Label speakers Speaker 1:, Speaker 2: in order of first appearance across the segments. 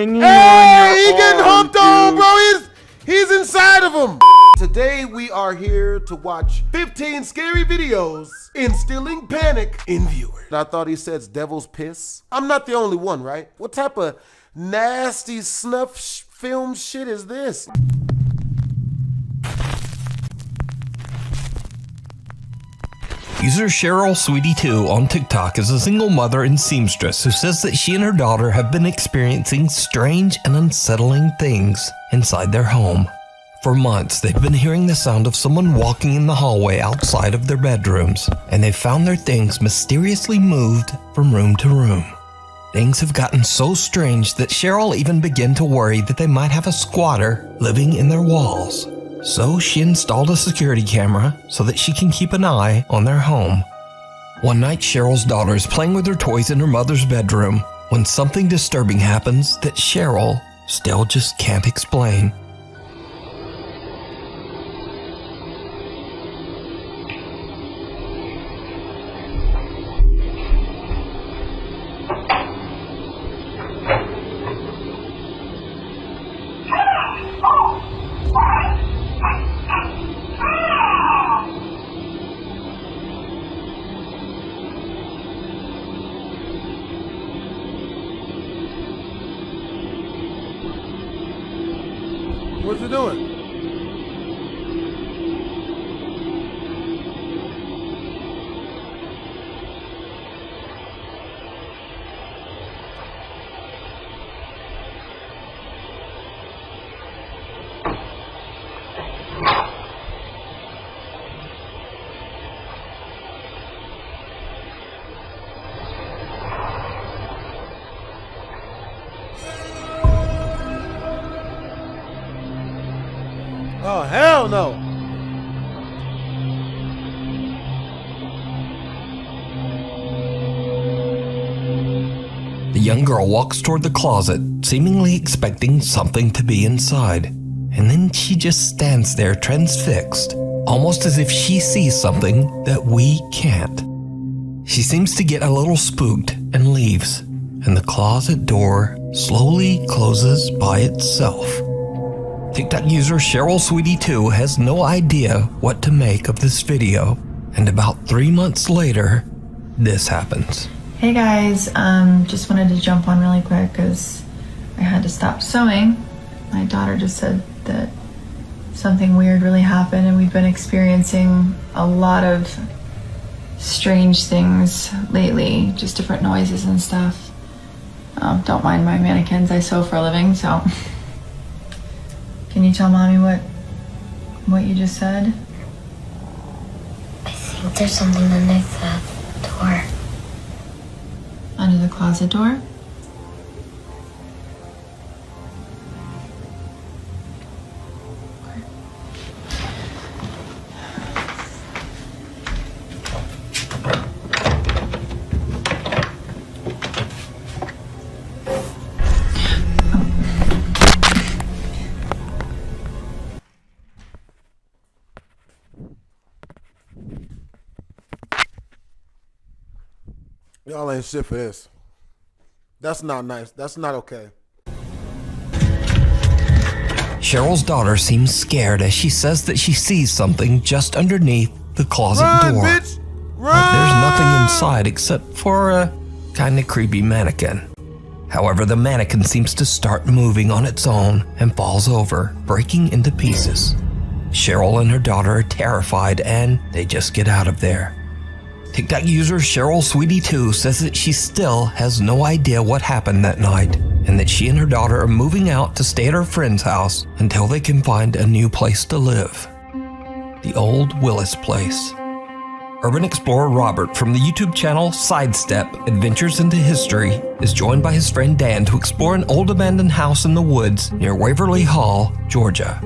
Speaker 1: Hey, he getting humped on, bro. He's inside of him. Today we are here to watch 15 scary videos instilling panic in viewers. I thought he said devil's piss. I'm not the only one, right? What type of nasty snuff film shit is this?
Speaker 2: User Cheryl Sweetie2 on TikTok is a single mother and seamstress who says that she and her daughter have been experiencing strange and unsettling things inside their home. For months, they've been hearing the sound of someone walking in the hallway outside of their bedrooms, and they've found their things mysteriously moved from room to room. Things have gotten so strange that Cheryl even began to worry that they might have a squatter living in their walls. So she installed a security camera so that she can keep an eye on their home. One night, Cheryl's daughter is playing with her toys in her mother's bedroom when something disturbing happens that Cheryl still just can't explain.
Speaker 1: What's he doing? Oh, hell no.
Speaker 2: The young girl walks toward the closet, seemingly expecting something to be inside. And then she just stands there transfixed, almost as if she sees something that we can't. She seems to get a little spooked and leaves, and the closet door slowly closes by itself. TikTok user Cheryl Sweetie2 has no idea what to make of this video, and about 3 months later, this happens.
Speaker 3: Hey guys, just wanted to jump on really quick because I had to stop sewing. My daughter just said that something weird really happened, and we've been experiencing a lot of strange things lately, just different noises and stuff. Don't mind my mannequins, I sew for a living, so... Can you tell Mommy what you just said?
Speaker 4: I think there's something underneath that door.
Speaker 3: Under the closet door?
Speaker 1: Y'all ain't shit for this. That's not nice. That's not okay.
Speaker 2: Cheryl's daughter seems scared as she says that she sees something just underneath the closet door.
Speaker 1: Bitch! Run!
Speaker 2: But there's nothing inside except for a kinda creepy mannequin. However, the mannequin seems to start moving on its own and falls over, breaking into pieces. Cheryl and her daughter are terrified and they just get out of there. TikTok user Cheryl Sweetie2 says that she still has no idea what happened that night, and that she and her daughter are moving out to stay at her friend's house until they can find a new place to live. The old Willis place. Urban explorer Robert from the YouTube channel Sidestep Adventures into History is joined by his friend Dan to explore an old abandoned house in the woods near Waverly Hall, Georgia.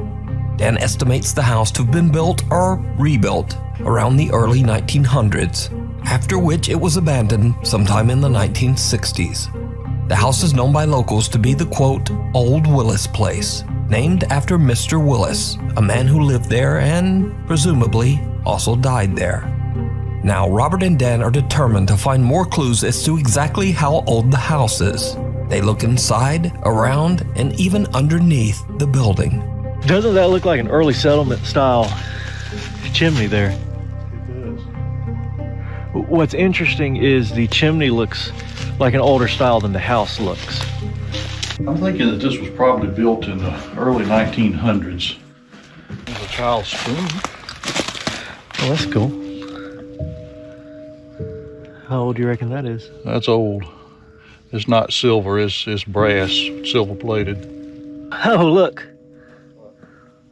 Speaker 2: Dan estimates the house to have been built or rebuilt around the early 1900s, after which it was abandoned sometime in the 1960s. The house is known by locals to be the, quote, Old Willis Place, named after Mr. Willis, a man who lived there and, presumably, also died there. Now, Robert and Dan are determined to find more clues as to exactly how old the house is. They look inside, around, and even underneath the building.
Speaker 5: Doesn't that look like an early settlement style chimney there?
Speaker 6: It does.
Speaker 5: What's interesting is the chimney looks like an older style than the house looks.
Speaker 6: I'm thinking that this was probably built in the early 1900s.
Speaker 5: There's a child's spoon. Oh, that's cool. How old do you reckon that is?
Speaker 6: That's old. It's not silver, it's brass, silver plated.
Speaker 5: Oh, look.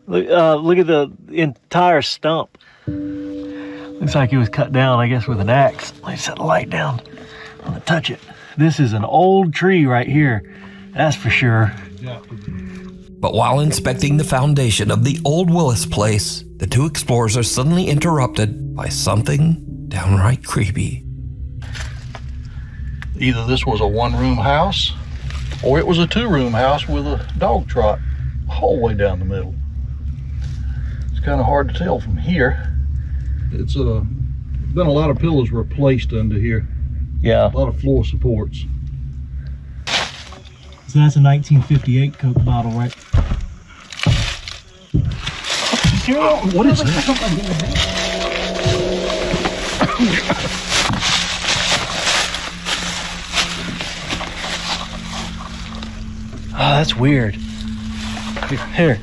Speaker 5: Look at the entire stump. Looks like it was cut down, I guess, with an axe. Let me set the light down. I'm gonna touch it. This is an old tree right here. That's for sure.
Speaker 6: Yeah.
Speaker 2: But while inspecting the foundation of the old Willis place, the two explorers are suddenly interrupted by something downright creepy.
Speaker 6: Either this was a one-room house, or it was a two-room house with a dog trot all the way down the middle. It's kind of hard to tell from here. It's been a lot of pillows replaced under here.
Speaker 5: Yeah.
Speaker 6: A lot of floor supports.
Speaker 5: So that's a 1958 Coke bottle, right?
Speaker 6: What is that?
Speaker 5: Oh, that's weird. Here.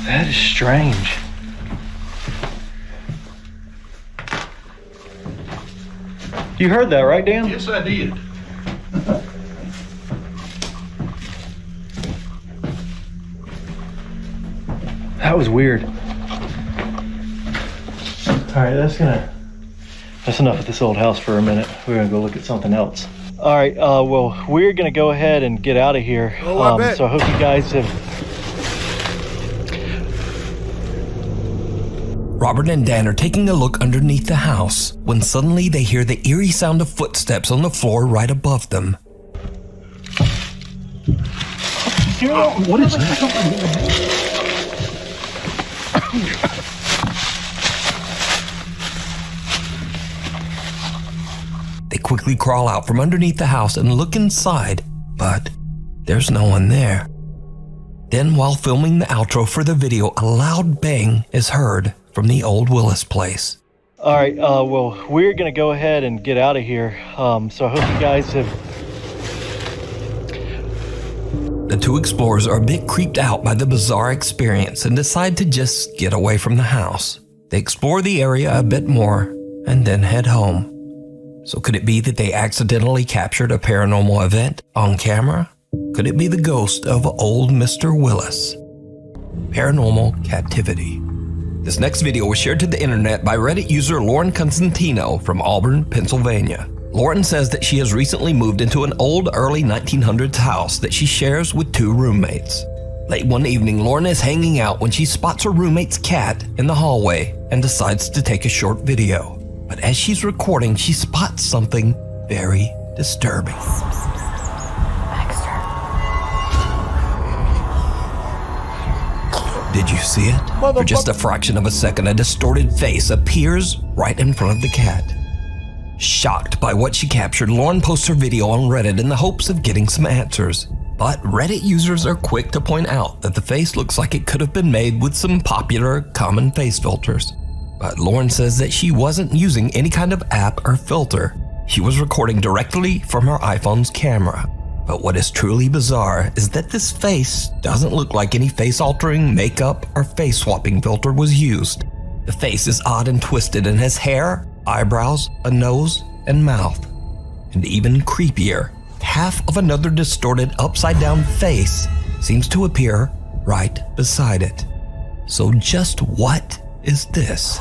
Speaker 5: That is strange. You heard that, right, Dan?
Speaker 6: Yes, I did.
Speaker 5: That was weird. All right, that's enough of this old house for a minute. We're gonna go look at something else. All right, well, we're gonna go ahead and get out of here.
Speaker 1: Oh, I bet.
Speaker 5: So I hope you guys have.
Speaker 2: Robert and Dan are taking a look underneath the house when suddenly they hear the eerie sound of footsteps on the floor right above them.
Speaker 6: What is that?
Speaker 2: They quickly crawl out from underneath the house and look inside, but there's no one there. Then, while filming the outro for the video, a loud bang is heard from the old Willis place.
Speaker 5: All right, well, we're gonna go ahead and get out of here. So I hope you guys have.
Speaker 2: The two explorers are a bit creeped out by the bizarre experience and decide to just get away from the house. They explore the area a bit more and then head home. So could it be that they accidentally captured a paranormal event on camera? Could it be the ghost of old Mr. Willis? Paranormal captivity. This next video was shared to the internet by Reddit user Lauren Constantino from Auburn, Pennsylvania. Lauren says that she has recently moved into an old early 1900s house that she shares with two roommates. Late one evening, Lauren is hanging out when she spots her roommate's cat in the hallway and decides to take a short video. But as she's recording, she spots something very disturbing. Did you see it? For just a fraction of a second, a distorted face appears right in front of the cat. Shocked by what she captured, Lauren posts her video on Reddit in the hopes of getting some answers. But Reddit users are quick to point out that the face looks like it could have been made with some popular common face filters. But Lauren says that she wasn't using any kind of app or filter. She was recording directly from her iPhone's camera. But what is truly bizarre is that this face doesn't look like any face-altering, makeup, or face-swapping filter was used. The face is odd and twisted and has hair, eyebrows, a nose, and mouth. And even creepier, half of another distorted upside-down face seems to appear right beside it. So just what is this?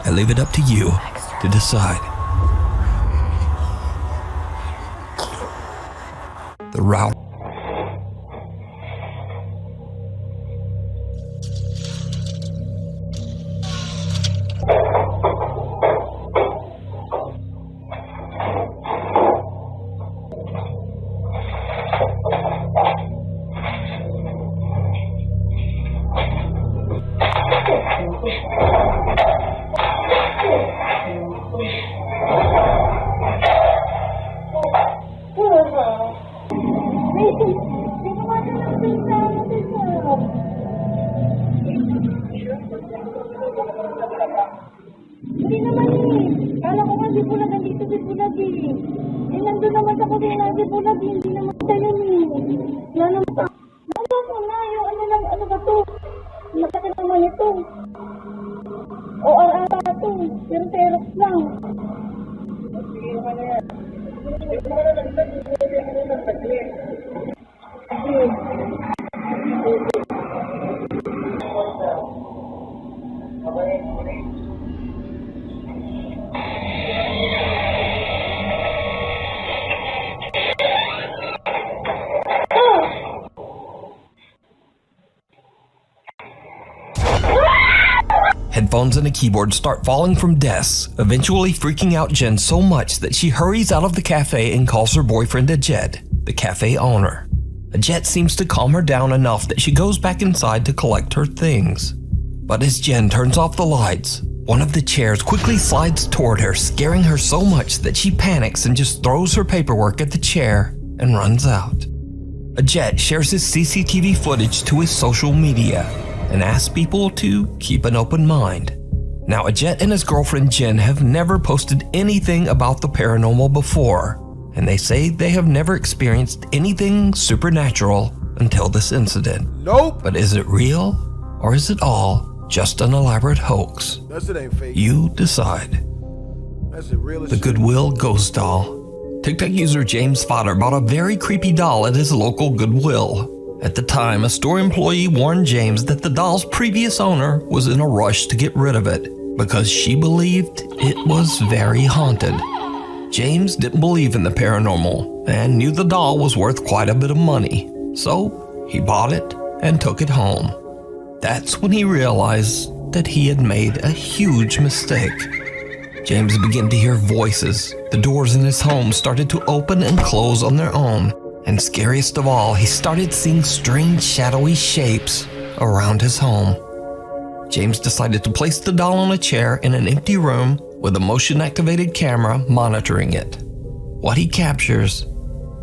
Speaker 2: I leave it up to you to decide. The route.
Speaker 7: Hindi naman eh. Kala ko nga di bulag, nandito di bulag eh. Eh, nandun naman ako din na di bulag, hindi naman tayo eh. Wala naman pa. Ano mo na, yung ano ba to? Masakit naman ito. O ata ito, pero terox lang. Sige naman na yan. Ito mo na nagtagli.
Speaker 2: Headphones and a keyboard start falling from desks, eventually freaking out Jen so much that she hurries out of the cafe and calls her boyfriend Ajed, the cafe owner. Ajed seems to calm her down enough that she goes back inside to collect her things. But as Jen turns off the lights, one of the chairs quickly slides toward her, scaring her so much that she panics and just throws her paperwork at the chair and runs out. Ajed shares his CCTV footage to his social media and asks people to keep an open mind. Now, Ajed and his girlfriend Jen have never posted anything about the paranormal before, and they say they have never experienced anything supernatural until this incident.
Speaker 1: Nope.
Speaker 2: But is it real, or is it all just an elaborate hoax?
Speaker 1: That shit ain't fake.
Speaker 2: You decide.
Speaker 1: That's the realest
Speaker 2: The
Speaker 1: shit.
Speaker 2: Goodwill ghost doll. TikTok user James Fodder bought a very creepy doll at his local Goodwill. At the time, a store employee warned James that the doll's previous owner was in a rush to get rid of it because she believed it was very haunted. James didn't believe in the paranormal and knew the doll was worth quite a bit of money, so he bought it and took it home. That's when he realized that he had made a huge mistake. James began to hear voices. The doors in his home started to open and close on their own. And scariest of all, he started seeing strange shadowy shapes around his home. James decided to place the doll on a chair in an empty room with a motion-activated camera monitoring it. What he captures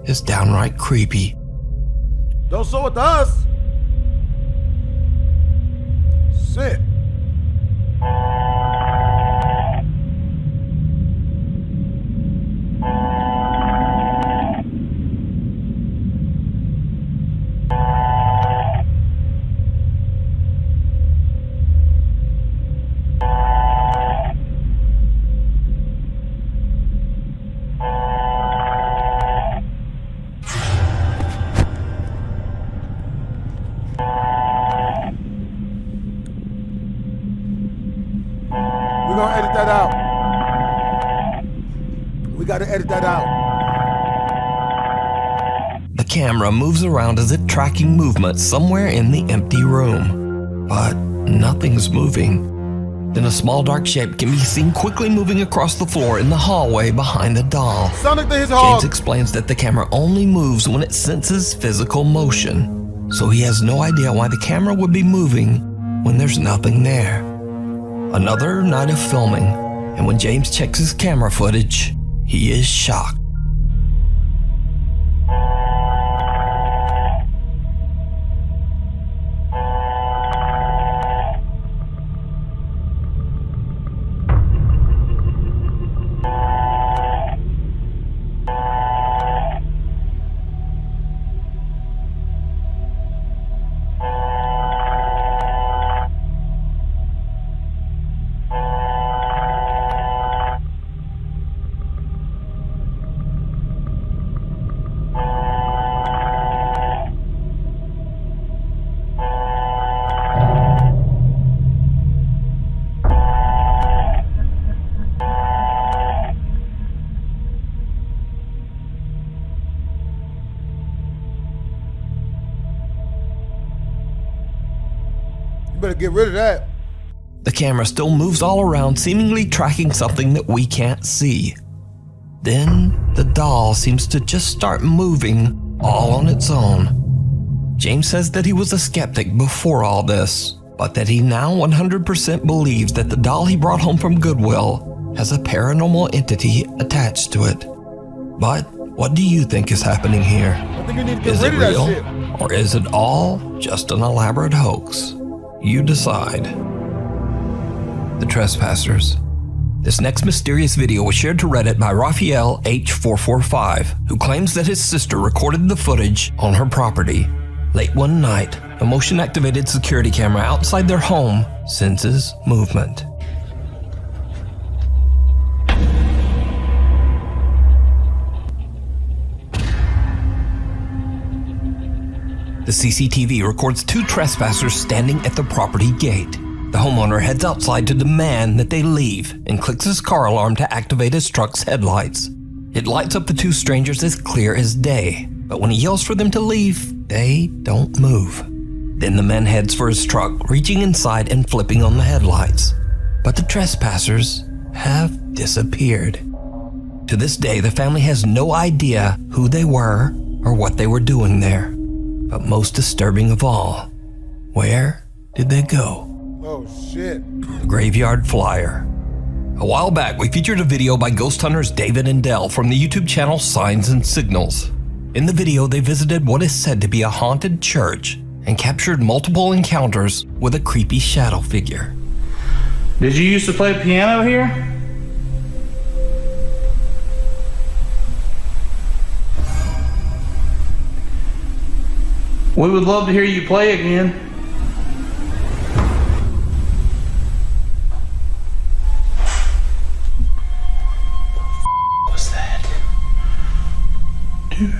Speaker 2: is downright creepy.
Speaker 1: Don't show it to us. Shit. We're gonna edit that out. We gotta edit that out.
Speaker 2: The camera moves around as if tracking movement somewhere in the empty room. But nothing's moving. Then a small dark shape can be seen quickly moving across the floor in the hallway behind the doll.
Speaker 1: Sonic the
Speaker 2: James
Speaker 1: Hedgehog.
Speaker 2: explains that the camera only moves when it senses physical motion, so he has no idea why the camera would be moving when there's nothing there. Another night of filming, and when James checks his camera footage, he is shocked.
Speaker 1: You better get rid of that.
Speaker 2: The camera still moves all around, seemingly tracking something that we can't see. Then the doll seems to just start moving all on its own. James says that he was a skeptic before all this, but that he now 100% believes that the doll he brought home from Goodwill has a paranormal entity attached to it. But what do you think is happening here?
Speaker 1: I think you need to get
Speaker 2: Is
Speaker 1: rid
Speaker 2: it
Speaker 1: of that
Speaker 2: real?
Speaker 1: shit.
Speaker 2: Or is it all just an elaborate hoax? You decide. The Trespassers. This next mysterious video was shared to Reddit by Raphael H445, who claims that his sister recorded the footage on her property. Late one night, a motion-activated security camera outside their home senses movement. The CCTV records two trespassers standing at the property gate. The homeowner heads outside to demand that they leave and clicks his car alarm to activate his truck's headlights. It lights up the two strangers as clear as day, but when he yells for them to leave, they don't move. Then the man heads for his truck, reaching inside and flipping on the headlights. But the trespassers have disappeared. To this day, the family has no idea who they were or what they were doing there. But most disturbing of all, where did they go?
Speaker 1: Oh shit.
Speaker 2: The Graveyard Flyer. A while back, we featured a video by ghost hunters David and Dell from the YouTube channel Signs and Signals. In the video, they visited what is said to be a haunted church and captured multiple encounters with a creepy shadow figure.
Speaker 8: Did you used to play piano here? We would love to hear you play again. What was that? Dude.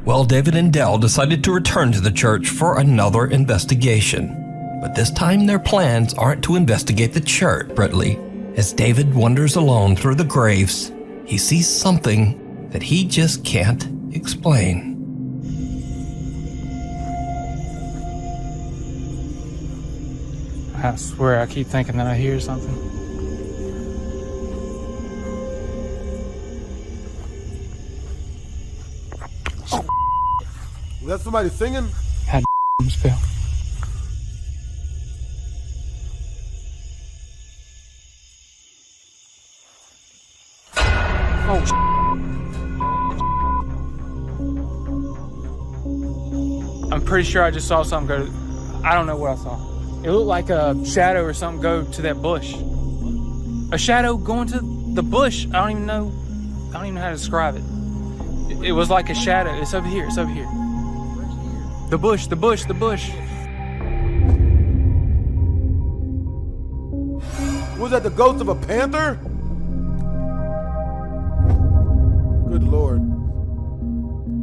Speaker 2: Well, David and Dell decided to return to the church for another investigation. But this time their plans aren't to investigate the church separately. As David wanders alone through the graves, he sees something that he just can't explain.
Speaker 8: I swear I keep thinking that I hear something.
Speaker 1: Is that somebody singing?
Speaker 8: Had a spell. Oh, I'm pretty sure I just saw something go. I don't know what I saw. It looked like a shadow or something go to that bush. A shadow going to the bush. I don't even know how to describe it. It was like a shadow. It's over here. It's over here. The bush.
Speaker 1: Was that the ghost of a panther? Good Lord.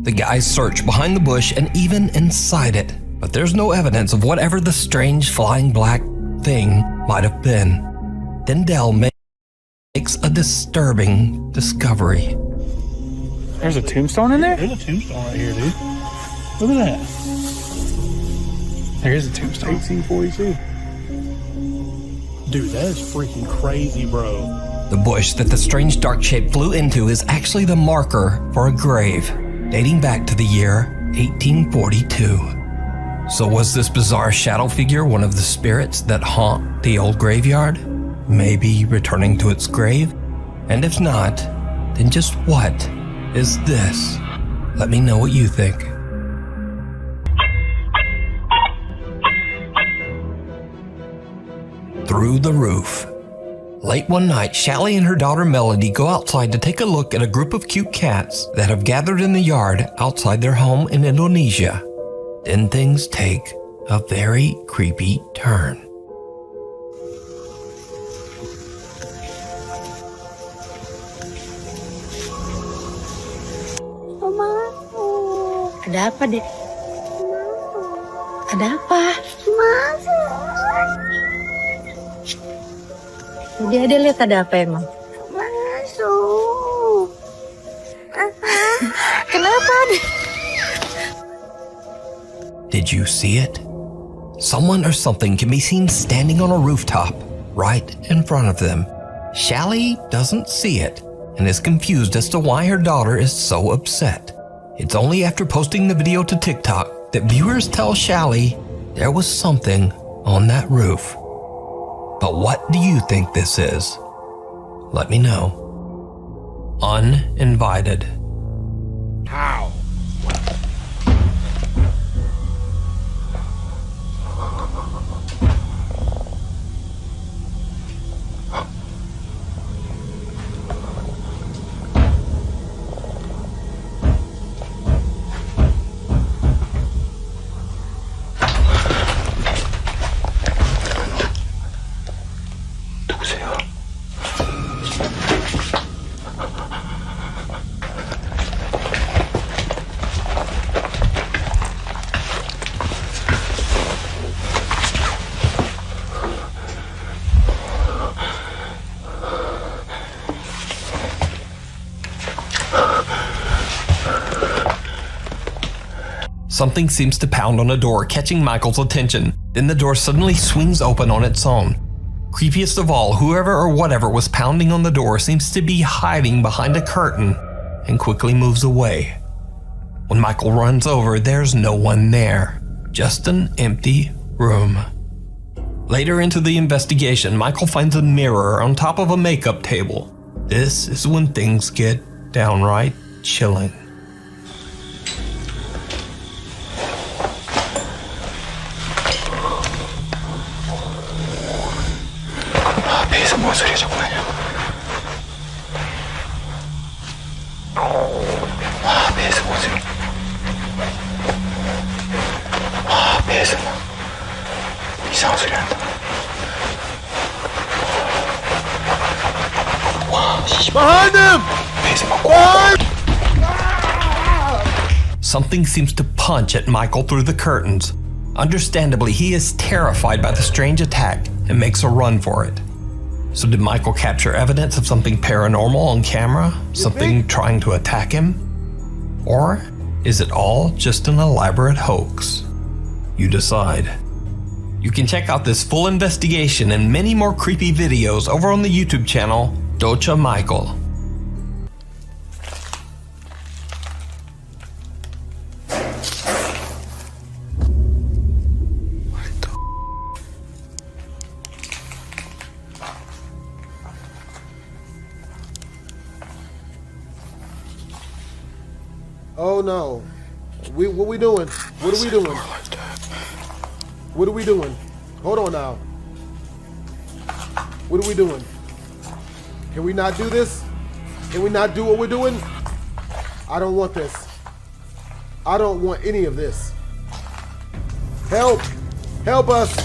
Speaker 2: The guys search behind the bush and even inside it, but there's no evidence of whatever the strange flying black thing might have been. Then Dell makes a disturbing discovery.
Speaker 8: There's a tombstone in there?
Speaker 6: There's a tombstone right here, dude. Look at that.
Speaker 8: There is a tombstone.
Speaker 6: 1842. Dude, that is freaking crazy, bro.
Speaker 2: The bush that the strange dark shape flew into is actually the marker for a grave, dating back to the year 1842. So was this bizarre shadow figure one of the spirits that haunt the old graveyard? Maybe returning to its grave? And if not, then just what is this? Let me know what you think. Through the roof. Late one night, Shelly and her daughter Melody go outside to take a look at a group of cute cats that have gathered in the yard outside their home in Indonesia. Then things take a very creepy turn.
Speaker 4: Ada apa, Dek? Ada apa? Dia lihat ada apa emang?
Speaker 7: Masuk.
Speaker 4: Kenapa, Dek?
Speaker 2: Did you see it? Someone or something can be seen standing on a rooftop right in front of them. Shelly doesn't see it and is confused as to why her daughter is so upset. It's only after posting the video to TikTok that viewers tell Shelly there was something on that roof. But what do you think this is? Let me know. Uninvited.
Speaker 1: How?
Speaker 2: Something seems to pound on a door, catching Michael's attention. Then the door suddenly swings open on its own. Creepiest of all, whoever or whatever was pounding on the door seems to be hiding behind a curtain and quickly moves away. When Michael runs over, there's no one there, just an empty room. Later into the investigation, Michael finds a mirror on top of a makeup table. This is when things get downright chilling.
Speaker 9: 배에서 뭔 소리가 자꾸 나냐? 배에서 뭔 소리? 배에서 이상한 소리 난다.
Speaker 1: Behind him!
Speaker 9: 배에서 막
Speaker 2: Something seems to punch at Michael through the curtains. Understandably, he is terrified by the strange attack and makes a run for it. So did Michael capture evidence of something paranormal on camera? Something trying to attack him? Or is it all just an elaborate hoax? You decide. You can check out this full investigation and many more creepy videos over on the YouTube channel, Docha Michael.
Speaker 1: Oh no. What we doing? What are we doing? What are we doing? Hold on now. What are we doing? Can we not do this? Can we not do what we're doing? I don't want this. I don't want any of this. Help! Help us!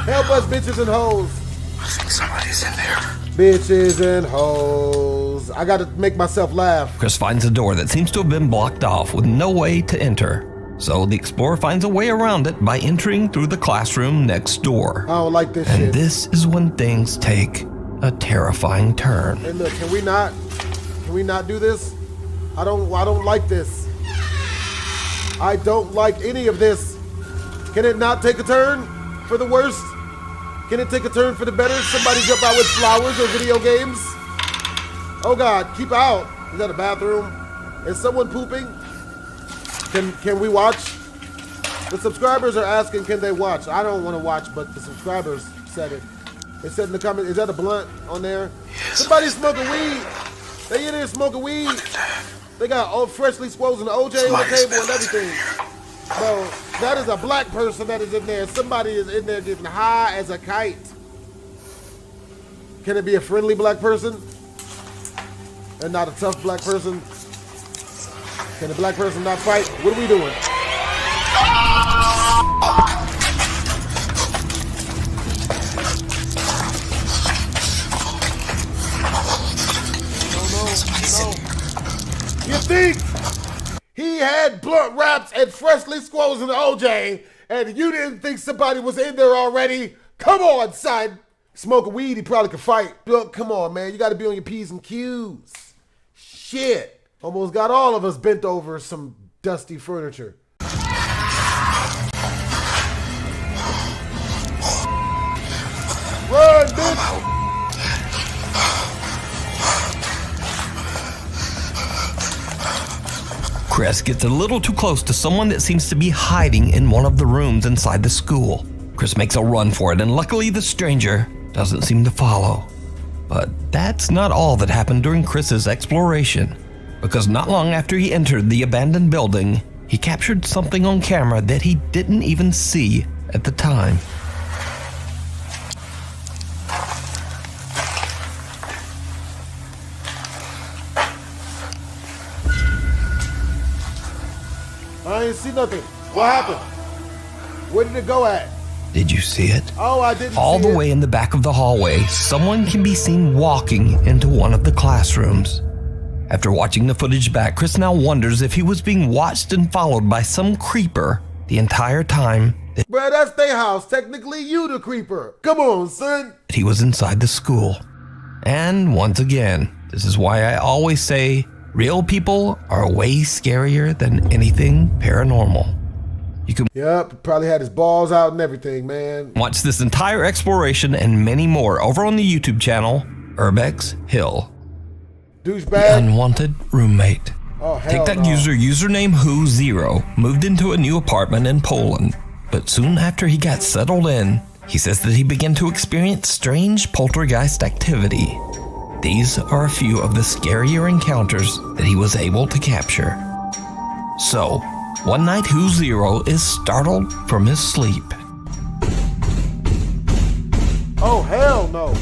Speaker 1: Help us, bitches and hoes!
Speaker 9: I think somebody's in there.
Speaker 1: Bitches and hoes. I gotta make myself laugh.
Speaker 2: Chris finds a door that seems to have been blocked off with no way to enter. So the explorer finds a way around it by entering through the classroom next door.
Speaker 1: I don't like this
Speaker 2: and
Speaker 1: shit.
Speaker 2: This is when things take a terrifying turn.
Speaker 1: Hey look, can we not do this? I don't like this. I don't like any of this. Can it not take a turn for the worst? Can it take a turn for the better? Somebody jump out with flowers or video games? Oh God, keep out. Is that a bathroom? Is someone pooping? Can we watch? The subscribers are asking, can they watch? I don't want to watch, but the subscribers said it. They said in the comments, is that a blunt on there? Yes, somebody's smoking weed. They in there smoking weed. They got old freshly squozen OJ on the table and everything. Bro, that is a black person that is in there. Somebody is in there getting high as a kite. Can it be a friendly black person? And not a tough black person? Can the black person not fight? What are we doing? No. You think he had blunt wraps and freshly squozen OJ, and you didn't think somebody was in there already? Come on, son. Smoking weed, he probably could fight. Look, come on, man. You got to be on your P's and Q's. Shit. Almost got all of us bent over some dusty furniture. Run, bitch!
Speaker 2: Chris gets a little too close to someone that seems to be hiding in one of the rooms inside the school. Chris makes a run for it, and luckily the stranger doesn't seem to follow. But that's not all that happened during Chris's exploration, because not long after he entered the abandoned building, he captured something on camera that he didn't even see at the time.
Speaker 1: I ain't see nothing. What happened? Where did it go at?
Speaker 2: Did you see it?
Speaker 1: Oh, I didn't
Speaker 2: All
Speaker 1: see
Speaker 2: the
Speaker 1: it.
Speaker 2: way in the back of the hallway, someone can be seen walking into one of the classrooms. After watching the footage back, Chris now wonders if he was being watched and followed by some creeper the entire time that
Speaker 1: Bruh, that's their house. Technically, you the creeper. Come on, son.
Speaker 2: he was inside the school. And once again, this is why I always say real people are way scarier than anything paranormal. You can
Speaker 1: Yep, probably had his balls out and everything, man.
Speaker 2: watch this entire exploration and many more over on the YouTube channel, Urbex Hill.
Speaker 1: Douchebag.
Speaker 2: Unwanted roommate.
Speaker 1: Oh, hell
Speaker 2: Take that
Speaker 1: no.
Speaker 2: username Who0 moved into a new apartment in Poland, but soon after he got settled in, he says that he began to experience strange poltergeist activity. These are a few of the scarier encounters that he was able to capture. So, one night Who0 is startled from his sleep.
Speaker 1: Oh, hell no.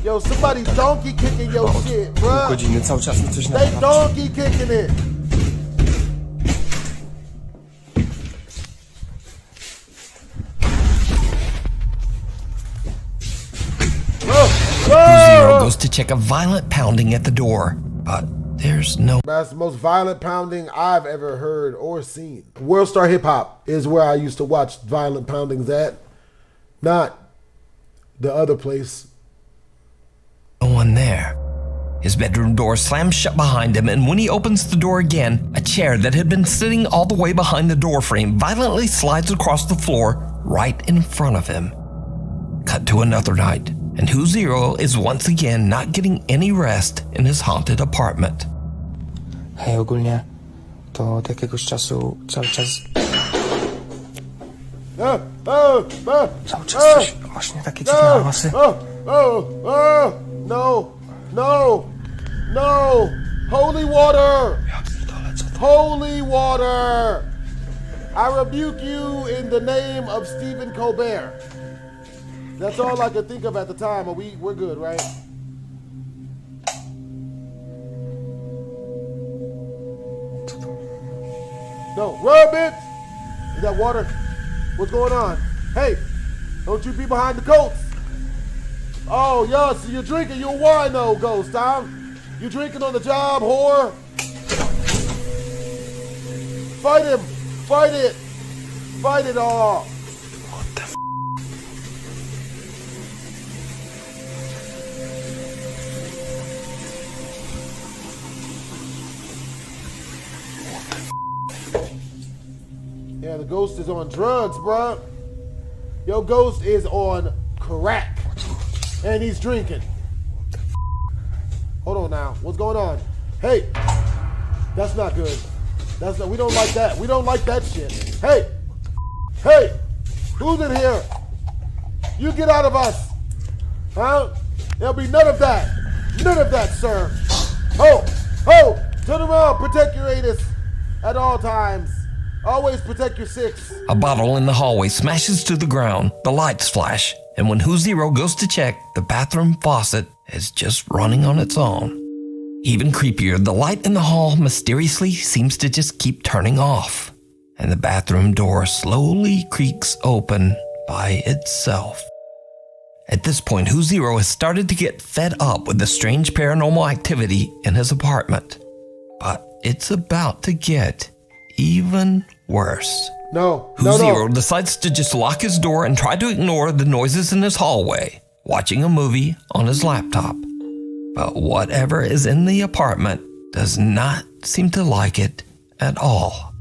Speaker 1: Yo, somebody's donkey kicking your shit, bruh.
Speaker 9: Godziny cały czas mi coś
Speaker 1: They
Speaker 9: nagrać.
Speaker 1: donkey kicking it.
Speaker 2: Who0 goes to check a violent pounding at the door, but there's no
Speaker 1: That's the most violent pounding I've ever heard or seen. World Star Hip Hop is where I used to watch violent poundings at, not the other place.
Speaker 2: one there. His bedroom door slams shut behind him, and when he opens the door again, a chair that had been sitting all the way behind the door frame violently slides across the floor right in front of him. Cut to another night, and Who0 is once again not getting any rest in his haunted apartment.
Speaker 9: Hej, ogólnie to od jakiegoś czasu cały czas coś właśnie takie dziwne hałasy.
Speaker 1: No! Holy water! Holy water! I rebuke you in the name of Stephen Colbert. That's all I could think of at the time. We're good, right? No, rub it! Is that water? What's going on? Hey, don't you be behind the coats. Oh, yeah, so you're drinking your wino, Ghost, huh? You drinking on the job, whore? Fight him! Fight it! Fight it all!
Speaker 9: What the f***?
Speaker 1: Yeah, the ghost is on drugs, bruh. Your ghost is on crack. And he's drinking. Hold on now. What's going on? Hey, that's not good. We don't like that. We don't like that shit. Hey, who's in here? You get out of us. Huh? There'll be none of that. None of that, sir. Ho, turn around, protect your anus at all times. Always protect your six.
Speaker 2: A bottle in the hallway smashes to the ground, the lights flash, and when Who0 goes to check, the bathroom faucet is just running on its own. Even creepier, the light in the hall mysteriously seems to just keep turning off, and the bathroom door slowly creaks open by itself. At this point, Who0 has started to get fed up with the strange paranormal activity in his apartment, but it's about to get even worse.
Speaker 1: No.
Speaker 2: Who0 decides to just lock his door and try to ignore the noises in his hallway, watching a movie on his laptop. But whatever is in the apartment does not seem to like it at all.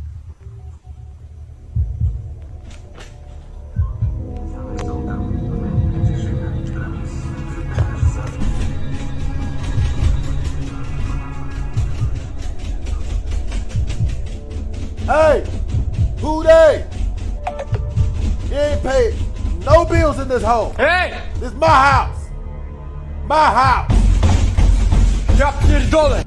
Speaker 1: Hey, who they? You ain't in this hole.
Speaker 8: Hey!
Speaker 1: This is my house. My house.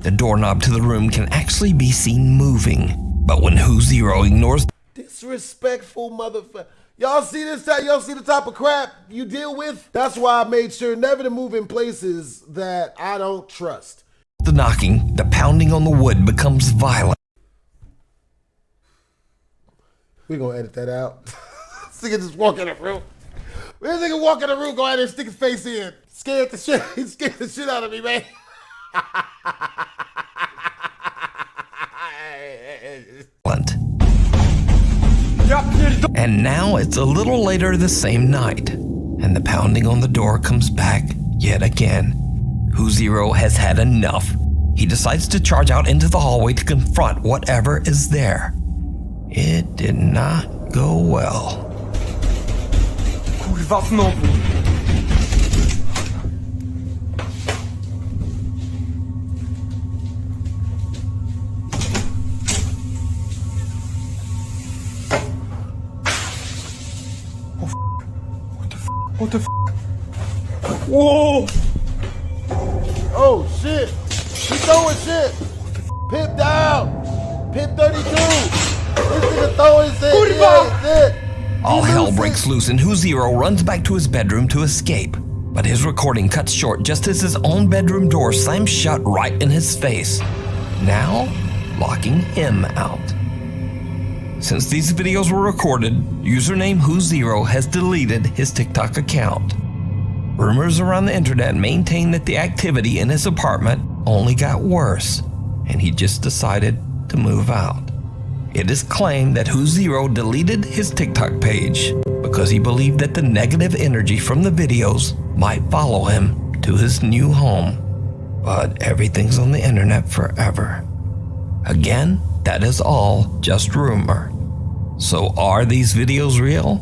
Speaker 2: The doorknob to the room can actually be seen moving, but when Who Zero ignores
Speaker 1: Disrespectful motherfucker. Y'all see this? Y'all see the type of crap you deal with? That's why I made sure never to move in places that I don't trust.
Speaker 2: the knocking, the pounding on the wood becomes violent.
Speaker 1: We're gonna edit that out. This nigga just walk in the room. This nigga walk in the room, go out there and stick his face in. Scared the shit. He scared the shit out of me, man.
Speaker 2: And now it's a little later the same night, and the pounding on the door comes back yet again. Who Zero has had enough. He decides to charge out into the hallway to confront whatever is there. It did not go well.
Speaker 8: Kurwa znowu. What the f? Whoa!
Speaker 1: Oh shit! He throwing shit! Pip down! Pip 32! This nigga throwing shit! Yeah,
Speaker 2: All hell breaks loose and Who Zero runs back to his bedroom to escape. But his recording cuts short just as his own bedroom door slams shut right in his face, now locking him out. Since these videos were recorded, username Who Zero has deleted his TikTok account. Rumors around the internet maintain that the activity in his apartment only got worse, and he just decided to move out. It is claimed that Who Zero deleted his TikTok page because he believed that the negative energy from the videos might follow him to his new home. But everything's on the internet forever. Again, that is all just rumor. So are these videos real?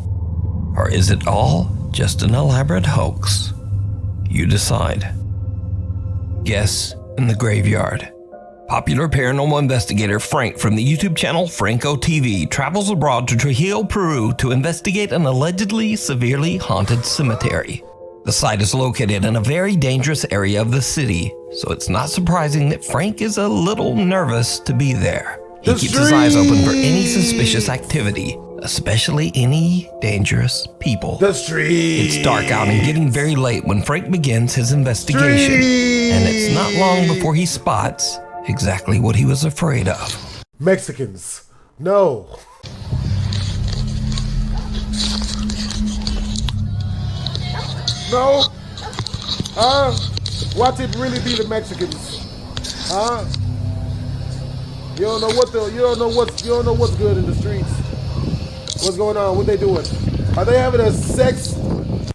Speaker 2: Or is it all just an elaborate hoax? You decide. Guess in the Graveyard. Popular paranormal investigator Frank from the YouTube channel Franco TV travels abroad to Trujillo, Peru to investigate an allegedly severely haunted cemetery. The site is located in a very dangerous area of the city, so it's not surprising that Frank is a little nervous to be there. He keeps his eyes open for any suspicious activity, especially any dangerous people.
Speaker 1: The street.
Speaker 2: It's dark out and getting very late when Frank begins his investigation, and it's not long before he spots exactly what he was afraid of.
Speaker 1: Mexicans. No. No. Watch it really be the Mexicans. You don't know what's good in the streets. What's going on? What they doing? Are they having a sex?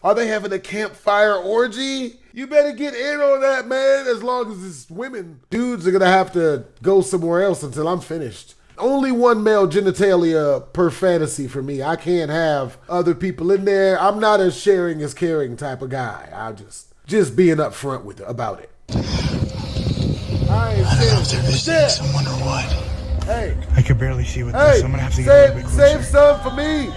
Speaker 1: Are they having a campfire orgy? You better get in on that, man, as long as it's women. Dudes are gonna have to go somewhere else until I'm finished. Only one male genitalia per fantasy for me. I can't have other people in there. I'm not a sharing is caring type of guy. I just being upfront with about it. I don't know if they're visiting someone or what. Hey.
Speaker 10: I can barely see with this. I'm gonna have to get a little bit closer.
Speaker 1: Save some for me.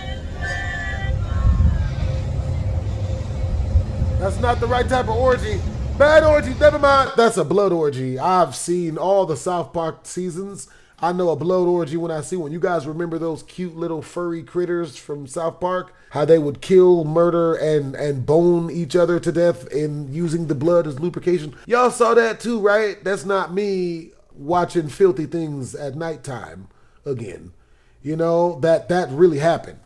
Speaker 1: That's not the right type of orgy. Bad orgy, never mind. That's a blood orgy. I've seen all the South Park seasons. I know a blood orgy when I see one. You guys remember those cute little furry critters from South Park? How they would kill, murder, and bone each other to death in using the blood as lubrication. Y'all saw that too, right? That's not me watching filthy things at nighttime again. You know, that really happened.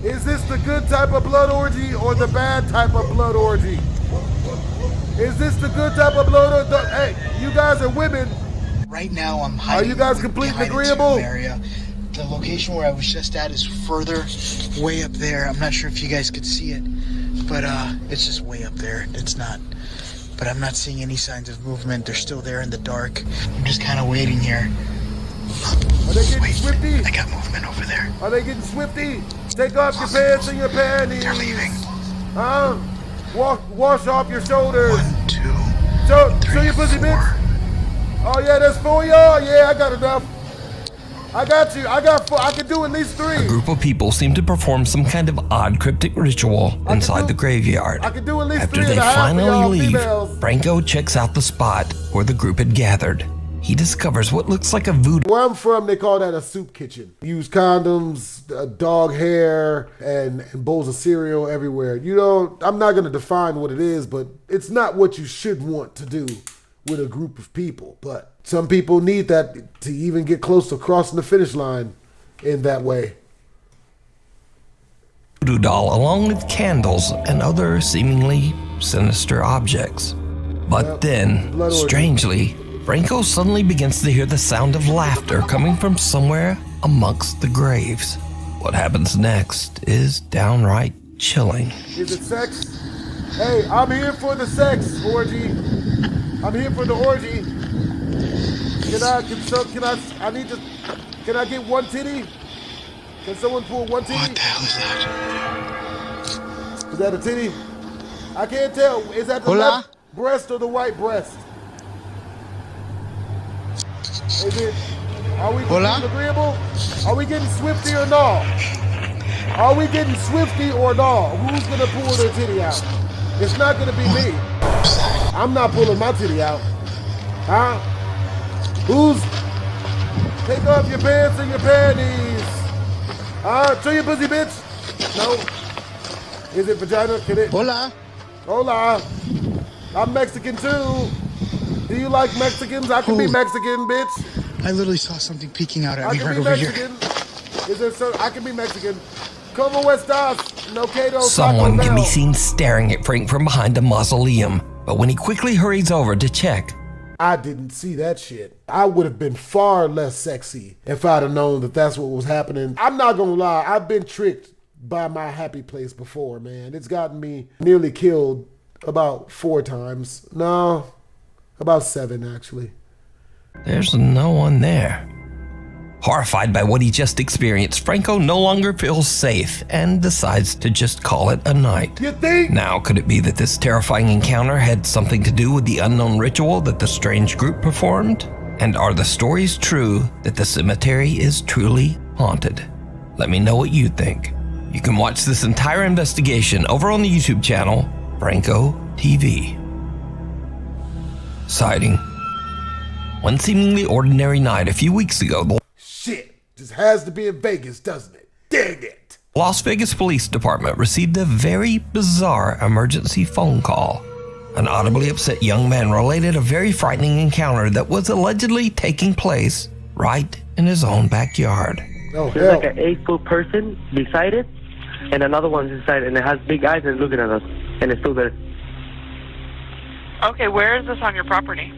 Speaker 1: Is this the good type of blood orgy or the bad type of blood orgy? Is this the good type of blood orgy? Hey, you guys are women.
Speaker 10: Right now I'm hiding.
Speaker 1: Are you guys completely agreeable?
Speaker 10: Area. The location where I was just at is further way up there. I'm not sure if you guys could see it, but it's just way up there. It's not, but I'm not seeing any signs of movement. They're still there in the dark. I'm just kind of waiting here.
Speaker 1: Are they getting swifty?
Speaker 10: I got movement over there.
Speaker 1: Are they getting swifty? Take off your pants and your panties.
Speaker 10: They're leaving.
Speaker 1: Wash off your shoulders.
Speaker 10: 1, 2,
Speaker 1: show
Speaker 10: 3,
Speaker 1: your pussy
Speaker 10: 4.
Speaker 1: bits. Oh yeah, that's 4 y'all. Yeah, I got enough. I got you. I got 4. I can do at least 3.
Speaker 2: A group of people seem to perform some kind of odd cryptic ritual inside the graveyard.
Speaker 1: I can do at least
Speaker 2: After
Speaker 1: 3
Speaker 2: they
Speaker 1: and a half for
Speaker 2: finally
Speaker 1: y'all
Speaker 2: leave,
Speaker 1: females.
Speaker 2: Franco checks out the spot where the group had gathered. He discovers what looks like a voodoo.
Speaker 1: Where I'm from, they call that a soup kitchen. Use condoms, dog hair, and bowls of cereal everywhere. You know, I'm not going to define what it is, but it's not what you should want to do with a group of people. But some people need that to even get close to crossing the finish line in that way.
Speaker 2: Voodoo doll along with candles and other seemingly sinister objects. But then, strangely, Franco suddenly begins to hear the sound of laughter coming from somewhere amongst the graves. What happens next is downright chilling.
Speaker 1: Is it sex? Hey, I'm here for the sex orgy. I'm here for the orgy. Can I get one titty? Can someone pull one titty?
Speaker 10: What the hell is that?
Speaker 1: Is that a titty? I can't tell. Is that the left breast or the right breast? Is it? Are we getting agreeable? Are we getting swifty or no? Are we getting swifty or no? Who's gonna pull their titty out? It's not gonna be me. I'm not pulling my titty out. Huh? Who's? Take off your pants and your panties. Show your pussy, bitch. No. Is it vagina? Can it?
Speaker 10: Hola.
Speaker 1: Hola. I'm Mexican too. Do you like Mexicans? I can be Mexican, bitch.
Speaker 10: I literally saw something peeking out at me
Speaker 1: I
Speaker 10: right
Speaker 1: can be
Speaker 10: over
Speaker 1: Mexican.
Speaker 10: here.
Speaker 1: Is there so? I can be Mexican. Como estas? No quedo.
Speaker 2: Someone can be seen staring at Frank from behind a mausoleum, but when he quickly hurries over to check,
Speaker 1: I didn't see that shit. I would have been far less sexy if I'd have known that that's what was happening. I'm not gonna lie, I've been tricked by my happy place before, man. It's gotten me nearly killed about 4 times. No, about 7 actually.
Speaker 2: there's no one there. Horrified by what he just experienced, Franco no longer feels safe and decides to just call it a night.
Speaker 1: You think?
Speaker 2: Now, could it be that this terrifying encounter had something to do with the unknown ritual that the strange group performed? And are the stories true that the cemetery is truly haunted? Let me know what you think. You can watch this entire investigation over on the YouTube channel, Franco TV. Sighting. One seemingly ordinary night a few weeks ago,
Speaker 1: Shit, just has to be in Vegas, doesn't it? Dang it!
Speaker 2: Las Vegas Police Department received a very bizarre emergency phone call. An audibly upset young man related a very frightening encounter that was allegedly taking place right in his own backyard.
Speaker 1: Oh,
Speaker 11: There's like an 8-foot person beside it, and another one's inside, and it has big eyes and looking at us, and it's still there.
Speaker 12: Okay, where is this on your property?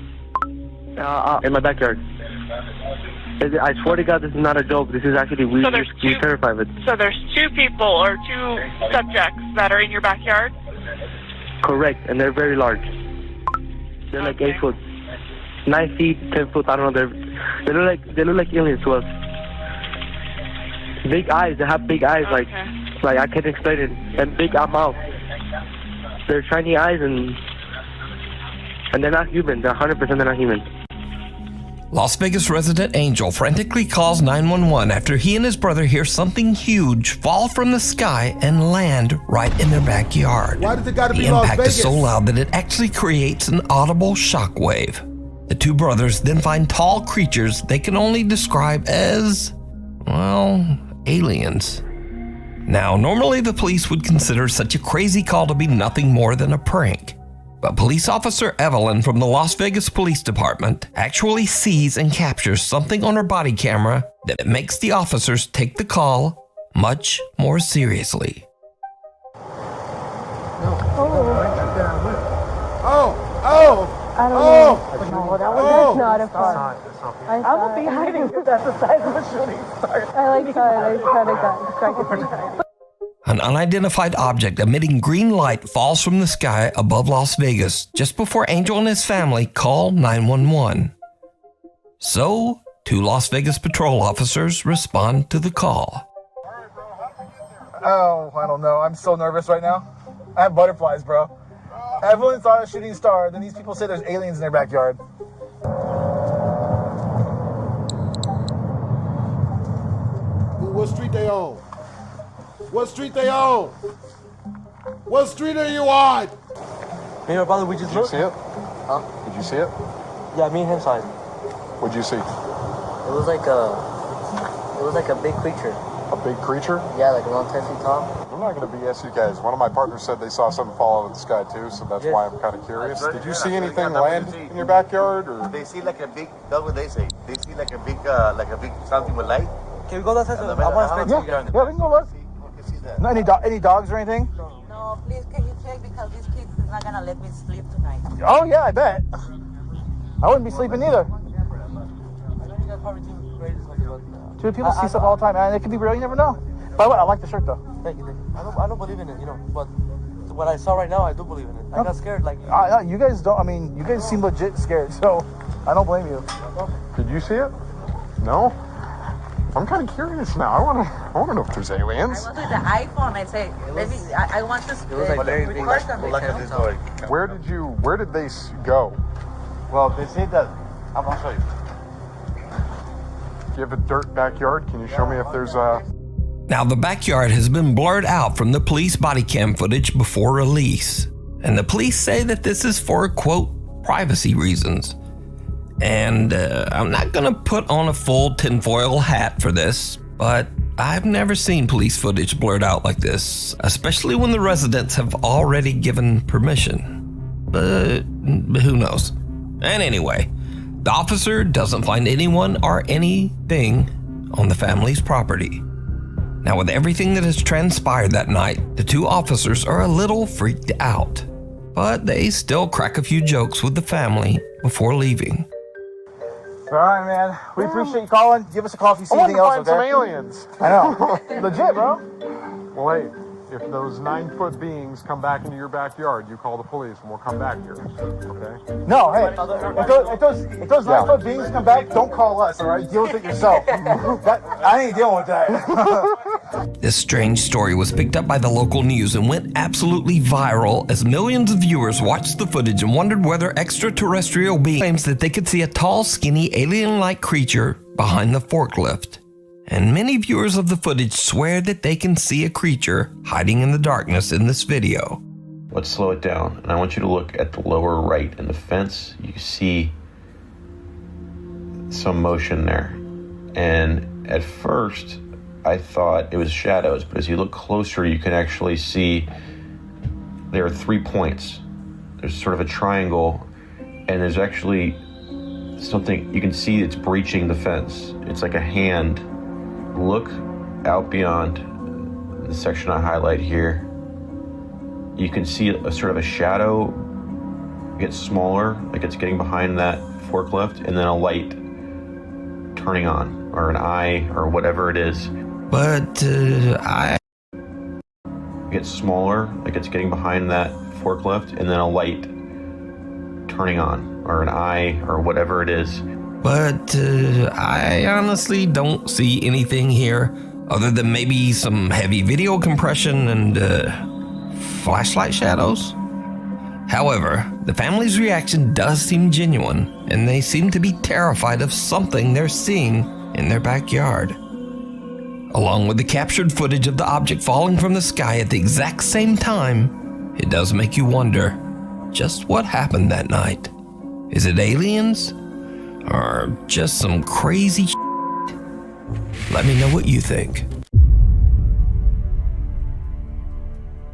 Speaker 11: In my backyard. I swear to God, this is not a joke. This is actually we're terrified of it.
Speaker 12: So there's 2 people or 2 subjects that are in your backyard?
Speaker 11: Correct, and they're very large. They're like 8 foot, 9 feet, 10 foot. I don't know. They look like aliens to us. Big eyes. They have big eyes, like I can't explain it. And big mouth. They're shiny eyes, and they're not human. They're 100% they're not human.
Speaker 2: Las Vegas resident Angel frantically calls 911 after he and his brother hear something huge fall from the sky and land right in their backyard.
Speaker 1: Why does it gotta be
Speaker 2: The
Speaker 1: Las
Speaker 2: impact
Speaker 1: Vegas?
Speaker 2: is so loud that it actually creates an audible shockwave. The 2 brothers then find tall creatures they can only describe as, well, aliens. Now, normally the police would consider such a crazy call to be nothing more than a prank. But police officer Evelyn from the Las Vegas Police Department actually sees and captures something on her body camera that makes the officers take the call much more seriously.
Speaker 7: I don't know. No, that's not a fun. I will be hiding if that's the size of a shooting star. I like that. I kind of got distracted.
Speaker 2: An unidentified object emitting green light falls from the sky above Las Vegas just before Angel and his family call 911. So, 2 Las Vegas patrol officers respond to the call.
Speaker 13: Oh, I don't know. I'm so nervous right now. I have butterflies, bro. Evelyn saw a shooting star, then these people say there's aliens in their backyard.
Speaker 1: they on? What street they on? What street are you on?
Speaker 14: Me and my brother, we just looked.
Speaker 15: Did you see it?
Speaker 14: Huh?
Speaker 15: Did you see it?
Speaker 14: Yeah, me and him saw it.
Speaker 15: What'd you see?
Speaker 14: It was like a big creature.
Speaker 15: A big creature?
Speaker 14: Yeah, like around 10 feet tall.
Speaker 15: I'm not going to BS you guys. One of my partners said they saw something fall out of the sky too, so that's why I'm kind of curious. Did you see anything land in your backyard? Or?
Speaker 16: They see like a big, that's what they say. They see like a big something with light.
Speaker 14: Can we go that side? I want to spend
Speaker 13: Yeah, we can go look. No, any dogs or anything?
Speaker 17: No, please, can you check because these kids is not gonna let me sleep tonight.
Speaker 13: Oh yeah, I bet. I wouldn't be sleeping either. Two people see stuff all the time, man. It could be real. You never know. By the way, I like the shirt though.
Speaker 14: Thank you. I don't believe in it, you know, but what I saw right now, I do believe in it. I got scared, like.
Speaker 13: You guys don't. I mean, you guys seem legit scared, so I don't blame you.
Speaker 15: Did you see it? No. I'm kind of curious now. I want to know if there's aliens.
Speaker 17: I went with the iPhone. I say, I want to record something.
Speaker 15: Where did they go?
Speaker 16: Well, they say that. I'm gonna show you.
Speaker 15: Do you have a dirt backyard? Can you show me if there's a...
Speaker 2: Now, the backyard has been blurred out from the police body cam footage before release, and the police say that this is for, quote, privacy reasons. And I'm not gonna put on a full tinfoil hat for this, but I've never seen police footage blurred out like this, especially when the residents have already given permission. But who knows? And anyway, the officer doesn't find anyone or anything on the family's property. Now, with everything that has transpired that night, the two officers are a little freaked out, but they still crack a few jokes with the family before leaving.
Speaker 13: All right, man. We appreciate you calling. Give us a call if you see anything else, okay?
Speaker 15: I want to find some aliens.
Speaker 13: I know. Legit, bro.
Speaker 15: Well, hey, if those 9-foot beings come back into your backyard, you call the police and we'll come back here, okay?
Speaker 13: No, hey, if those 9-foot beings come back, don't call us, all right? Deal with it yourself. I ain't dealing with that.
Speaker 2: This strange story was picked up by the local news and went absolutely viral as millions of viewers watched the footage and wondered whether extraterrestrial beings claims that they could see a tall, skinny, alien-like creature behind the forklift. And many viewers of the footage swear that they can see a creature hiding in the darkness in this video.
Speaker 18: Let's slow it down, and I want you to look at the lower right in the fence. You see some motion there. And at first, I thought it was shadows, but as you look closer, you can actually see there are 3 points. There's sort of a triangle, and there's actually something, you can see it's breaching the fence. It's like a hand. Look out beyond the section I highlight here. You can see a sort of a shadow get smaller, like it's getting behind that forklift, and then a light turning on, or an eye, or whatever it is.
Speaker 2: But I
Speaker 18: get smaller, like it's getting behind that forklift, and then a light turning on, or an eye, or whatever it is.
Speaker 2: But I honestly don't see anything here other than maybe some heavy video compression and flashlight shadows. However, the family's reaction does seem genuine, and they seem to be terrified of something they're seeing in their backyard. Along with the captured footage of the object falling from the sky at the exact same time, it does make you wonder just what happened that night. Is it aliens? Or just some crazy shit? Let me know what you think.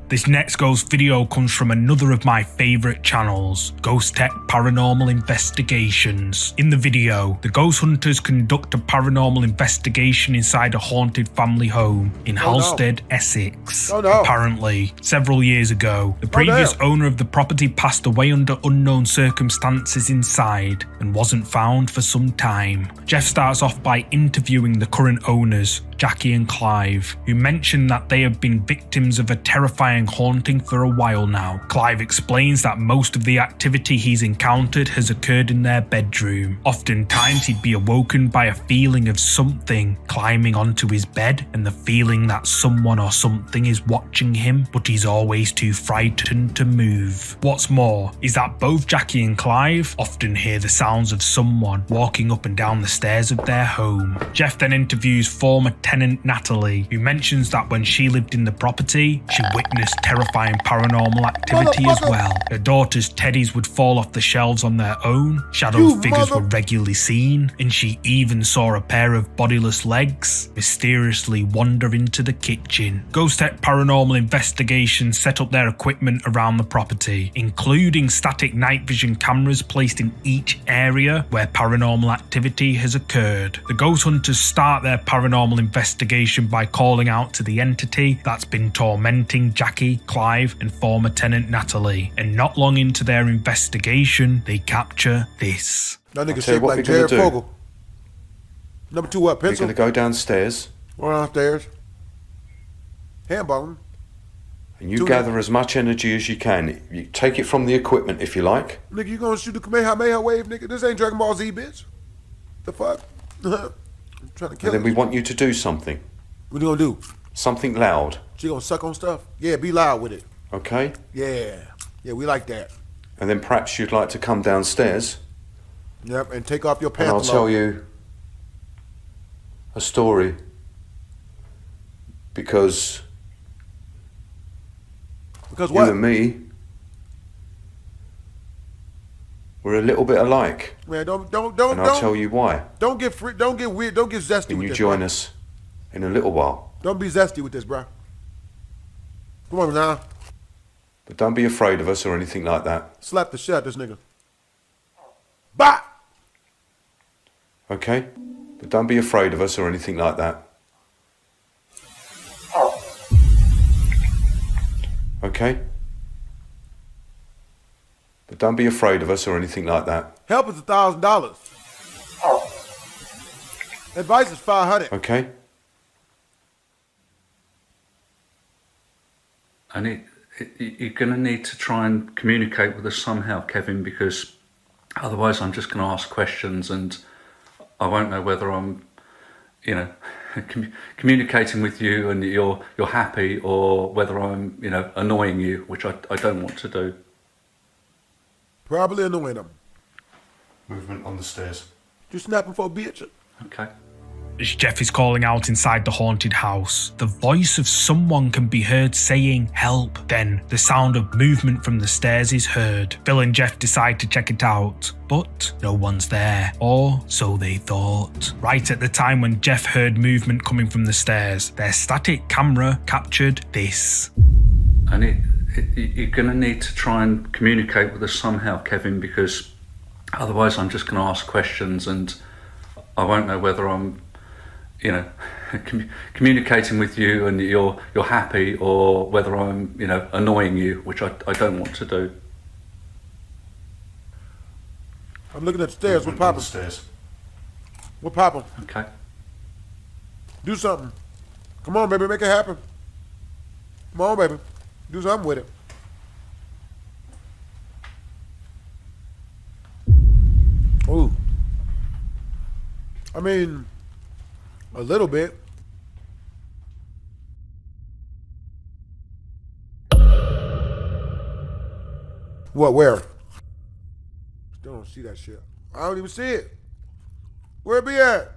Speaker 19: This next ghost video comes from another of my favourite channels, Ghost Tech Paranormal Investigations. In the video, the ghost hunters conduct a paranormal investigation inside a haunted family home in Halstead, Essex. Apparently, several years ago, the previous owner of the property passed away under unknown circumstances inside and wasn't found for some time. Jeff starts off by interviewing the current owners, Jackie and Clive, who mention that they have been victims of a terrifying haunting for a while now. Clive explains that most of the activity he's encountered has occurred in their bedroom. Oftentimes he'd be awoken by a feeling of something climbing onto his bed and the feeling that someone or something is watching him, but he's always too frightened to move. What's more is that both Jackie and Clive often hear the sounds of someone walking up and down the stairs of their home. Jeff then interviews former tenant Natalie, who mentions that when she lived in the property, she witnessed terrifying paranormal activity as well. Her daughter's teddies would fall off the shelves on their own, shadow figures were regularly seen, and she even saw a pair of bodiless legs mysteriously wander into the kitchen. Ghost Tech Paranormal Investigation set up their equipment around the property, including static night vision cameras placed in each area where paranormal activity has occurred. The ghost hunters start their paranormal investigation by calling out to the entity that's been tormenting Jackie, Clive, and former tenant Natalie, and not long into their investigation, they capture this.
Speaker 1: That nigga shaped like Jared Fogle. Number 2 what, pencil?
Speaker 20: You're going to go downstairs.
Speaker 1: We're downstairs. Handballing.
Speaker 20: And you gather as much energy as you can. You take it from the equipment if you like.
Speaker 1: Nigga, you gonna shoot the Kamehameha wave, nigga? This ain't Dragon Ball Z, bitch. The fuck? I'm trying to kill
Speaker 20: And then we want you to do something.
Speaker 1: What you gonna do?
Speaker 20: Something loud.
Speaker 1: She gonna suck on stuff? Yeah, be loud with it.
Speaker 20: Okay?
Speaker 1: Yeah. Yeah, we like that.
Speaker 20: And then perhaps you'd like to come downstairs.
Speaker 1: Yep, and take off your
Speaker 20: And I'll
Speaker 1: pants.
Speaker 20: tell you a story. Because
Speaker 1: what?
Speaker 20: You and me, we're a little bit alike.
Speaker 1: Man, don't.
Speaker 20: And I'll tell you why.
Speaker 1: Don't get free. Don't get weird. Don't get zesty
Speaker 20: Can
Speaker 1: with
Speaker 20: you
Speaker 1: this.
Speaker 20: join
Speaker 1: bro.
Speaker 20: us in a little while?
Speaker 1: Don't be zesty with this, bro. Come on now.
Speaker 20: But don't be afraid of us or anything like that.
Speaker 1: Slap the shit out this nigga. Bah!
Speaker 20: Okay? But don't be afraid of us or anything like that. Okay? But don't be afraid of us or anything like that.
Speaker 1: Help is $1,000. Advice is $500.
Speaker 20: Okay?
Speaker 21: And you're going to need to try and communicate with us somehow, Kevin, because otherwise I'm just going to ask questions and I won't know whether I'm, you know, communicating with you and you're happy, or whether I'm, you know, annoying you, which I don't want to do.
Speaker 1: Probably annoying them.
Speaker 20: Movement on the stairs.
Speaker 1: You snapping for a bitch?
Speaker 21: Okay.
Speaker 19: As Jeff is calling out inside the haunted house, the voice of someone can be heard saying, "Help." Then the sound of movement from the stairs is heard. Phil and Jeff decide to check it out, but no one's there, or so they thought. Right at the time when Jeff heard movement coming from the stairs, their static camera captured this.
Speaker 21: And you're going to need to try and communicate with us somehow, Kevin, because otherwise I'm just going to ask questions and I won't know whether I'm, you know, communicating with you and you're happy, or whether I'm, you know, annoying you, which I don't want to do.
Speaker 1: I'm looking at the stairs. What poppin'?
Speaker 20: Stairs.
Speaker 1: What poppin'?
Speaker 21: Okay.
Speaker 1: Do something. Come on, baby, make it happen. Come on, baby. Do something with it. Ooh. I mean, a little bit. What, where? Still don't see that shit. I don't even see it. Where it be at?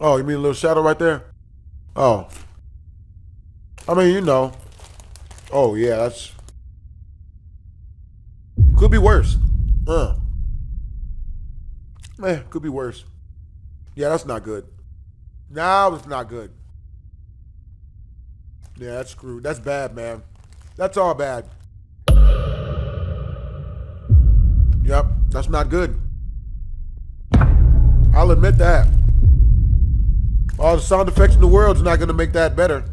Speaker 1: Oh, you mean a little shadow right there? Oh. I mean, you know. Oh, yeah, that's... Could be worse. Man, could be worse. Yeah, that's not good. No, it's not good. Yeah, that's screwed. That's bad, man. That's all bad. Yep, that's not good. I'll admit that. All the sound effects in the world is not going to make that better.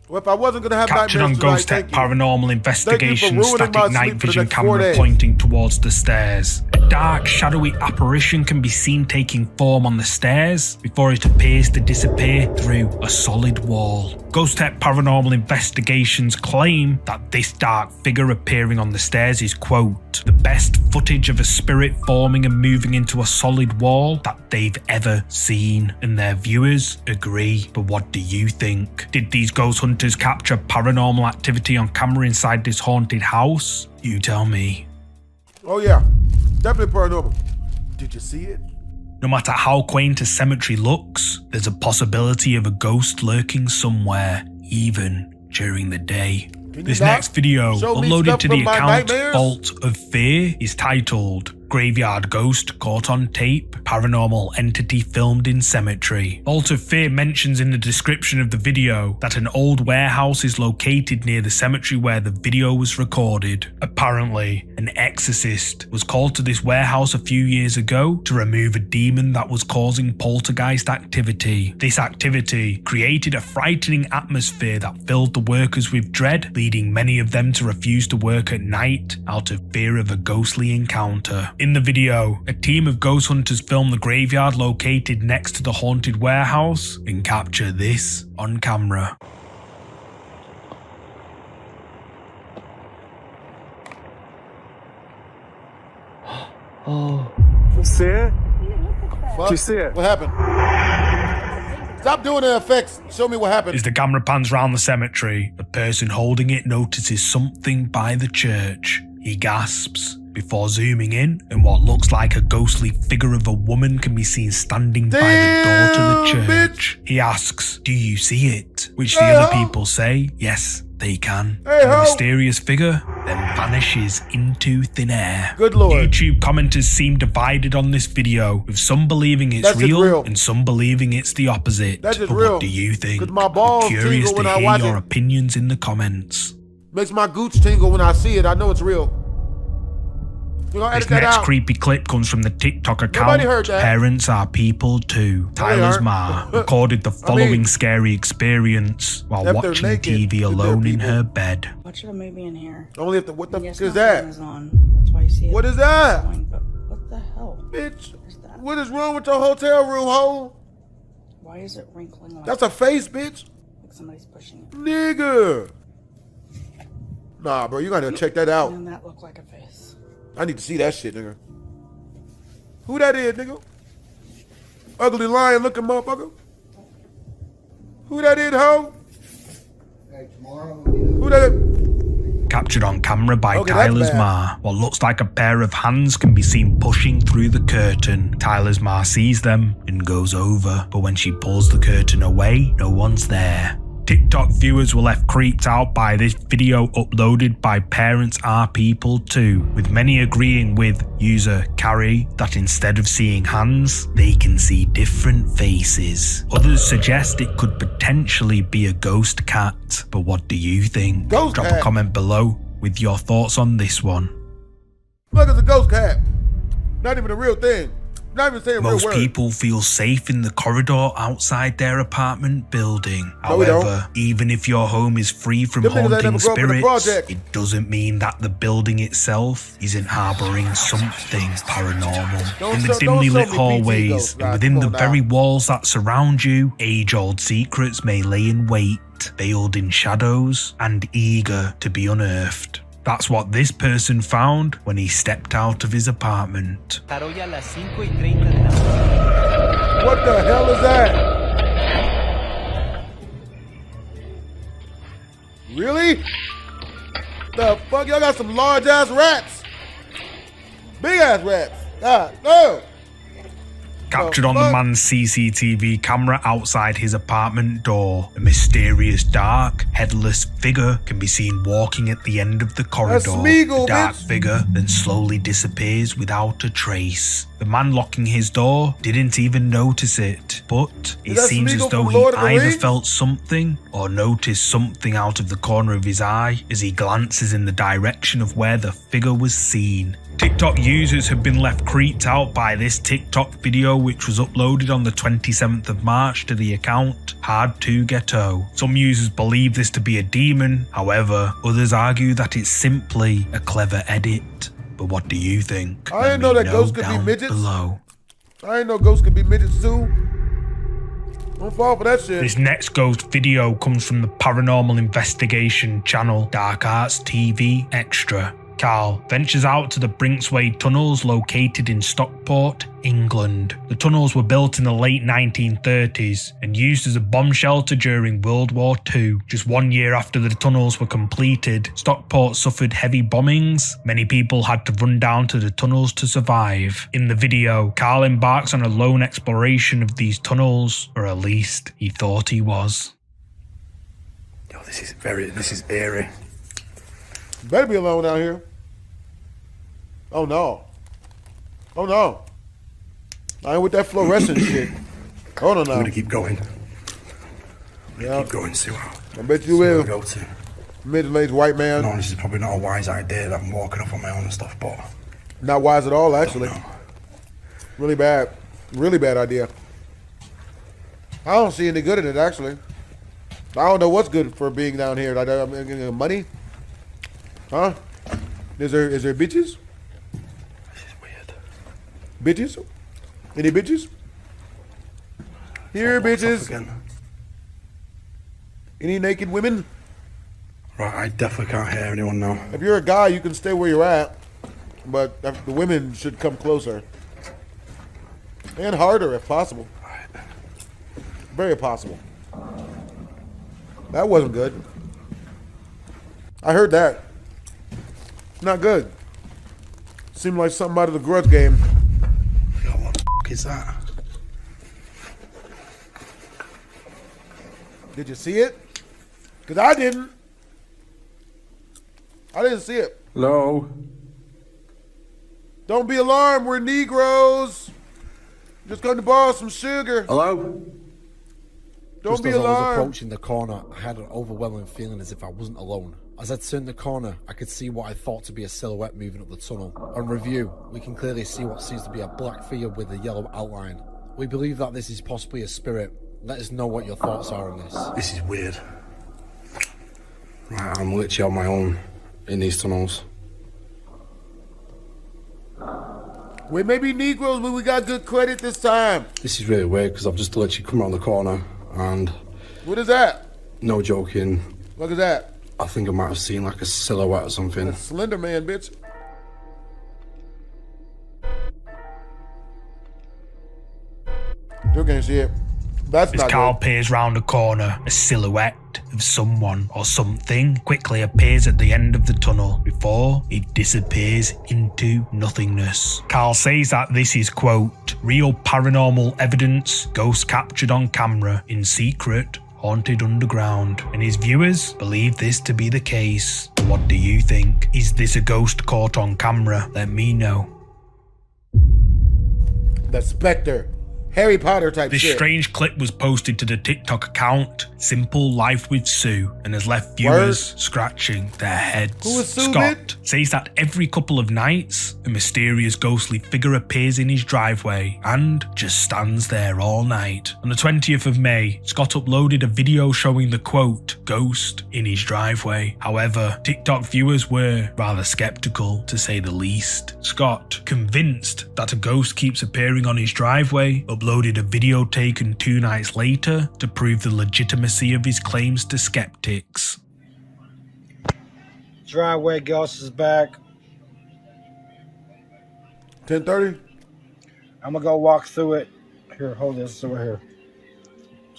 Speaker 1: Well, if I wasn't going to have
Speaker 19: Captured on
Speaker 1: nightmares
Speaker 19: Ghost
Speaker 1: tonight,
Speaker 19: Tech
Speaker 1: thank you.
Speaker 19: Paranormal Investigation
Speaker 1: ruining my
Speaker 19: static
Speaker 1: sleep
Speaker 19: night
Speaker 1: for the
Speaker 19: vision
Speaker 1: next 4
Speaker 19: camera
Speaker 1: days.
Speaker 19: pointing towards the stairs. A dark, shadowy apparition can be seen taking form on the stairs before it appears to disappear through a solid wall. Ghost Tech Paranormal Investigations claim that this dark figure appearing on the stairs is, quote, the best footage of a spirit forming and moving into a solid wall that they've ever seen, and their viewers agree. But what do you think? Did these ghost hunters capture paranormal activity on camera inside this haunted house? You tell me.
Speaker 1: Oh yeah, definitely paranormal. Did you see it?
Speaker 19: No matter how quaint a cemetery looks, there's a possibility of a ghost lurking somewhere, even during the day. This next video, uploaded to the account Vault of Fear, is titled Graveyard Ghost Caught on Tape, Paranormal Entity Filmed in Cemetery. Vault of Fear mentions in the description of the video that an old warehouse is located near the cemetery where the video was recorded. Apparently, an exorcist was called to this warehouse a few years ago to remove a demon that was causing poltergeist activity. This activity created a frightening atmosphere that filled the workers with dread, leading many of them to refuse to work at night out of fear of a ghostly encounter. In the video, a team of ghost hunters film the graveyard located next to the haunted warehouse and capture this on camera.
Speaker 1: Oh. See it? Did you see it? What happened? Stop doing the effects. Show me what happened.
Speaker 19: As the camera pans round the cemetery, the person holding it notices something by the church. He gasps before zooming in, and what looks like a ghostly figure of a woman can be seen standing by the door to the church. He asks, "Do you see it?" Which the other people say, yes, they can. And the mysterious figure then vanishes into thin air.
Speaker 1: Good Lord.
Speaker 19: YouTube commenters seem divided on this video, with some believing it's real and some believing it's the opposite.
Speaker 1: That's just
Speaker 19: but
Speaker 1: real.
Speaker 19: What do you think?
Speaker 1: My balls
Speaker 19: I'm curious
Speaker 1: tingle when
Speaker 19: to
Speaker 1: I
Speaker 19: hear
Speaker 1: watch
Speaker 19: your
Speaker 1: it.
Speaker 19: opinions in the comments.
Speaker 1: Makes my gooch tingle when I see it. I know it's real.
Speaker 19: This next creepy clip comes from the TikTok account Parents Are People Too. Tyler's ma recorded the following scary experience while watching TV alone in her bed.
Speaker 17: Watch a movie in here.
Speaker 1: Only if the what the
Speaker 17: yes,
Speaker 1: fuck is that?
Speaker 17: Is on. That's why you see it.
Speaker 1: What is that?
Speaker 17: What the hell?
Speaker 1: Bitch, what is wrong with your hotel room, ho?
Speaker 17: Why is it wrinkling like
Speaker 1: that's a face, bitch.
Speaker 17: Like somebody's pushing it.
Speaker 1: Nigga. Nah, bro, you gotta check that out.
Speaker 17: Doesn't that look like a face?
Speaker 1: I need to see that shit, nigga. Who that is, nigga? Ugly lion looking motherfucker. Who that is, ho?
Speaker 3: Hey, tomorrow.
Speaker 1: Who that is?
Speaker 19: Captured on camera by Tyler's ma. What looks like a pair of hands can be seen pushing through the curtain. Tyler's ma sees them and goes over, but when she pulls the curtain away, no one's there. TikTok viewers were left creeped out by this video uploaded by Parents Are People Too, with many agreeing with user Carrie that instead of seeing hands, they can see different faces. Others suggest it could potentially be a ghost cat, but what do you think?
Speaker 1: Ghost
Speaker 19: Drop
Speaker 1: cat.
Speaker 19: a comment below with your thoughts on this one.
Speaker 1: Look, it's a ghost cat. Not even a real thing. Not even saying
Speaker 19: Most
Speaker 1: real word.
Speaker 19: people feel safe in the corridor outside their apartment building.
Speaker 1: No, we don't.
Speaker 19: However, even if your home is free from
Speaker 1: Them niggas ain't
Speaker 19: haunting
Speaker 1: never grew up in the
Speaker 19: spirits,
Speaker 1: project.
Speaker 19: it doesn't mean that the building itself isn't harboring something paranormal. In the dimly lit hallways and within the very walls that surround you, age-old secrets may lay in wait, veiled in shadows and eager to be unearthed. That's what this person found when he stepped out of his apartment.
Speaker 1: What the hell is that? Really? The fuck? Y'all got some large ass rats. Big ass rats. God, no.
Speaker 19: Captured on the man's CCTV camera outside his apartment door, a mysterious dark, headless figure can be seen walking at the end of the corridor. The dark figure then slowly disappears without a trace. The man locking his door didn't even notice it, but it seems as though he either felt something or noticed something out of the corner of his eye as he glances in the direction of where the figure was seen. TikTok users have been left creeped out by this TikTok video, which was uploaded on the 27th of March to the account Hard to Ghetto. Some users believe this to be a demon, however, others argue that it's simply a clever edit. But what do you think?
Speaker 1: I didn't know that ghosts could be midgets.
Speaker 19: Below.
Speaker 1: I didn't know ghosts could be midgets too. Don't fall for that shit.
Speaker 19: This next ghost video comes from the paranormal investigation channel Dark Arts TV Extra. Carl ventures out to the Brinksway tunnels located in Stockport, England. The tunnels were built in the late 1930s and used as a bomb shelter during World War II. Just 1 year after the tunnels were completed, Stockport suffered heavy bombings. Many people had to run down to the tunnels to survive. In the video, Carl embarks on a lone exploration of these tunnels, or at least he thought he was.
Speaker 5: Yo, this is eerie.
Speaker 1: Better be alone out here. Oh no. Oh no. I ain't with that fluorescent shit. Hold on now.
Speaker 5: I'm gonna keep going.
Speaker 1: Yeah.
Speaker 5: Keep going, see what
Speaker 1: I bet you will.
Speaker 5: Go to.
Speaker 1: Middle-aged white man.
Speaker 5: No, this is probably not a wise idea that I'm walking off on my own and stuff, but
Speaker 1: not wise at all, actually. Really bad. Really bad idea. I don't see any good in it, actually. I don't know what's good for being down here. Like, money? Huh? Is there bitches?
Speaker 5: This is weird.
Speaker 1: Bitches? Any bitches? Here, bitches. Any naked women?
Speaker 5: Right, I definitely can't hear anyone now.
Speaker 1: If you're a guy, you can stay where you're at, but the women should come closer. And harder if possible.
Speaker 5: Right.
Speaker 1: Very possible. That wasn't good. I heard that. Not good. Seemed like something out of the Grudge game.
Speaker 5: Yo, what the f*** is that?
Speaker 1: Did you see it? Because I didn't. I didn't see it.
Speaker 5: Hello?
Speaker 1: Don't be alarmed. We're Negroes. Just going to borrow some sugar.
Speaker 5: Hello?
Speaker 1: Don't be
Speaker 22: Just as I was
Speaker 1: alarmed.
Speaker 22: approaching the corner, I had an overwhelming feeling as if I wasn't alone. As I turned the corner, I could see what I thought to be a silhouette moving up the tunnel. On review, we can clearly see what seems to be a black figure with a yellow outline. We believe that this is possibly a spirit. Let us know what your thoughts are on this.
Speaker 5: This is weird. Right, I'm literally on my own in these tunnels.
Speaker 1: We may be Negroes, but we got good credit this time.
Speaker 5: This is really weird because I've just literally come around the corner and...
Speaker 1: What is that?
Speaker 5: No joking.
Speaker 1: Look at that.
Speaker 5: I think I might have seen like a silhouette or something.
Speaker 1: That's Slender Man, bitch. You can't see it. That's
Speaker 19: As
Speaker 1: not
Speaker 19: Carl
Speaker 1: good.
Speaker 19: peers round a corner, a silhouette of someone or something quickly appears at the end of the tunnel before it disappears into nothingness. Carl says that this is, quote, real paranormal evidence, ghosts captured on camera in secret, haunted underground, and his viewers believe this to be the case. What do you think? Is this a ghost caught on camera? Let me know.
Speaker 1: The Specter. Harry Potter type
Speaker 19: This
Speaker 1: shit.
Speaker 19: strange clip was posted to the TikTok account Simple Life with Sue and has left viewers scratching their heads.
Speaker 1: Who is Sue,
Speaker 19: Scott says that every couple of nights a mysterious ghostly figure appears in his driveway and just stands there all night. On the 20th of May, Scott uploaded a video showing the, quote, ghost in his driveway. However, TikTok viewers were rather skeptical, to say the least. Scott, convinced that a ghost keeps appearing on his driveway, uploaded a video taken 2 nights later to prove the legitimacy of his claims to skeptics.
Speaker 23: Driveway ghost is back.
Speaker 1: 10:30.
Speaker 23: I'm gonna go walk through it. Here, hold this over here.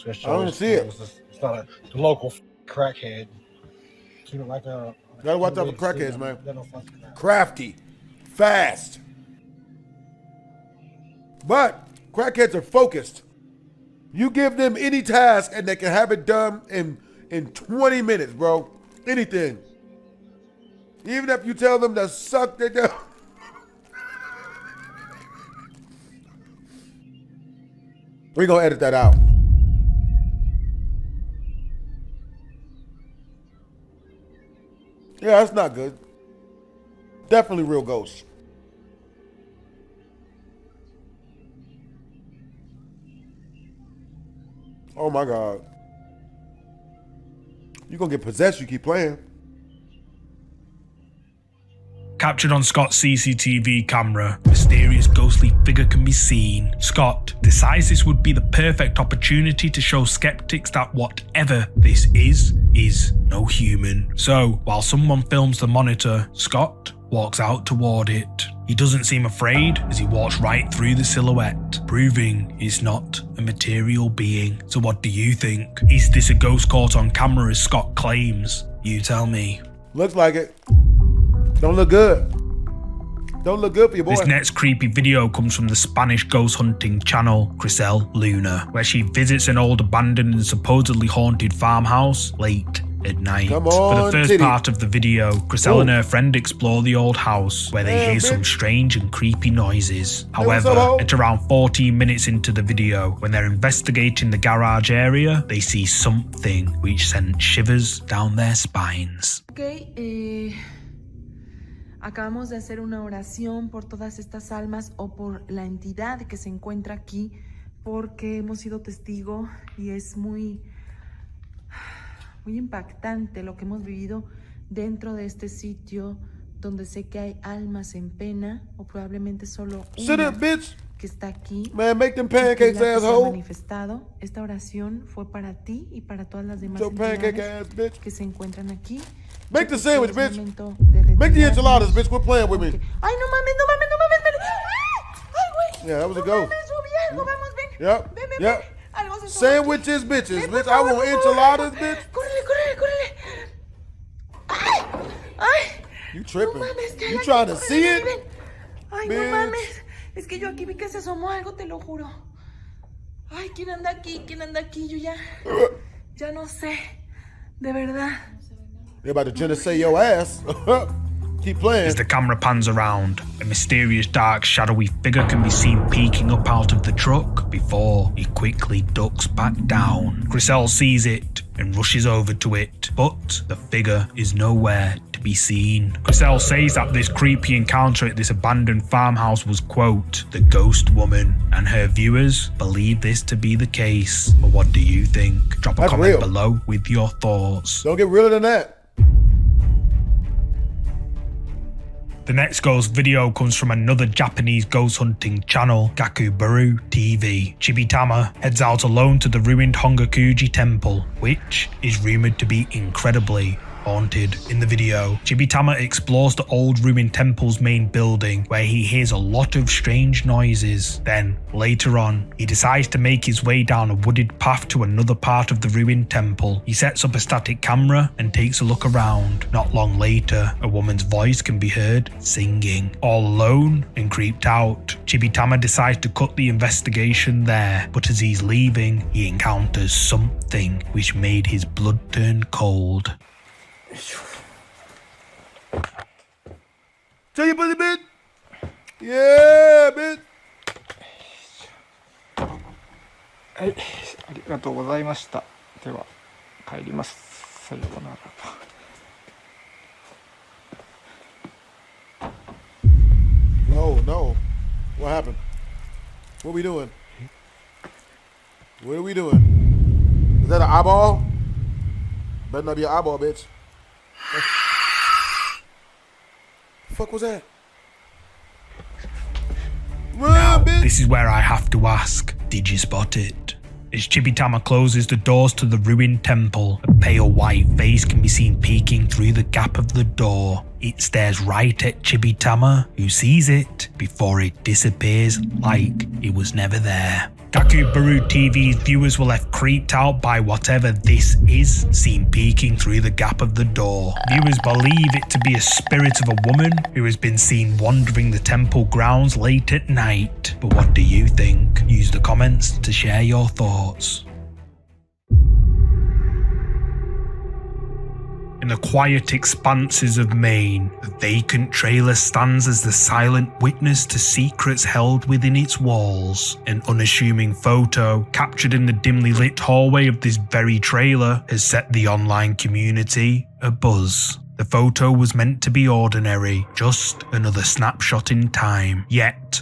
Speaker 1: I don't see it.
Speaker 23: It's not the local crackhead. Keep it like a.
Speaker 1: Gotta watch out for crackheads, man. Crafty, fast. But crackheads are focused. You give them any task and they can have it done in 20 minutes, bro. Anything. Even if you tell them to suck their down. We're gonna edit that out. Yeah, that's not good. Definitely real ghosts. Oh my God. You're gonna get possessed, you keep playing.
Speaker 19: Captured on Scott's CCTV camera, a mysterious ghostly figure can be seen. Scott decides this would be the perfect opportunity to show skeptics that whatever this is no human. So, while someone films the monitor, Scott walks out toward it. He doesn't seem afraid as he walks right through the silhouette, proving he's not a material being. So what do you think? Is this a ghost caught on camera as Scott claims? You tell me.
Speaker 1: Looks like it. Don't look good. Don't look good for your boy.
Speaker 19: This next creepy video comes from the Spanish ghost hunting channel Crisel Luna, where she visits an old abandoned and supposedly haunted farmhouse late at night.
Speaker 1: Come
Speaker 19: For
Speaker 1: on,
Speaker 19: the first
Speaker 1: titty.
Speaker 19: part of the video, Crisel and her friend explore the old house, where they hear some strange and creepy noises. However, at around 14 minutes into the video, when they're investigating the garage area, they see something which sent shivers down their spines.
Speaker 4: Acabamos de hacer una oración por todas estas almas o por la entidad que se encuentra aquí, porque hemos sido testigo y es muy impactante lo que hemos vivido dentro de este sitio, donde sé que hay almas en pena o probablemente solo una que está aquí.
Speaker 1: Man, make them pancakes,
Speaker 4: se ha
Speaker 1: asshole.
Speaker 4: manifestado. Esta oración fue para ti y para todas las demás
Speaker 1: Yo pancake
Speaker 4: entidades
Speaker 1: ass, bitch.
Speaker 4: que se encuentran aquí.
Speaker 1: Make the sandwich, bitch. Make the enchiladas, bitch. Quit playing with me.
Speaker 4: Ay, no mames. Ay, güey.
Speaker 1: Yeah, that was a
Speaker 4: No
Speaker 1: go.
Speaker 4: mames, yo vi algo, vamos, ven.
Speaker 1: Yep.
Speaker 4: Ven.
Speaker 1: Yep.
Speaker 4: Algo se
Speaker 1: Sandwiches, bitches, bitch. I want enchiladas, bitch.
Speaker 4: Córrele. Ay.
Speaker 1: You tripping.
Speaker 4: No mames,
Speaker 1: You trying to see it?
Speaker 4: Ven. Ay,
Speaker 1: Bitch.
Speaker 4: no mames. Es que yo aquí vi que se asomó algo, te lo juro. Ay, ¿quién anda aquí? Yo ya no sé. De verdad.
Speaker 1: They're about to genocide your ass. Keep playing.
Speaker 19: As the camera pans around, a mysterious dark shadowy figure can be seen peeking up out of the truck before he quickly ducks back down. Crisel sees it and rushes over to it, but the figure is nowhere to be seen. Crisel says that this creepy encounter at this abandoned farmhouse was, quote, the ghost woman, and her viewers believe this to be the case. But what do you think? Drop a comment below with your thoughts.
Speaker 1: Don't get realer than that.
Speaker 19: The next ghost video comes from another Japanese ghost hunting channel, Gakuburu TV. Chibitama heads out alone to the ruined Hongakuji temple, which is rumored to be incredibly haunted. In the video, Chibitama explores the old ruined temple's main building, where he hears a lot of strange noises. Then, later on, he decides to make his way down a wooded path to another part of the ruined temple. He sets up a static camera and takes a look around. Not long later, a woman's voice can be heard singing. All alone and creeped out, Chibitama decides to cut the investigation there, but as he's leaving, he encounters something which made his blood turn cold.
Speaker 1: Tell your buddy, bitch. Yeah, bitch.
Speaker 23: はい、ありがとうございました。では帰ります。さようなら。
Speaker 1: No. What happened? What we doing? What are we doing? Is that an eyeball? Better not be an eyeball, bitch. The fuck was that?
Speaker 19: Now, this is where I have to ask, did you spot it? As Chibitama closes the doors to the ruined temple, a pale white face can be seen peeking through the gap of the door. It stares right at Chibitama, who sees it before it disappears like it was never there. Gakuburu TV's viewers were left creeped out by whatever this is seen peeking through the gap of the door. Viewers believe it to be a spirit of a woman who has been seen wandering the temple grounds late at night. But what do you think? Use the comments to share your thoughts. In the quiet expanses of Maine, a vacant trailer stands as the silent witness to secrets held within its walls. An unassuming photo, captured in the dimly lit hallway of this very trailer, has set the online community abuzz. The photo was meant to be ordinary, just another snapshot in time. Yet,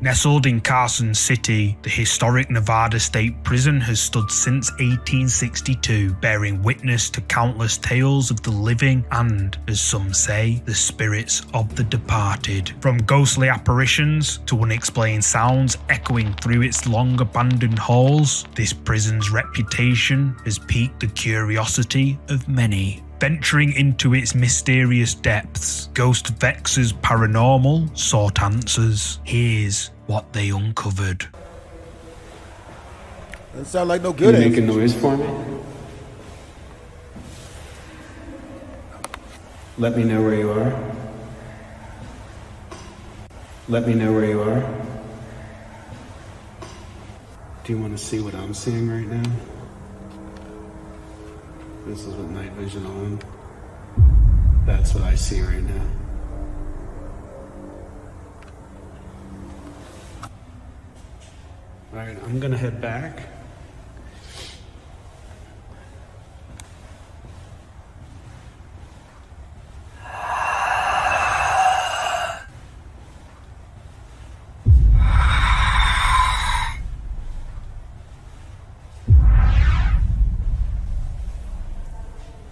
Speaker 19: Nestled in Carson City, the historic Nevada State Prison has stood since 1862, bearing witness to countless tales of the living and, as some say, the spirits of the departed. From ghostly apparitions to unexplained sounds echoing through its long abandoned halls, this prison's reputation has piqued the curiosity of many. Venturing into its mysterious depths, Ghost Vex's Paranormal sought answers. Here's what they uncovered.
Speaker 1: Doesn't sound like no good
Speaker 20: Can you
Speaker 1: answers.
Speaker 20: make a noise for me? Let me know where you are. Let me know where you are. Do you want to see what I'm seeing right now? This is with night vision on. That's what I see right now. Alright, I'm gonna head back.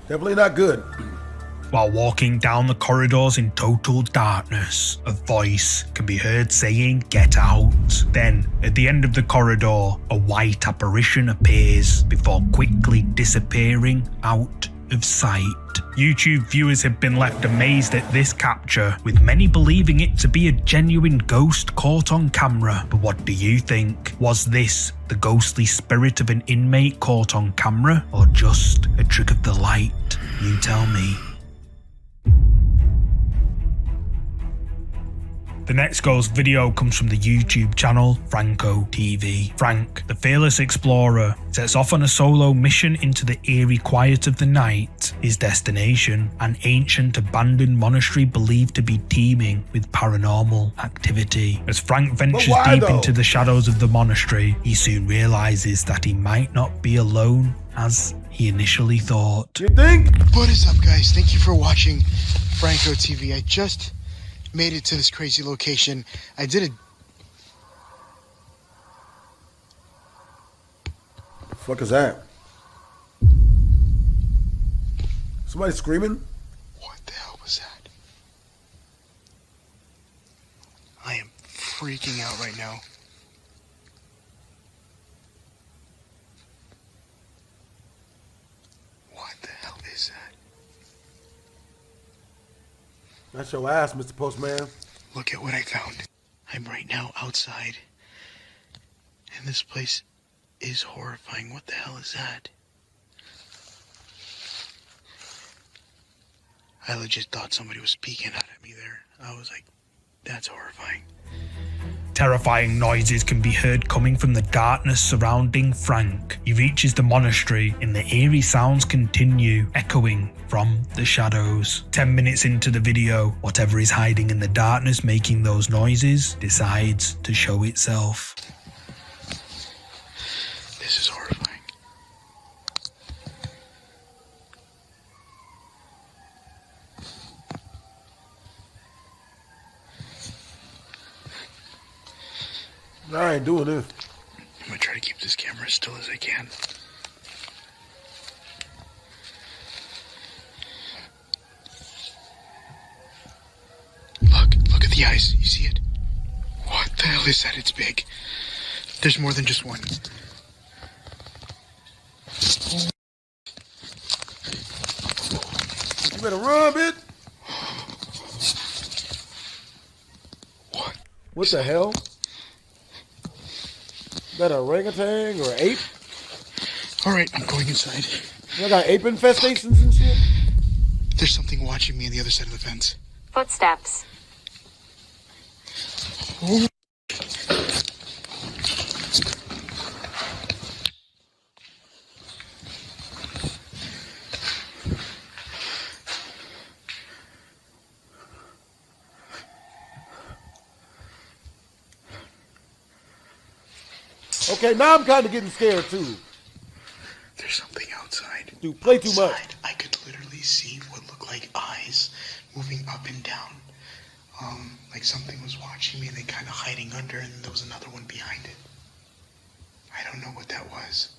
Speaker 1: Definitely not good.
Speaker 19: While walking down the corridors in total darkness, a voice can be heard saying, "Get out." Then, at the end of the corridor, a white apparition appears before quickly disappearing out of sight. YouTube viewers have been left amazed at this capture, with many believing it to be a genuine ghost caught on camera. But what do you think? Was this the ghostly spirit of an inmate caught on camera, or just a trick of the light? You tell me. The next ghost video comes from the YouTube channel Franco TV. Frank, the fearless explorer, sets off on a solo mission into the eerie quiet of the night. His destination, an ancient abandoned monastery believed to be teeming with paranormal activity. As Frank ventures deep into the shadows of the monastery, he soon realizes that he might not be alone as he initially thought.
Speaker 1: You think?
Speaker 8: What is up, guys? Thank you for watching Franco TV. I just made it to this crazy location. I did
Speaker 1: The fuck is that? Somebody screaming?
Speaker 8: What the hell was that? I am freaking out right now. What the hell is that?
Speaker 1: That's your ass, Mr. Postman.
Speaker 8: Look at what I found. I'm right now outside, and this place is horrifying. What the hell is that? I legit thought somebody was peeking out at me there. I was like, that's horrifying.
Speaker 19: Terrifying noises can be heard coming from the darkness surrounding Frank. He reaches the monastery and the eerie sounds continue, echoing from the shadows. 10 minutes into the video, whatever is hiding in the darkness making those noises decides to show itself.
Speaker 8: This is horrifying.
Speaker 1: I ain't doing this.
Speaker 8: I'm gonna try to keep this camera as still as I can. Look at the eyes. You see it? What the hell is that? It's big. There's more than just one.
Speaker 1: You better run, bitch. What the hell? Is that a orangutan or ape?
Speaker 8: Alright, I'm going inside.
Speaker 1: You got ape infestations and shit?
Speaker 8: There's something watching me on the other side of the fence.
Speaker 6: Footsteps.
Speaker 8: Oh.
Speaker 1: Okay, now I'm kind of getting scared too.
Speaker 8: There's something outside.
Speaker 1: Dude, play too much.
Speaker 8: I could literally see what looked like eyes moving up and down like something was watching me and then kind of hiding under, and there was another one behind it. I don't know what that was.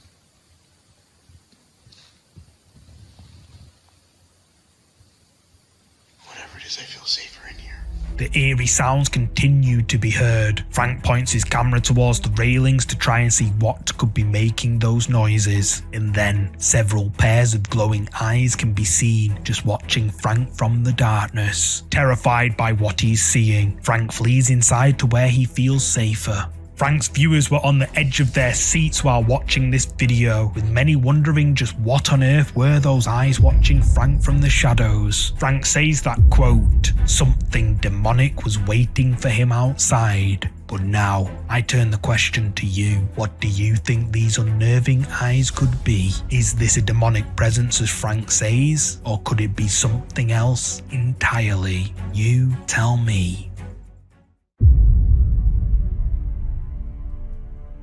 Speaker 8: Whatever it is, I feel safer in here.
Speaker 19: The eerie sounds continued to be heard. Frank points his camera towards the railings to try and see what could be making those noises. And then, several pairs of glowing eyes can be seen just watching Frank from the darkness. Terrified by what he's seeing, Frank flees inside to where he feels safer. Frank's viewers were on the edge of their seats while watching this video, with many wondering just what on earth were those eyes watching Frank from the shadows. Frank says that, quote, something demonic was waiting for him outside. But now, I turn the question to you. What do you think these unnerving eyes could be? Is this a demonic presence as Frank says? Or could it be something else entirely? You tell me.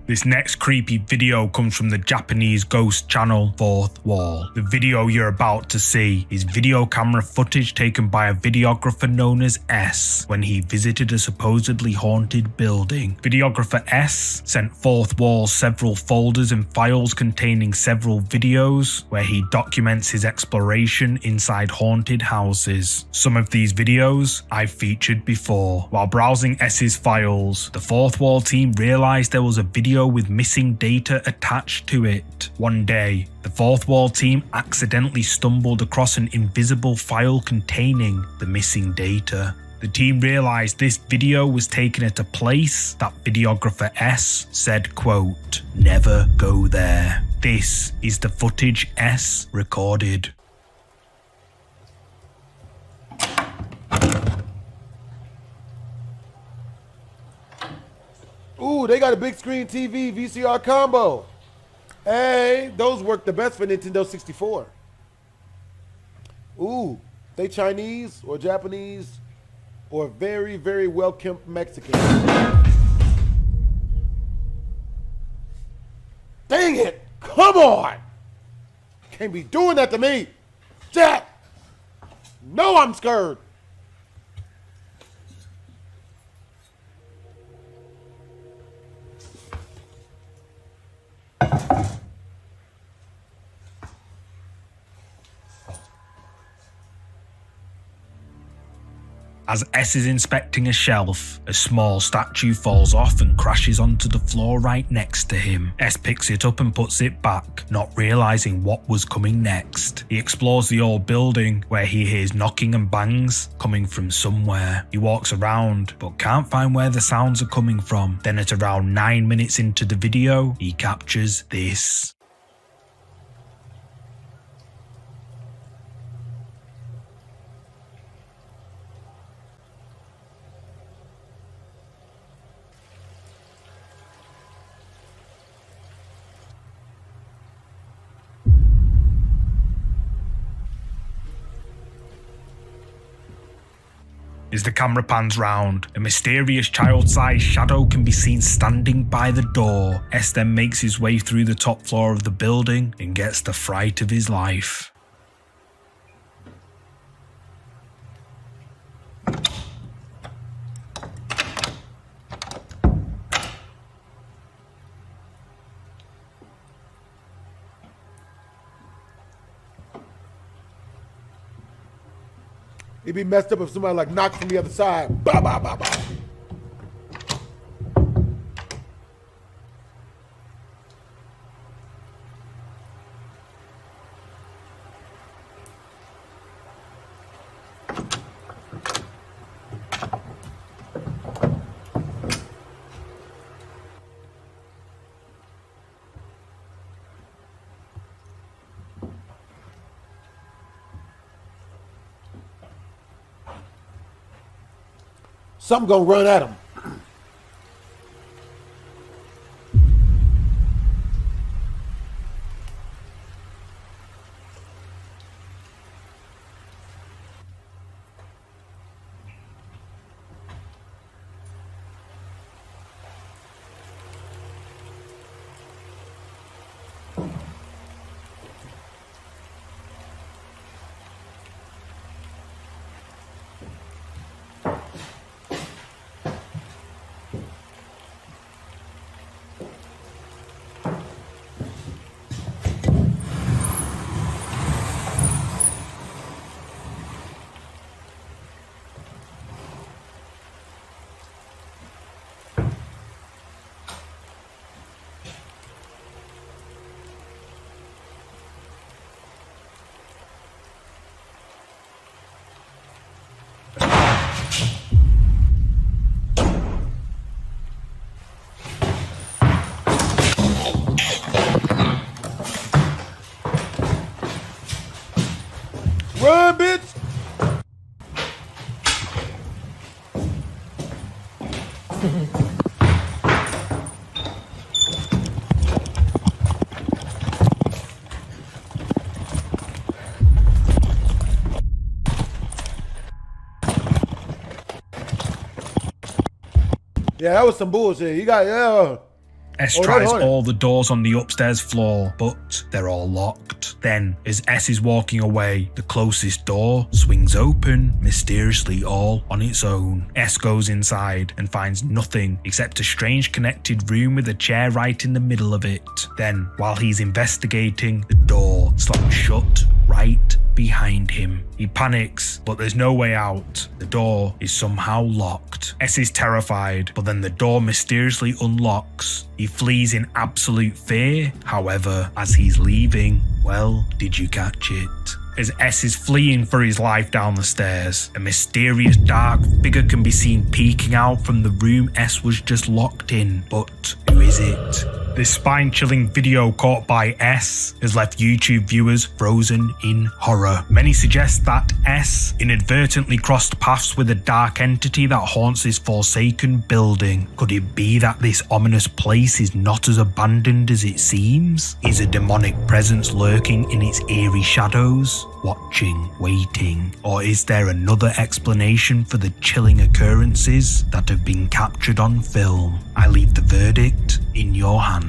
Speaker 19: This next creepy video comes from the Japanese ghost channel Fourth Wall. The video you're about to see is video camera footage taken by a videographer known as S when he visited a supposedly haunted building. Videographer S sent Fourth Wall several folders and files containing several videos where he documents his exploration inside haunted houses. Some of these videos I've featured before. While browsing S's files, the Fourth Wall team realized there was a video with missing data attached to it. One day, the Fourth Wall team accidentally stumbled across an invisible file containing the missing data. The team realized this video was taken at a place that videographer S said, quote, never go there. This is the footage S recorded.
Speaker 1: Ooh, they got a big screen TV VCR combo. Hey, those work the best for Nintendo 64. Ooh, they Chinese or Japanese or very, very well-kept Mexican. Dang it! Come on! Can't be doing that to me! Jack! No, I'm scared!
Speaker 19: As S is inspecting a shelf, a small statue falls off and crashes onto the floor right next to him. S picks it up and puts it back, not realizing what was coming next. He explores the old building, where he hears knocking and bangs coming from somewhere. He walks around, but can't find where the sounds are coming from. Then at around 9 minutes into the video, he captures this. As the camera pans round, a mysterious child-sized shadow can be seen standing by the door. S then makes his way through the top floor of the building and gets the fright of his life.
Speaker 1: It'd be messed up if somebody like knocked from the other side. Bah, bah, bah, bah. Something gonna run at him. Yeah, that was some bullshit. You got, yeah.
Speaker 19: S tries all the doors on the upstairs floor, but they're all locked. Then, as S is walking away, the closest door swings open, mysteriously all on its own. S goes inside and finds nothing except a strange connected room with a chair right in the middle of it. Then, while he's investigating, the door slams shut right behind him. He panics, but there's no way out. The door is somehow locked. S is terrified, but then the door mysteriously unlocks. He flees in absolute fear. However, as he's leaving, well, did you catch it? As S is fleeing for his life down the stairs, a mysterious dark figure can be seen peeking out from the room S was just locked in. But who is it? This spine-chilling video caught by S has left YouTube viewers frozen in horror. Many suggest that S inadvertently crossed paths with a dark entity that haunts this forsaken building. Could it be that this ominous place is not as abandoned as it seems? Is a demonic presence lurking in its eerie shadows, watching, waiting? Or is there another explanation for the chilling occurrences that have been captured on film? I leave the verdict in your hands.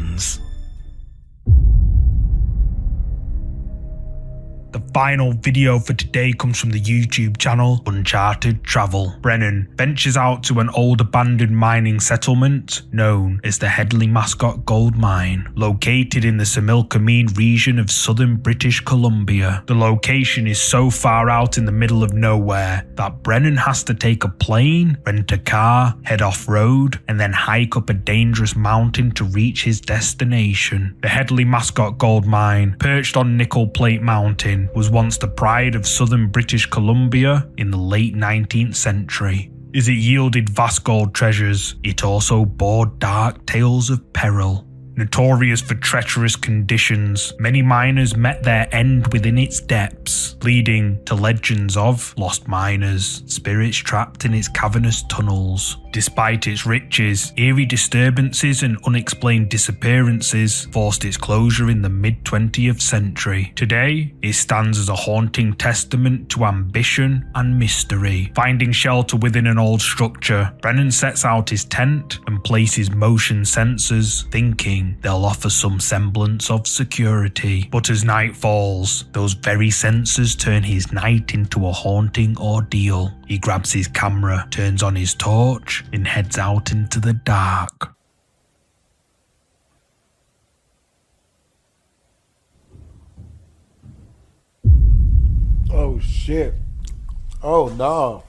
Speaker 19: The final video for today comes from the YouTube channel Uncharted Travel. Brennan ventures out to an old abandoned mining settlement known as the Headley Mascot Gold Mine, located in the Similkameen region of southern British Columbia. The location is so far out in the middle of nowhere that Brennan has to take a plane, rent a car, head off-road, and then hike up a dangerous mountain to reach his destination. The Headley Mascot Gold Mine, perched on Nickel Plate Mountain, was once the pride of southern British Columbia in the late 19th century. As it yielded vast gold treasures, it also bore dark tales of peril. Notorious for treacherous conditions, many miners met their end within its depths, leading to legends of lost miners, spirits trapped in its cavernous tunnels. Despite its riches, eerie disturbances and unexplained disappearances forced its closure in the mid-20th century. Today, it stands as a haunting testament to ambition and mystery. Finding shelter within an old structure, Brennan sets out his tent and places motion sensors, thinking they'll offer some semblance of security. But as night falls, those very sensors turn his night into a haunting ordeal. He grabs his camera, turns on his torch, and heads out into the dark.
Speaker 1: Oh shit. Oh no.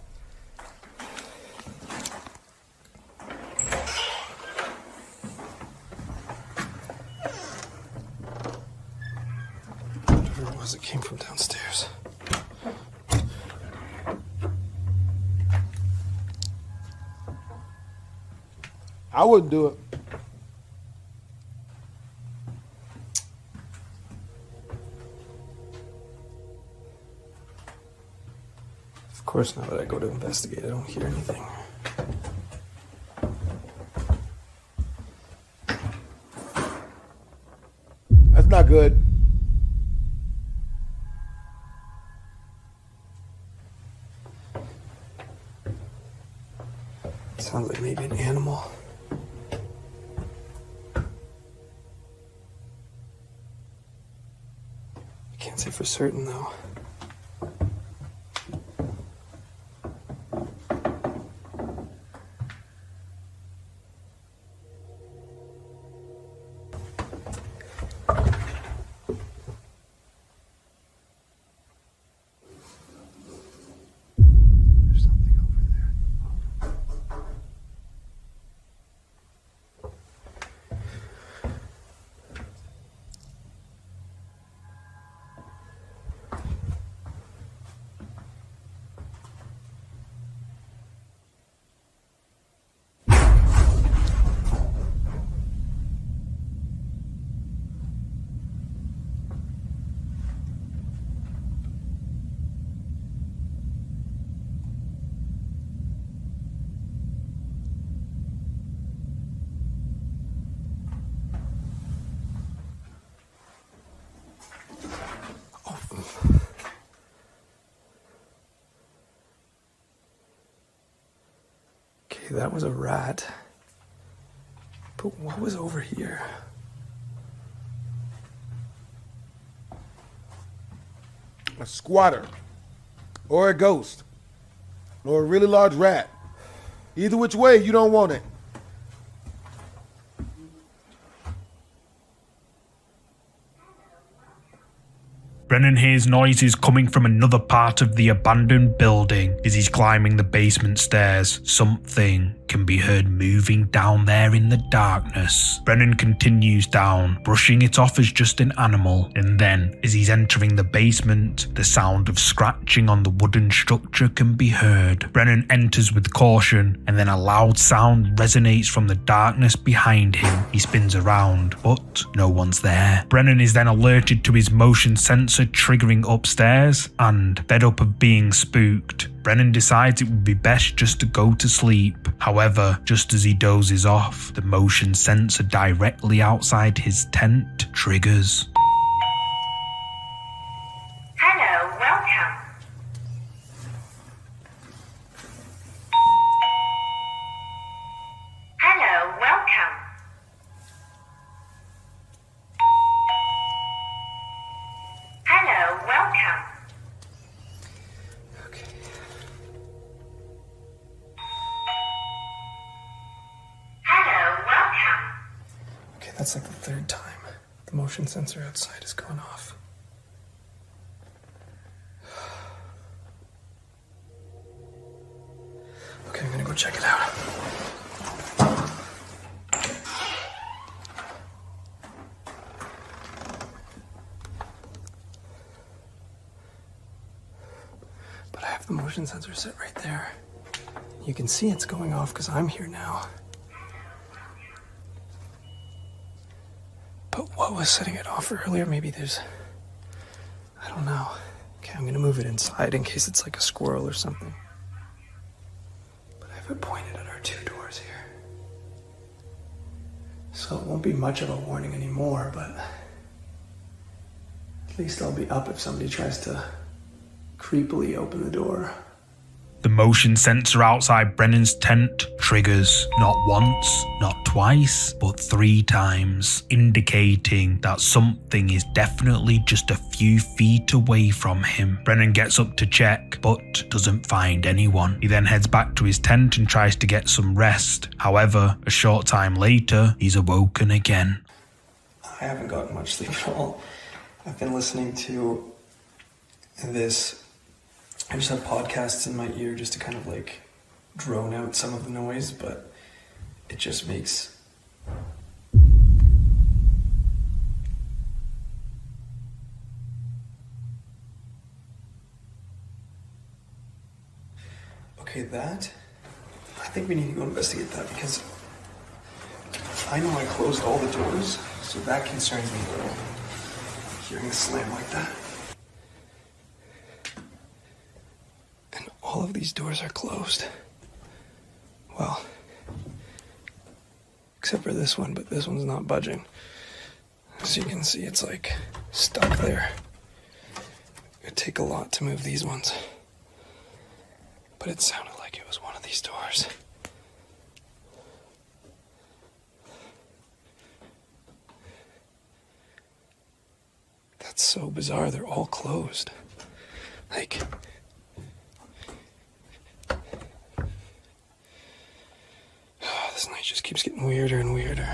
Speaker 5: Whatever it was, it came from downstairs.
Speaker 1: I wouldn't do it.
Speaker 5: Of course, now that I go to investigate, I don't hear anything.
Speaker 1: That's not good.
Speaker 5: Sounds like maybe an animal. I can't say for certain, though. That was a rat.
Speaker 9: But what was over here?
Speaker 1: A squatter. Or a ghost. Or a really large rat. Either which way, you don't want it.
Speaker 19: Brennan hears noises coming from another part of the abandoned building as he's climbing the basement stairs. Something can be heard moving down there in the darkness. Brennan continues down, brushing it off as just an animal, and then, as he's entering the basement, the sound of scratching on the wooden structure can be heard. Brennan enters with caution, and then a loud sound resonates from the darkness behind him. He spins around, but no one's there. Brennan is then alerted to his motion sensor triggering upstairs, and fed up of being spooked, Brennan decides it would be best just to go to sleep. However, just as he dozes off, the motion sensor directly outside his tent triggers.
Speaker 10: Hello, welcome. Hello, welcome. Hello, welcome. Hello, welcome.
Speaker 9: Okay, that's like the third time. The motion sensor outside has gone off. Okay, I'm gonna go check it out. But I have the motion sensor set right there. You can see it's going off because I'm here now. But what was setting it off earlier? Maybe there's... I don't know. Okay, I'm gonna move it inside in case it's like a squirrel or something. But I have it pointed at our two doors here. So it won't be much of a warning anymore, but... at least I'll be up if somebody tries to creepily open the door.
Speaker 19: The motion sensor outside Brennan's tent triggers not once, not twice, but 3 times, indicating that something is definitely just a few feet away from him. Brennan gets up to check, but doesn't find anyone. He then heads back to his tent and tries to get some rest. However, a short time later, he's awoken again.
Speaker 9: I haven't gotten much sleep at all. I've been listening to this... I just have podcasts in my ear just to kind of like drone out some of the noise, but it just makes... Okay, that... I think we need to go investigate that because I know I closed all the doors, so that concerns me a little. Hearing a slam like that. And all of these doors are closed. Well, except for this one, but this one's not budging. As you can see, it's like stuck there. It'd take a lot to move these ones. But it sounded like it was one of these doors. That's so bizarre, they're all closed. Like... this night just keeps getting weirder and weirder.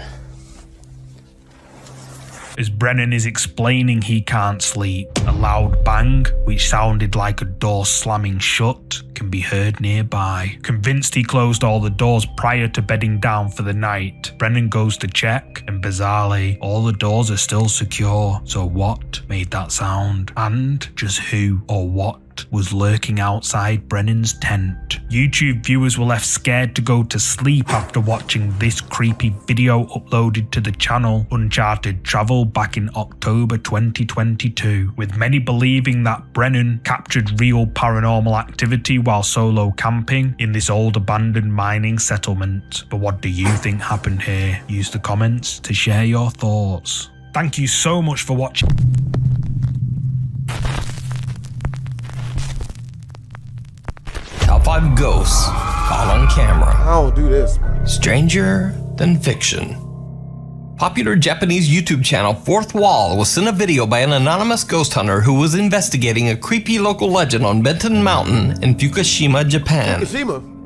Speaker 19: As Brennan is explaining he can't sleep, a loud bang, which sounded like a door slamming shut, can be heard nearby. Convinced he closed all the doors prior to bedding down for the night, Brennan goes to check, and bizarrely, all the doors are still secure. So what made that sound? And just who or what was lurking outside Brennan's tent? YouTube viewers were left scared to go to sleep after watching this creepy video uploaded to the channel Uncharted Travel back in October 2022, with many believing that Brennan captured real paranormal activity while solo camping in this old abandoned mining settlement. But what do you think happened here? Use the comments to share your thoughts. Thank you so much for watching.
Speaker 2: Top 5 ghosts caught on camera.
Speaker 1: I don't do this.
Speaker 2: Stranger than fiction. Popular Japanese YouTube channel Fourth Wall was sent a video by an anonymous ghost hunter who was investigating a creepy local legend on Benton Mountain in Fukushima, Japan.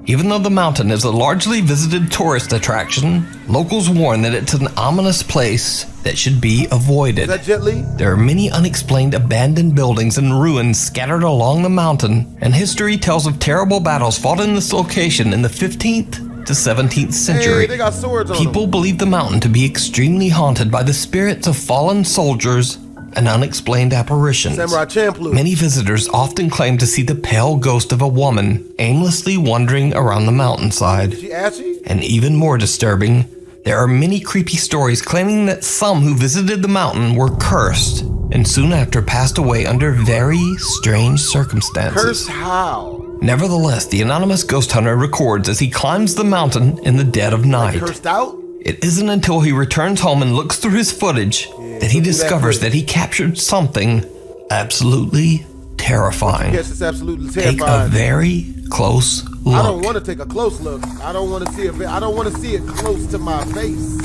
Speaker 2: Even though the mountain is a largely visited tourist attraction, locals warn that it's an ominous place that should be avoided. There are many unexplained abandoned buildings and ruins scattered along the mountain, and history tells of terrible battles fought in this location in the 15th to 17th century.
Speaker 1: Hey, they got swords on
Speaker 2: People believe the mountain to be extremely haunted by the spirits of fallen soldiers and unexplained apparitions.
Speaker 1: Samurai Champloo.
Speaker 2: Many visitors often claim to see the pale ghost of a woman aimlessly wandering around the mountainside.
Speaker 1: Is she ashy?
Speaker 2: And even more disturbing, there are many creepy stories claiming that some who visited the mountain were cursed and soon after passed away under very strange circumstances.
Speaker 1: Cursed how?
Speaker 2: Nevertheless, the anonymous ghost hunter records as he climbs the mountain in the dead of night.
Speaker 1: Cursed out?
Speaker 2: It isn't until he returns home and looks through his footage that he discovers that he captured something absolutely terrifying.
Speaker 1: Yes, it's absolutely
Speaker 2: Take
Speaker 1: terrifying.
Speaker 2: a very close look.
Speaker 1: I don't want to take a close look. I don't want to see it. I don't want to see it close to my face.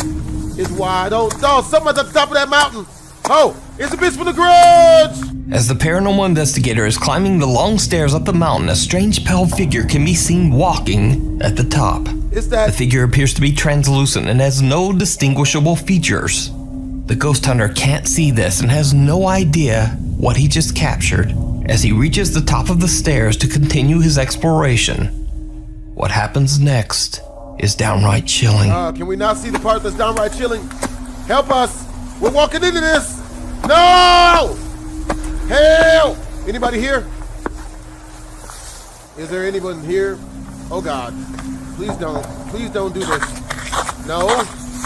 Speaker 1: It's why I don't. Oh, someone's at the top of that mountain. Oh, it's a bitch from the garage.
Speaker 2: As the paranormal investigator is climbing the long stairs up the mountain, a strange pale figure can be seen walking at the top. The figure appears to be translucent and has no distinguishable features. The ghost hunter can't see this and has no idea what he just captured as he reaches the top of the stairs to continue his exploration. What happens next is downright chilling.
Speaker 1: Can we not see the part that's downright chilling? Help us. We're walking into this. No! Help! Anybody here? Is there anyone here? Oh God. Please don't do this. No?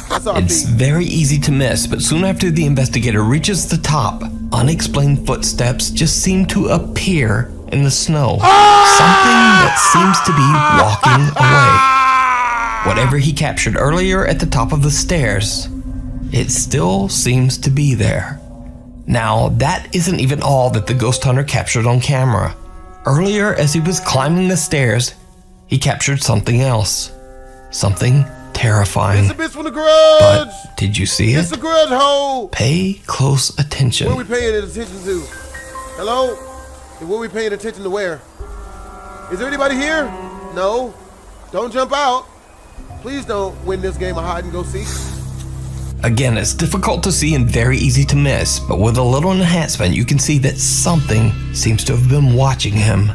Speaker 1: That's our
Speaker 2: It's
Speaker 1: feet.
Speaker 2: very easy to miss, but soon after the investigator reaches the top, unexplained footsteps just seem to appear in the snow. Something that seems to be walking away. Whatever he captured earlier at the top of the stairs, it still seems to be there. Now, that isn't even all that the ghost hunter captured on camera. Earlier, as he was climbing the stairs, he captured something else. Something terrifying.
Speaker 1: It's a bitch from the garage.
Speaker 2: But did you see it?
Speaker 1: It's a garage hole.
Speaker 2: Pay close attention.
Speaker 1: What are we paying attention to? Hello? What are we paying attention to where? Is there anybody here? No. Don't jump out. Please don't win this game of hide and go seek.
Speaker 2: Again, it's difficult to see and very easy to miss, but with a little enhancement, you can see that something seems to have been watching him.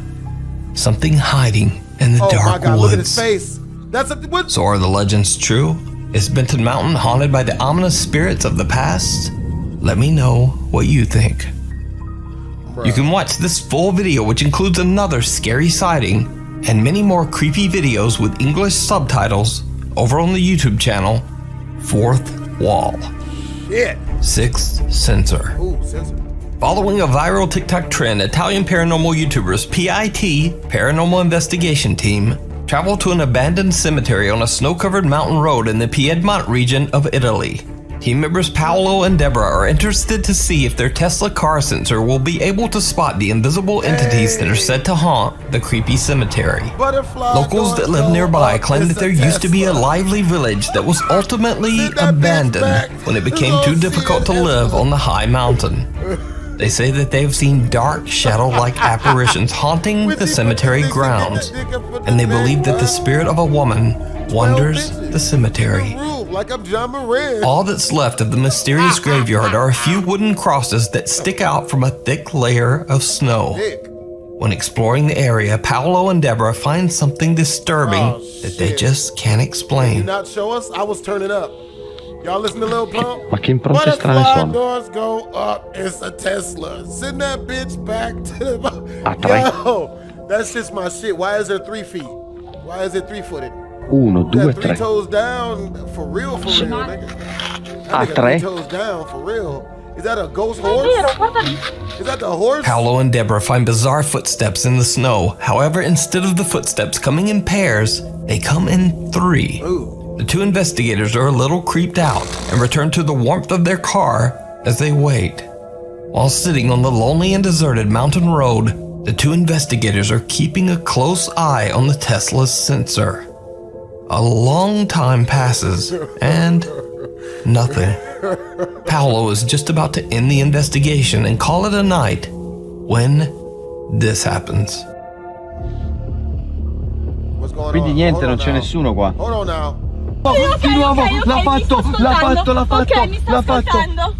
Speaker 2: Something hiding in the dark
Speaker 1: Oh my God,
Speaker 2: woods.
Speaker 1: look at his face. That's a, what?
Speaker 2: So are the legends true? Is Benton Mountain haunted by the ominous spirits of the past? Let me know what you think. You can watch this full video, which includes another scary sighting and many more creepy videos with English subtitles over on the YouTube channel Fourth Wall.
Speaker 1: Shit.
Speaker 2: Sixth Sensor.
Speaker 1: Ooh, censor.
Speaker 2: Following a viral TikTok trend, Italian paranormal YouTubers PIT, Paranormal Investigation Team, travel to an abandoned cemetery on a snow-covered mountain road in the Piedmont region of Italy. Team members Paolo and Deborah are interested to see if their Tesla car sensor will be able to spot the invisible entities that are said to haunt the creepy cemetery. Locals that live nearby claim that there used to be a lively village that was ultimately abandoned when it became too difficult to live on the high mountain. They say that they have seen dark, shadow-like apparitions haunting the cemetery grounds, and they believe that the spirit of a woman wanders the cemetery.
Speaker 1: Like I'm John Moran.
Speaker 2: All that's left of the mysterious graveyard are a few wooden crosses that stick out from a thick layer of snow. When exploring the area, Paolo and Deborah find something disturbing that they just can't
Speaker 1: Did
Speaker 2: explain.
Speaker 1: not show us? I was turning up. Y'all listen to Lil Pump?
Speaker 18: Ma che impronte
Speaker 1: When
Speaker 18: strane
Speaker 1: slide
Speaker 18: sono.
Speaker 1: doors go up, it's a Tesla. Send that bitch back to the...
Speaker 18: A tre.
Speaker 1: Yo, that's just my shit. Why is there 3 feet? Why is it 3-footed?
Speaker 18: 1, 2,
Speaker 1: That 3
Speaker 18: 3.
Speaker 1: toes down for real, nigga.
Speaker 18: A
Speaker 1: That nigga 3
Speaker 18: tre.
Speaker 1: toes down for real. Is that a ghost horse? Is that the horse?
Speaker 2: Paolo and Deborah find bizarre footsteps in the snow. However, instead of the footsteps coming in pairs, they come in 3. The 2 investigators are a little creeped out and return to the warmth of their car as they wait. While sitting on the lonely and deserted mountain road, the 2 investigators are keeping a close eye on the Tesla's sensor. A long time passes, and Nothing. Paolo is just about to end the investigation and call it a night when this happens.
Speaker 7: Quindi niente, non c'è nessuno qua.
Speaker 1: Hold on now.
Speaker 7: Di nuovo, l'ha fatto.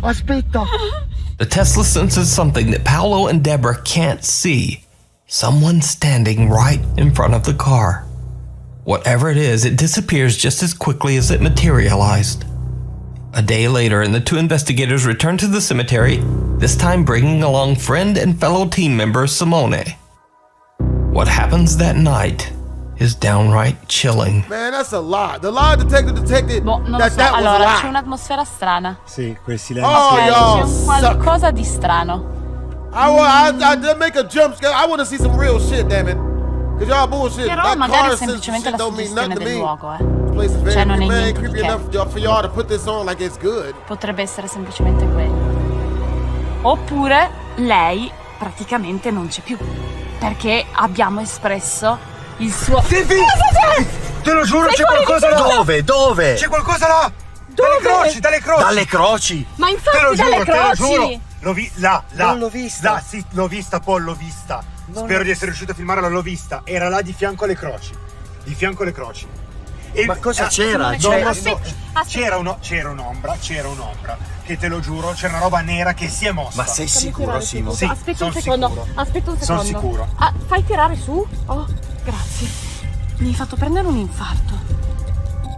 Speaker 7: Aspetta.
Speaker 2: The Tesla senses something that Paolo and Deborah can't see. Someone standing right in front of the car. Whatever it is, it disappears just as quickly as it materialized. A day later, and the two investigators return to the cemetery, this time bringing along friend and fellow team member Simone. What happens that night is downright chilling.
Speaker 1: Man, that's a lot. The lie detective
Speaker 11: non
Speaker 1: that
Speaker 11: so,
Speaker 1: that was
Speaker 11: allora
Speaker 1: a
Speaker 11: c'è
Speaker 1: lie.
Speaker 11: un'atmosfera strana.
Speaker 3: Sì, quel silenzio.
Speaker 1: Oh,
Speaker 11: C'è
Speaker 1: y'all
Speaker 11: un
Speaker 1: suck.
Speaker 11: qualcosa di strano.
Speaker 1: I did make a jump scare. I want to see some real shit, damn it. Cause y'all bullshit.
Speaker 11: Però
Speaker 1: That
Speaker 11: magari
Speaker 1: car
Speaker 11: è semplicemente
Speaker 1: shit
Speaker 11: la
Speaker 1: don't mean
Speaker 11: suggestione
Speaker 1: nothing to
Speaker 11: del
Speaker 1: me.
Speaker 11: luogo,
Speaker 1: This place is very
Speaker 11: Cioè non è
Speaker 1: man,
Speaker 11: niente
Speaker 1: creepy
Speaker 11: di che.
Speaker 1: enough for y'all to put this on like it's good.
Speaker 11: Potrebbe essere semplicemente quello. Oppure lei praticamente non c'è più. Perché abbiamo espresso il suo...
Speaker 3: Te lo giuro, c'è qualcosa là. Dove? C'è qualcosa là. Dalle croci.
Speaker 11: Ma infatti
Speaker 3: Te lo giuro,
Speaker 11: dalle croci.
Speaker 3: Te lo giuro. Là.
Speaker 13: Non l'ho vista.
Speaker 3: Là, sì, l'ho vista, Paul, l'ho vista. Spero di essere riuscito a filmarla, l'ho vista. Era là di fianco alle croci. E
Speaker 13: Ma cosa c'era?
Speaker 3: C'era un'ombra, che te lo giuro, c'era una roba nera che si è mossa.
Speaker 13: Ma sei sicuro, Simo?
Speaker 3: Sì,
Speaker 11: Aspetta un
Speaker 3: sono
Speaker 11: secondo.
Speaker 3: Sono sicuro.
Speaker 11: Ah, fai tirare su? Oh, grazie. Mi hai fatto prendere un infarto.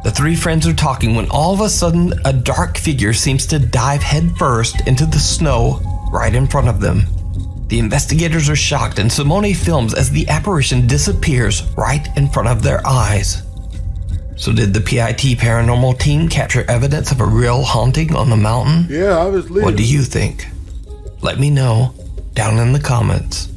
Speaker 2: The three friends are talking when all of a sudden a dark figure seems to dive headfirst into the snow right in front of them. The investigators are shocked and Simone films as the apparition disappears right in front of their eyes. So did the PIT paranormal team capture evidence of a real haunting on the mountain?
Speaker 1: Yeah, obviously.
Speaker 2: What do you think? Let me know down in the comments.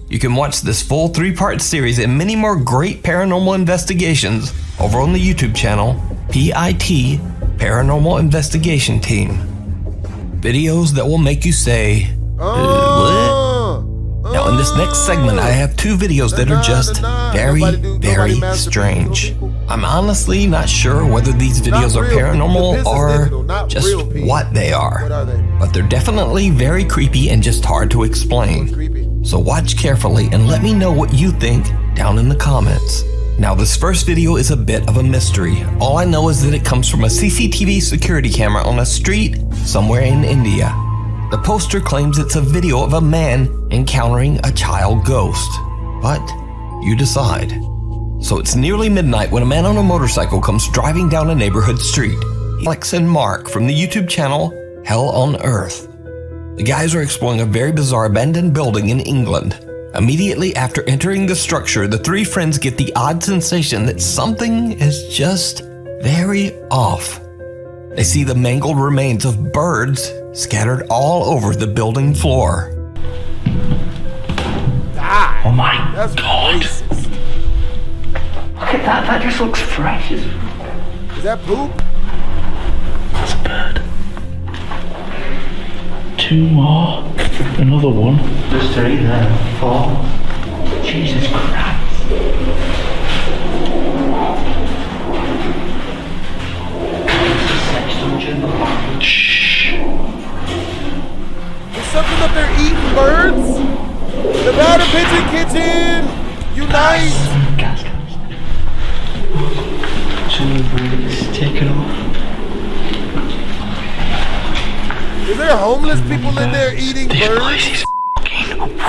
Speaker 2: You can watch this full 3-part series and many more great paranormal investigations over on the YouTube channel PIT Paranormal Investigation Team. Videos that will make you say, what? Now in this next segment I have 2 videos that are just very strange. I'm honestly not sure whether these videos are paranormal or just what they are. But they're definitely very creepy and just hard to explain. So watch carefully and let me know what you think down in the comments. Now this first video is a bit of a mystery. All I know is that it comes from a CCTV security camera on a street somewhere in India. The poster claims it's a video of a man encountering a child ghost. But you decide. So it's nearly midnight when a man on a motorcycle comes driving down a neighborhood street. Alex and Mark from the YouTube channel Hell on Earth. The guys are exploring a very bizarre abandoned building in England. Immediately after entering the structure, the 3 friends get the odd sensation that something is just very off. They see the mangled remains of birds scattered all over the building floor.
Speaker 1: Oh
Speaker 19: my
Speaker 1: God. Racist.
Speaker 19: Look at that, that just looks fresh.
Speaker 1: Is that poop?
Speaker 19: That's a bird. 2 more. Another one. Just 3 there. 4. Jesus Christ. Shh.
Speaker 1: There's something up there eating birds? The Batter Pigeon Kitchen! Unite!
Speaker 19: It's taken off.
Speaker 1: Is there homeless people in there eating birds?
Speaker 19: Place is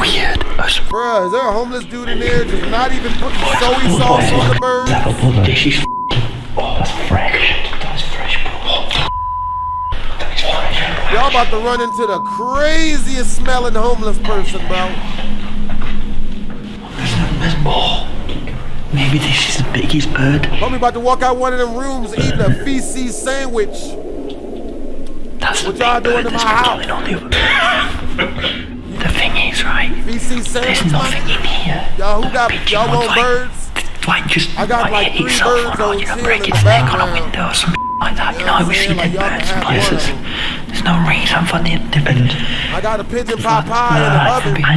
Speaker 19: weird.
Speaker 1: Bruh, is there a homeless dude in there just not even putting soy sauce on the birds?
Speaker 19: This is oh, that's fresh. That's fresh, bro. That is fresh.
Speaker 1: Y'all about to run into the craziest smelling homeless person, bro.
Speaker 19: There's more. Maybe this is the biggest bird.
Speaker 1: Homie about to walk out one of them rooms eating a feces sandwich.
Speaker 19: That's
Speaker 1: what y'all doing in my house?
Speaker 19: The thing is, right?
Speaker 1: Feces sandwich.
Speaker 19: There's nothing in here.
Speaker 1: Y'all who got y'all want birds?
Speaker 19: I got
Speaker 1: like 3 birds on chill in the
Speaker 19: background. On a
Speaker 1: background.
Speaker 19: window or something like that. You know, we see dead birds in places. There's
Speaker 8: there's no reason for the
Speaker 1: I got a pigeon pot pie in the oven.
Speaker 8: I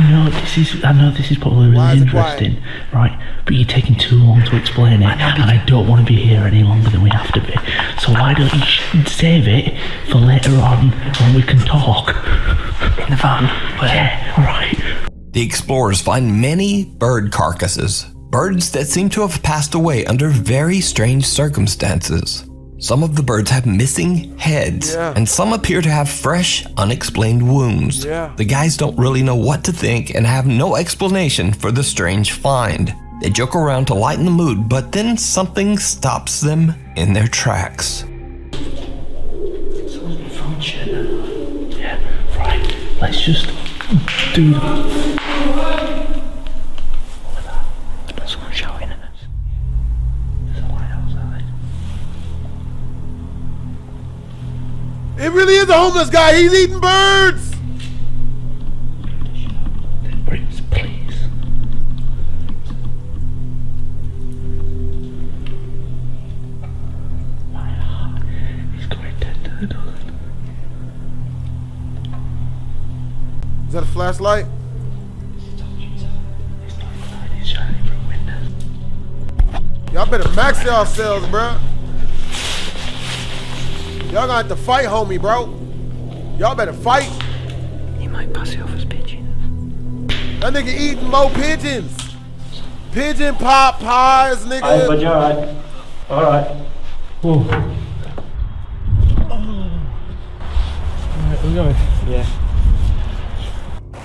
Speaker 8: know this is probably really interesting, right? But you're taking too long to explain it, and I don't want to be here any longer than we have to be. So why don't you save it for later on when we can talk? In the van? Yeah, alright.
Speaker 2: The explorers find many bird carcasses, birds that seem to have passed away under very strange circumstances. Some of the birds have missing heads, and some appear to have fresh, unexplained wounds. The guys don't really know what to think and have no explanation for the strange find. They joke around to lighten the mood, but then something stops them in their tracks.
Speaker 8: Yeah, right. Let's just do that. Someone shouting at us. There's a light outside.
Speaker 1: It really is a homeless guy. He's eating birds.
Speaker 8: Please. He's going dead to the door.
Speaker 1: Is that a flashlight?
Speaker 8: He's shining through a window.
Speaker 1: Y'all better max yourselves, bro. Y'all gonna have to fight, homie, bro. Y'all better fight.
Speaker 8: He might pass it off as pigeons.
Speaker 1: That nigga eating more pigeons. Pigeon pot pies, nigga.
Speaker 8: Alright, but you're alright. Alright. Alright, we're going. Yeah.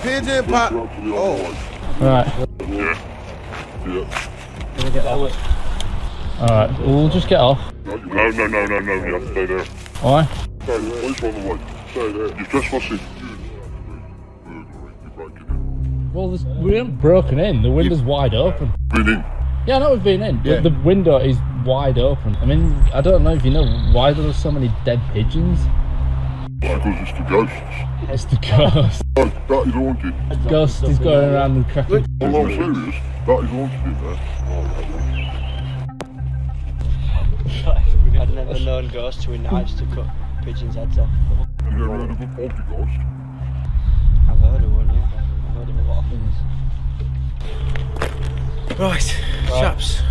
Speaker 1: Pigeon pot. Oh.
Speaker 8: Alright.
Speaker 15: Yeah.
Speaker 8: Gonna get off. Alright, we'll just get off.
Speaker 15: No, you have to stay there.
Speaker 8: Why?
Speaker 15: Stay there, police on the way. Stay there. You're trespassing.
Speaker 8: Well, we haven't broken in. The window's wide open.
Speaker 15: Been in?
Speaker 8: Yeah, I know we've been in,
Speaker 15: Yeah.
Speaker 8: but the window is wide open. I mean, I don't know if you know why there are so many dead pigeons.
Speaker 15: Because it's the ghosts.
Speaker 8: It's the ghost.
Speaker 15: No, that is haunted.
Speaker 8: Ghost is going around and cracking.
Speaker 15: Oh, I'm serious. That is haunted in there.
Speaker 12: I'd never known ghosts with knives to cut pigeons' heads off.
Speaker 15: You never heard of a poltergeist?
Speaker 12: I've heard of one, yeah. I've heard of a lot of things.
Speaker 3: Right, chaps.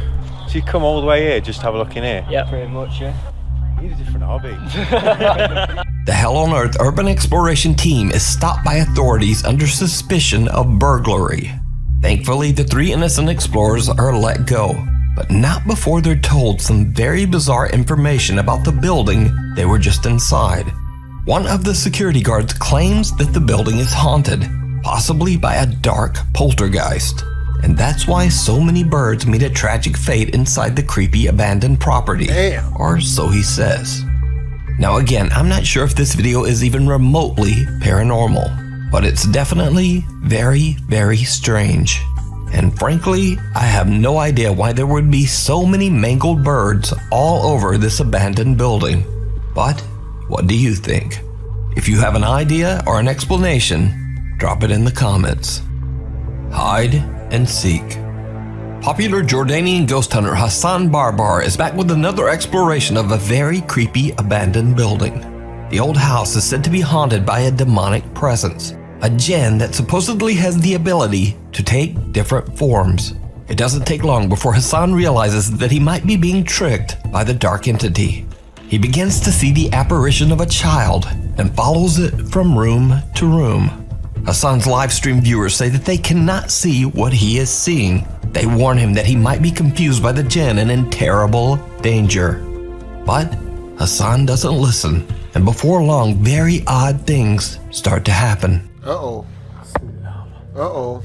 Speaker 3: So you come all the way here just to have a look in here?
Speaker 12: Yeah, pretty much, yeah.
Speaker 3: You need a different hobby.
Speaker 2: The Hell on Earth urban exploration team is stopped by authorities under suspicion of burglary. Thankfully, the 3 innocent explorers are let go, but not before they're told some very bizarre information about the building they were just inside. One of the security guards claims that the building is haunted, possibly by a dark poltergeist. And that's why so many birds meet a tragic fate inside the creepy abandoned property.
Speaker 1: Damn.
Speaker 2: Or so he says. Now again, I'm not sure if this video is even remotely paranormal, but it's definitely very, very strange. And frankly, I have no idea why there would be so many mangled birds all over this abandoned building. But what do you think? If you have an idea or an explanation, drop it in the comments. Hide and seek. Popular Jordanian ghost hunter Hassan Barbar is back with another exploration of a very creepy abandoned building. The old house is said to be haunted by a demonic presence, a jinn that supposedly has the ability to take different forms. It doesn't take long before Hassan realizes that he might be being tricked by the dark entity. He begins to see the apparition of a child and follows it from room to room. Hassan's live stream viewers say that they cannot see what he is seeing. They warn him that he might be confused by the jinn and in terrible danger. But Hassan doesn't listen, and before long, very odd things start to happen.
Speaker 1: Uh-oh. Uh-oh.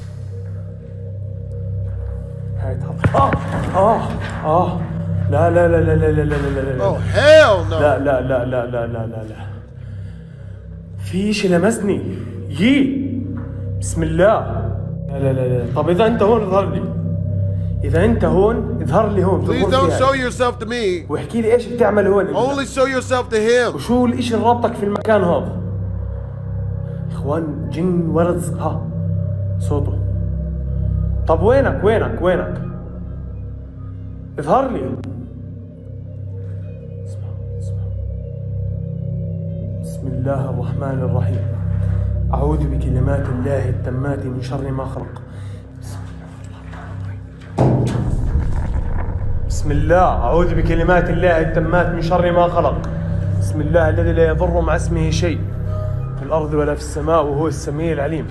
Speaker 14: لا لا لا لا لا لا لا لا لا.
Speaker 1: Oh hell no.
Speaker 14: لا لا لا لا لا لا لا لا. في شيء لمسني. بسم الله. لا لا لا لا. طب إذا أنت هون اظهر لي. إذا أنت هون اظهر لي هون.
Speaker 1: Please don't show yourself to me.
Speaker 14: واحكي لي إيش بتعمل هون.
Speaker 1: Only show yourself to him.
Speaker 14: وشو الإشي اللي رابطك في المكان هذا؟ إخوان جن ورد ها صوته. طب وينك وينك وينك؟ اظهر لي. بسم بسم الله الرحمن الرحيم أعوذ بكلمات الله التامات من شر ما خلق بسم الله أعوذ بكلمات الله التامات من شر ما خلق بسم الله الذي لا يضر مع اسمه شيء في الأرض ولا في السماء وهو السميع العليم.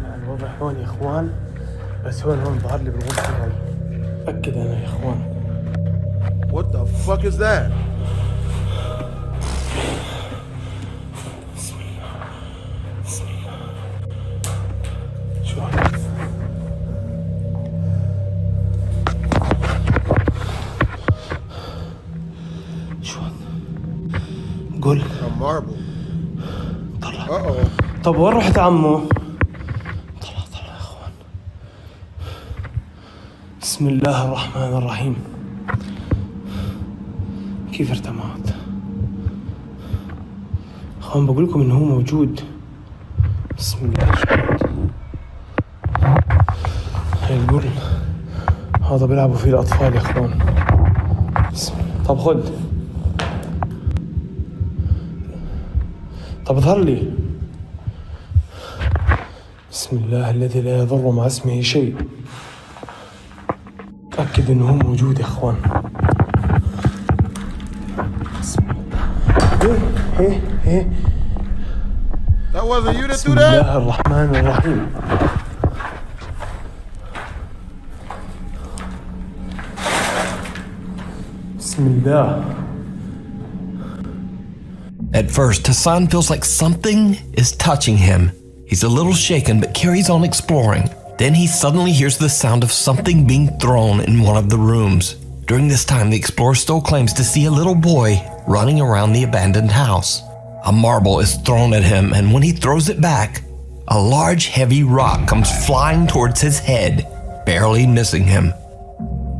Speaker 14: يعني الوضع هون يا إخوان، بس هون ظهر لي بالغرفة هاي. أكد أنا يا إخوان.
Speaker 1: What the fuck is that?
Speaker 14: بسم الله بسم الله. شو هذا؟ شو هذا؟ قول.
Speaker 1: A marble.
Speaker 14: طلع.
Speaker 1: Uh-oh.
Speaker 14: طب وين رحت عمو؟ طلع يا اخوان. بسم الله الرحمن الرحيم. كيف ارتمت؟ اخوان بقول لكم انه هو موجود. بسم الله. هاي القرن هذا بيلعبوا فيه الاطفال يا اخوان. بسم الله. طب خد. طب اظهر لي. بسم الله الذي لا يضر مع اسمه شيء. تأكد انه هو موجود يا اخوان. بسم الله. ايه
Speaker 1: That wasn't you that
Speaker 14: بسم
Speaker 1: threw that?
Speaker 14: الله الرحمن الرحيم. بسم الله.
Speaker 2: At first, Hassan feels like something is touching him. He's a little shaken but carries on exploring. Then he suddenly hears the sound of something being thrown in one of the rooms. During this time, the explorer still claims to see a little boy running around the abandoned house. A marble is thrown at him, and when he throws it back, a large heavy rock comes flying towards his head, barely missing him.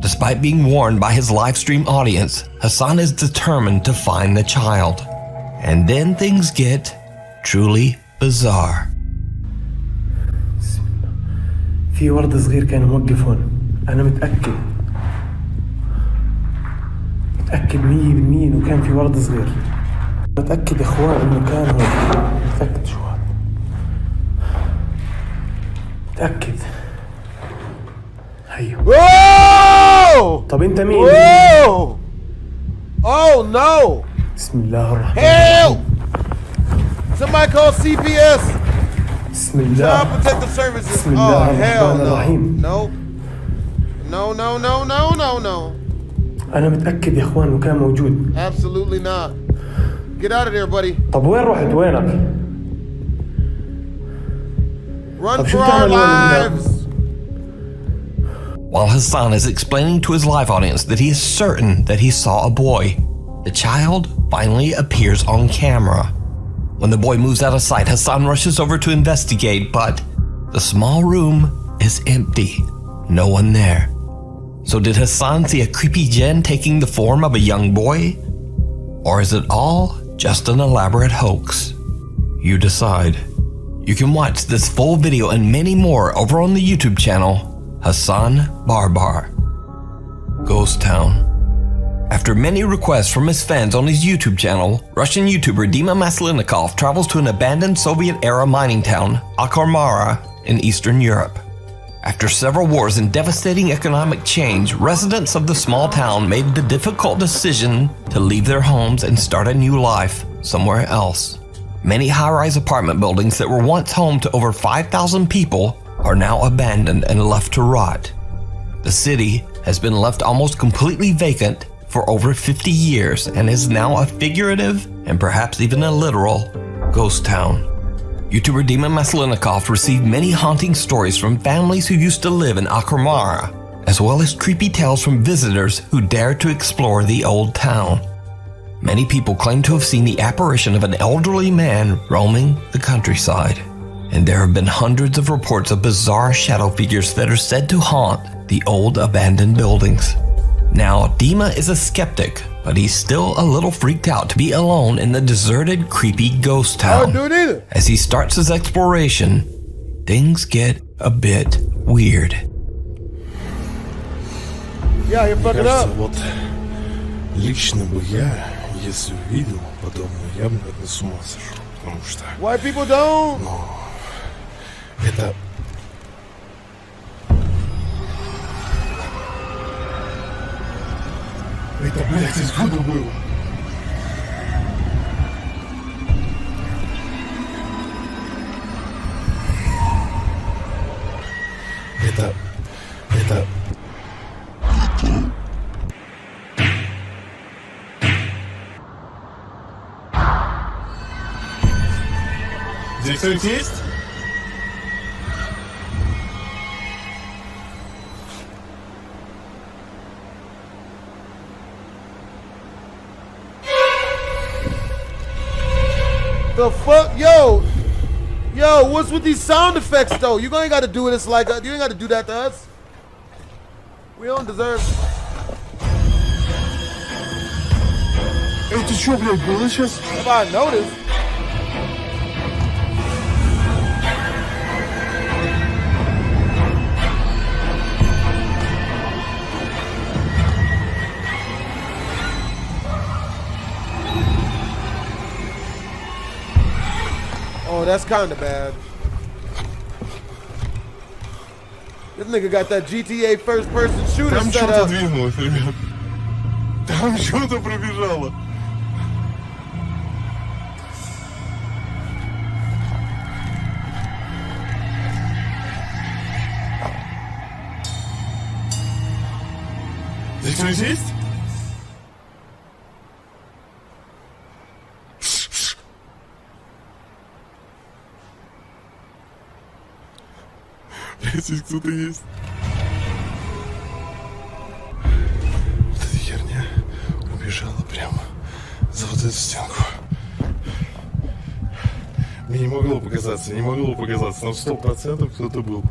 Speaker 2: Despite being warned by his live stream audience, Hassan is determined to find the child. And then things get truly bizarre.
Speaker 14: في ورد صغير كان موقف هون. أنا متأكد 100% إنه كان في ورد صغير. متأكد يا إخوان إنه كان هون. متأكد شو هذا. متأكد. هيو.
Speaker 1: Whoa!
Speaker 14: طب أنت مين؟
Speaker 1: Whoa! Oh no!
Speaker 14: بسم الله الرحمن
Speaker 1: Help! Somebody call CPS!
Speaker 14: بسم الله.
Speaker 1: Child Protective Services.
Speaker 14: بسم الله
Speaker 1: hell
Speaker 14: الرحمن الرحيم.
Speaker 1: no. No.
Speaker 14: أنا متأكد يا إخوان إنه كان موجود.
Speaker 1: Absolutely not. Get out of there, buddy.
Speaker 14: طب وين رحت؟ وينك؟
Speaker 1: Run for our lives.
Speaker 2: While Hassan is explaining to his live audience that he is certain that he saw a boy, the child finally appears on camera. When the boy moves out of sight, Hassan rushes over to investigate, but the small room is empty. No one there. So did Hassan see a creepy djinn taking the form of a young boy? Or is it all just an elaborate hoax? You decide. You can watch this full video and many more over on the YouTube channel, Hassan Barbar. Ghost Town. After many requests from his fans on his YouTube channel, Russian YouTuber Dima Maslenikov travels to an abandoned Soviet-era mining town, Quagmire, in Eastern Europe. After several wars and devastating economic change, residents of the small town made the difficult decision to leave their homes and start a new life somewhere else. Many high-rise apartment buildings that were once home to over 5,000 people are now abandoned and left to rot. The city has been left almost completely vacant for over 50 years and is now a figurative and perhaps even a literal ghost town. YouTuber Dima Maslenikov received many haunting stories from families who used to live in Quagmire, as well as creepy tales from visitors who dared to explore the old town. Many people claim to have seen the apparition of an elderly man roaming the countryside, and there have been hundreds of reports of bizarre shadow figures that are said to haunt the old abandoned buildings. Now, Dima is a skeptic, but he's still a little freaked out to be alone in the deserted, creepy ghost town. As he starts his exploration, things get a bit weird.
Speaker 1: Yeah, you're fucking up.
Speaker 5: Вот лично бы я, если увидел под
Speaker 16: подобное, я бы, наверное, с ума сошел, потому что...
Speaker 1: White people don't.
Speaker 16: Но это... Это, блядь, из Goodwill. Это... Здесь кто-нибудь есть?
Speaker 1: The fuck, yo, what's with these sound effects though? You ain't got to do this like you ain't got to do that to us. We don't deserve.
Speaker 16: Это что, блядь, было сейчас?
Speaker 1: If I noticed. Oh, that's kind of bad. This nigga got that GTA first-person shooter
Speaker 16: Там
Speaker 1: set
Speaker 16: что-то
Speaker 1: up.
Speaker 16: двинулось, ребят. Там что-то пробежало. Здесь кто-нибудь есть? Здесь кто-то есть. Вот эта херня убежала прямо за вот эту стенку. Мне не могло показаться, там 100% кто-то был.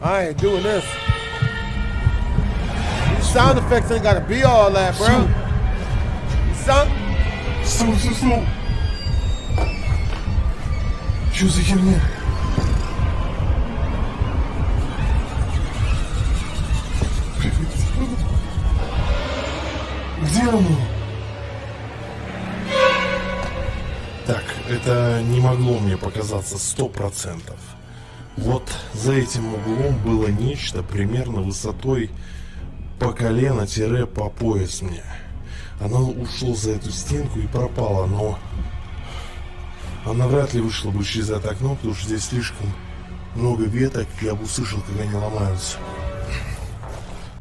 Speaker 1: I ain't doing this. These sound effects ain't gotta be all that, bro.
Speaker 16: Стоп. Что за херня? Где оно? Так, это не могло мне показаться 100%. Вот за этим углом было нечто примерно высотой по колено-по пояс мне. Оно ушло за эту стенку и пропало, но она вряд ли вышла бы через это окно, потому что здесь слишком много веток, я бы услышал, как они ломаются.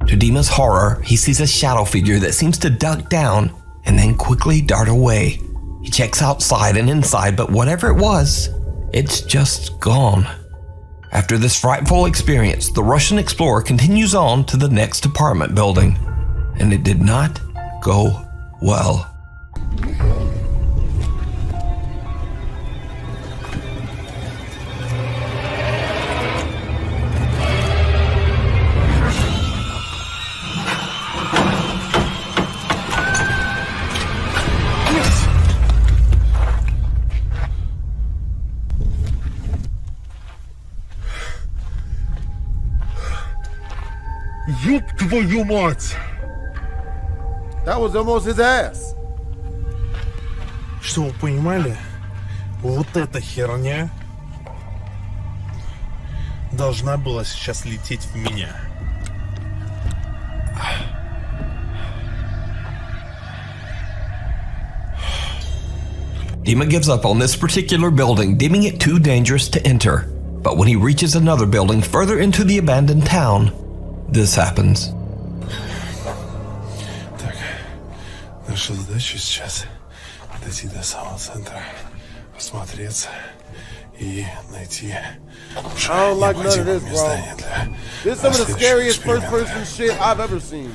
Speaker 2: To Dima's horror, he sees a shadow figure that seems to duck down and then quickly dart away. He checks outside and inside, but whatever it was, it's just gone. After this frightful experience, the Russian explorer continues on to the next apartment building, and it did not go well.
Speaker 16: Ёб твою мать!
Speaker 1: That was almost his ass.
Speaker 16: Что вы понимали? Вот эта херня должна была сейчас лететь в меня.
Speaker 2: Dima gives up on this particular building, deeming it too dangerous to enter. But when he reaches another building further into the abandoned town, this happens.
Speaker 16: Так, наша задача сейчас дойти до самого центра, осмотреться и найти
Speaker 1: I don't like none of this, bro. This is some of the scariest first-person shit I've ever seen.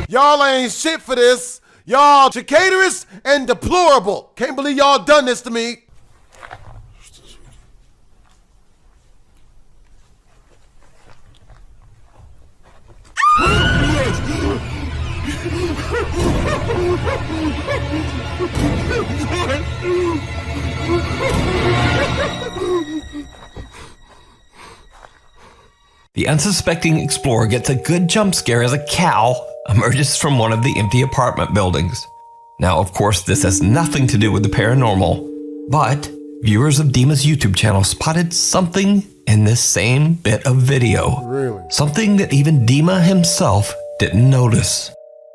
Speaker 1: Y'all ain't shit for this. Y'all chicanerous and deplorable. Can't believe y'all done this to me.
Speaker 2: The unsuspecting explorer gets a good jump scare as a cow emerges from one of the empty apartment buildings. Now, of course, this has nothing to do with the paranormal, but viewers of Dima's YouTube channel spotted something in this same bit of video.
Speaker 1: Really?
Speaker 2: Something that even Dima himself didn't notice.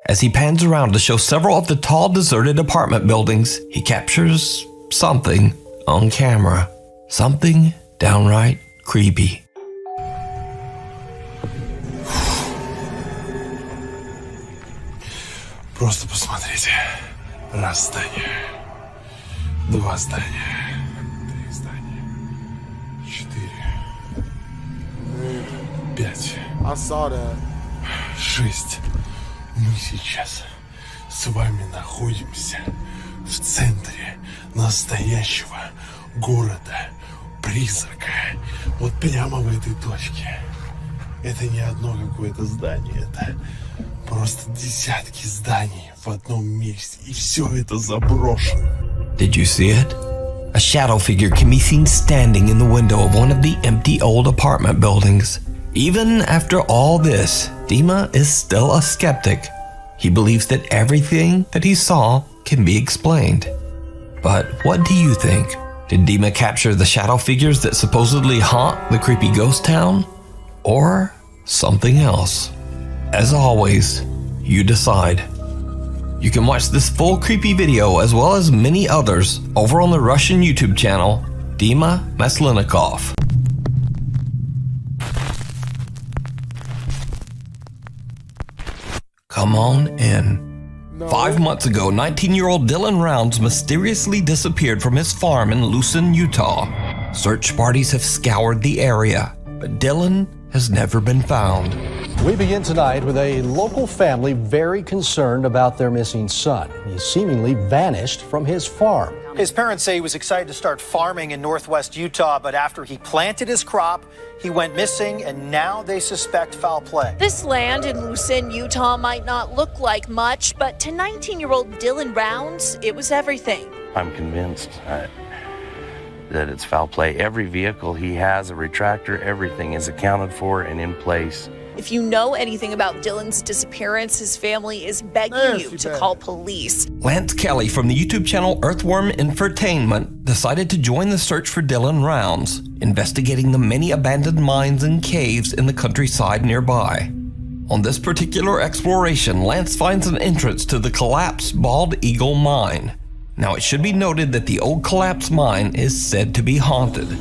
Speaker 2: As he pans around to show several of the tall, deserted apartment buildings, he captures something on camera. Something downright creepy.
Speaker 16: Просто посмотрите. Раз здание, два здания, три здания, 4, 5,
Speaker 1: I saw that.
Speaker 16: 6. Мы сейчас с вами находимся в центре настоящего города-призрака. Вот прямо в этой точке. Это не одно какое-то здание, это просто десятки зданий в одном месте, и все это заброшено.
Speaker 2: Did you see it? A shadow figure can be seen standing in the window of one of the empty old apartment buildings. Even after all this, Dima is still a skeptic. He believes that everything that he saw can be explained. But what do you think? Did Dima capture the shadow figures that supposedly haunt the creepy ghost town? Or something else? As always, you decide. You can watch this full creepy video as well as many others over on the Russian YouTube channel, Dima Maslenikov. Come on in. 5 months ago, 19-year-old Dylan Rounds mysteriously disappeared from his farm in Lucin, Utah. Search parties have scoured the area, but Dylan has never been found.
Speaker 17: We begin tonight with a local family very concerned about their missing son. He seemingly vanished from his farm.
Speaker 21: His parents say he was excited to start farming in northwest Utah, but after he planted his crop, he went missing, and now they suspect foul play.
Speaker 22: This land in Lucin, Utah might not look like much, but to 19-year-old Dylan Rounds, it was everything.
Speaker 24: I'm convinced that it's foul play. Every vehicle he has, a retractor, everything is accounted for and in place.
Speaker 22: If you know anything about Dylan's disappearance, his family is begging you to call police.
Speaker 2: Lance Kelly from the YouTube channel Earthworm Infotainment decided to join the search for Dylan Rounds, investigating the many abandoned mines and caves in the countryside nearby. On this particular exploration, Lance finds an entrance to the collapsed Bald Eagle mine. Now, it should be noted that the old collapsed mine is said to be haunted.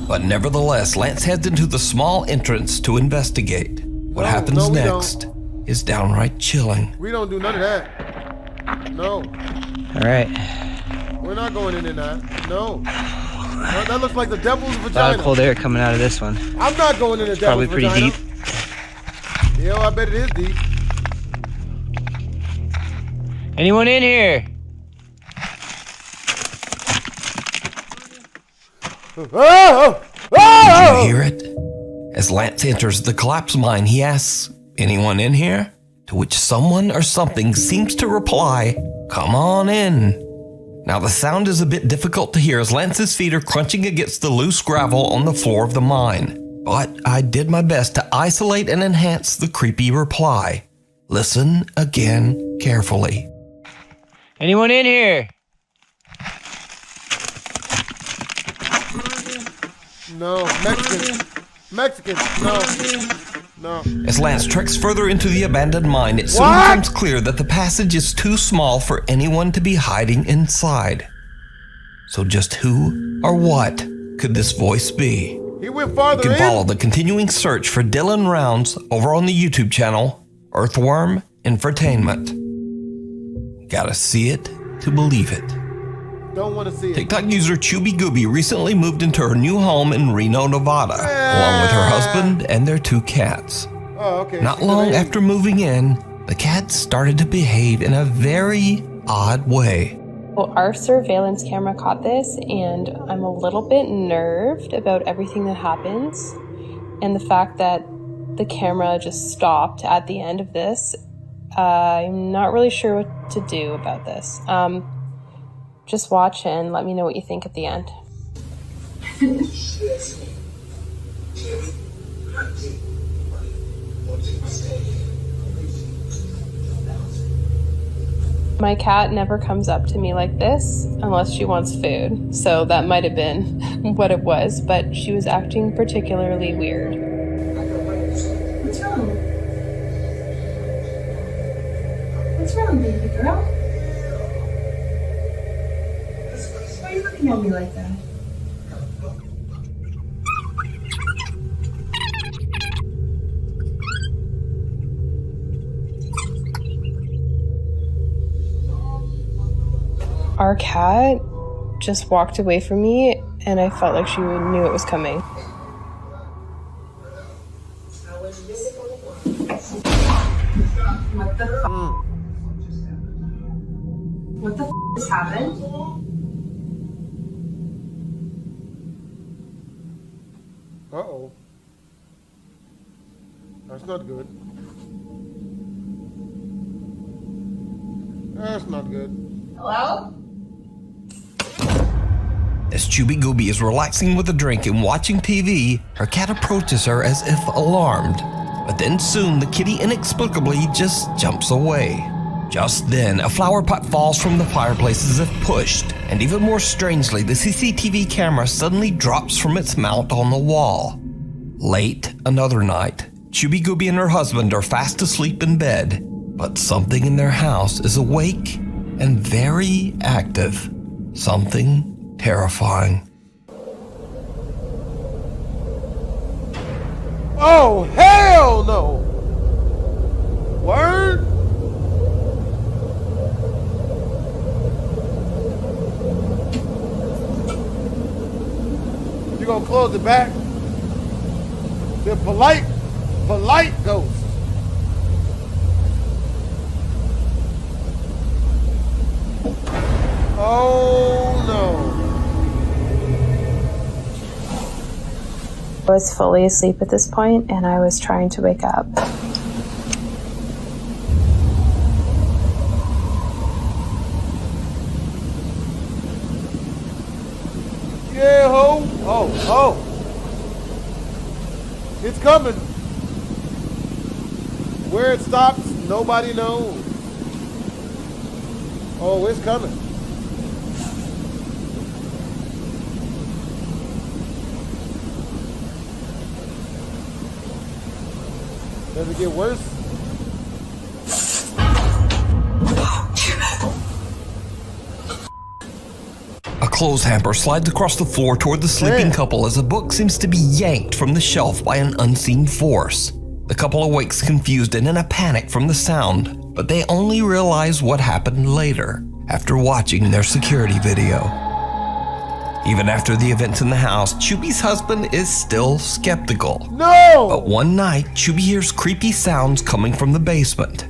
Speaker 2: But nevertheless, Lance heads into the small entrance to investigate. What happens next is downright chilling.
Speaker 1: We don't do none of that. No.
Speaker 12: All right.
Speaker 1: We're not going in there. No. That looks like the devil's vagina.
Speaker 12: A lot of cold air coming out of this one.
Speaker 1: I'm not going in the devil's
Speaker 12: Probably pretty
Speaker 1: vagina.
Speaker 12: deep.
Speaker 1: Yeah, I bet it is deep.
Speaker 12: Anyone in here?
Speaker 1: Oh!
Speaker 2: Did you hear it? As Lance enters the collapsed mine, he asks, "Anyone in here?" To which someone or something seems to reply, "Come on in." Now the sound is a bit difficult to hear as Lance's feet are crunching against the loose gravel on the floor of the mine. But I did my best to isolate and enhance the creepy reply. Listen again carefully.
Speaker 12: Anyone in here?
Speaker 1: No. Mexican. No.
Speaker 2: As Lance treks further into the abandoned mine, it soon becomes clear that the passage is too small for anyone to be hiding inside. So just who or what could this voice be?
Speaker 1: He went farther
Speaker 2: You can
Speaker 1: in.
Speaker 2: follow the continuing search for Dylan Rounds over on the YouTube channel, Earthworm Infotainment. Gotta see it to believe it.
Speaker 1: Don't want to see it.
Speaker 2: TikTok user Chubby Gooby recently moved into her new home in Reno, Nevada, along with her husband and their 2 cats.
Speaker 1: Oh, okay.
Speaker 2: Not long after moving in, the cats started to behave in a very odd way.
Speaker 25: Well, our surveillance camera caught this, and I'm a little bit nerved about everything that happens. And the fact that the camera just stopped at the end of this, I'm not really sure what to do about this. Just watch and let me know what you think at the end. My cat never comes up to me like this unless she wants food, so that might have been what it was, but she was acting particularly weird.
Speaker 4: What's wrong? What's wrong, baby girl? Why are you looking at me like that?
Speaker 25: Our cat just walked away from me, and I felt like she knew it was coming.
Speaker 4: What the f? What the f has happened?
Speaker 1: Uh-oh. That's not good. That's not good.
Speaker 4: Hello?
Speaker 2: As Chubby Gooby is relaxing with a drink and watching TV, her cat approaches her as if alarmed. But then soon the kitty inexplicably just jumps away. Just then, a flower pot falls from the fireplace as if pushed, and even more strangely, the CCTV camera suddenly drops from its mount on the wall. Late another night, Chubby Gooby and her husband are fast asleep in bed, but something in their house is awake and very active. Something terrifying.
Speaker 1: Oh, hell no! Word? You gonna close it back? They're polite ghosts. Oh no.
Speaker 25: I was fully asleep at this point, and I was trying to wake up.
Speaker 1: Yeah, ho. Oh. It's coming. Where it stops, nobody knows. Oh, it's coming. Does it get worse?
Speaker 2: A clothes hamper slides across the floor toward the sleeping couple as a book seems to be yanked from the shelf by an unseen force. The couple awakes confused and in a panic from the sound, but they only realize what happened later, after watching their security video. Even after the events in the house, Chubby's husband is still skeptical.
Speaker 1: No!
Speaker 2: But one night, Chubby hears creepy sounds coming from the basement.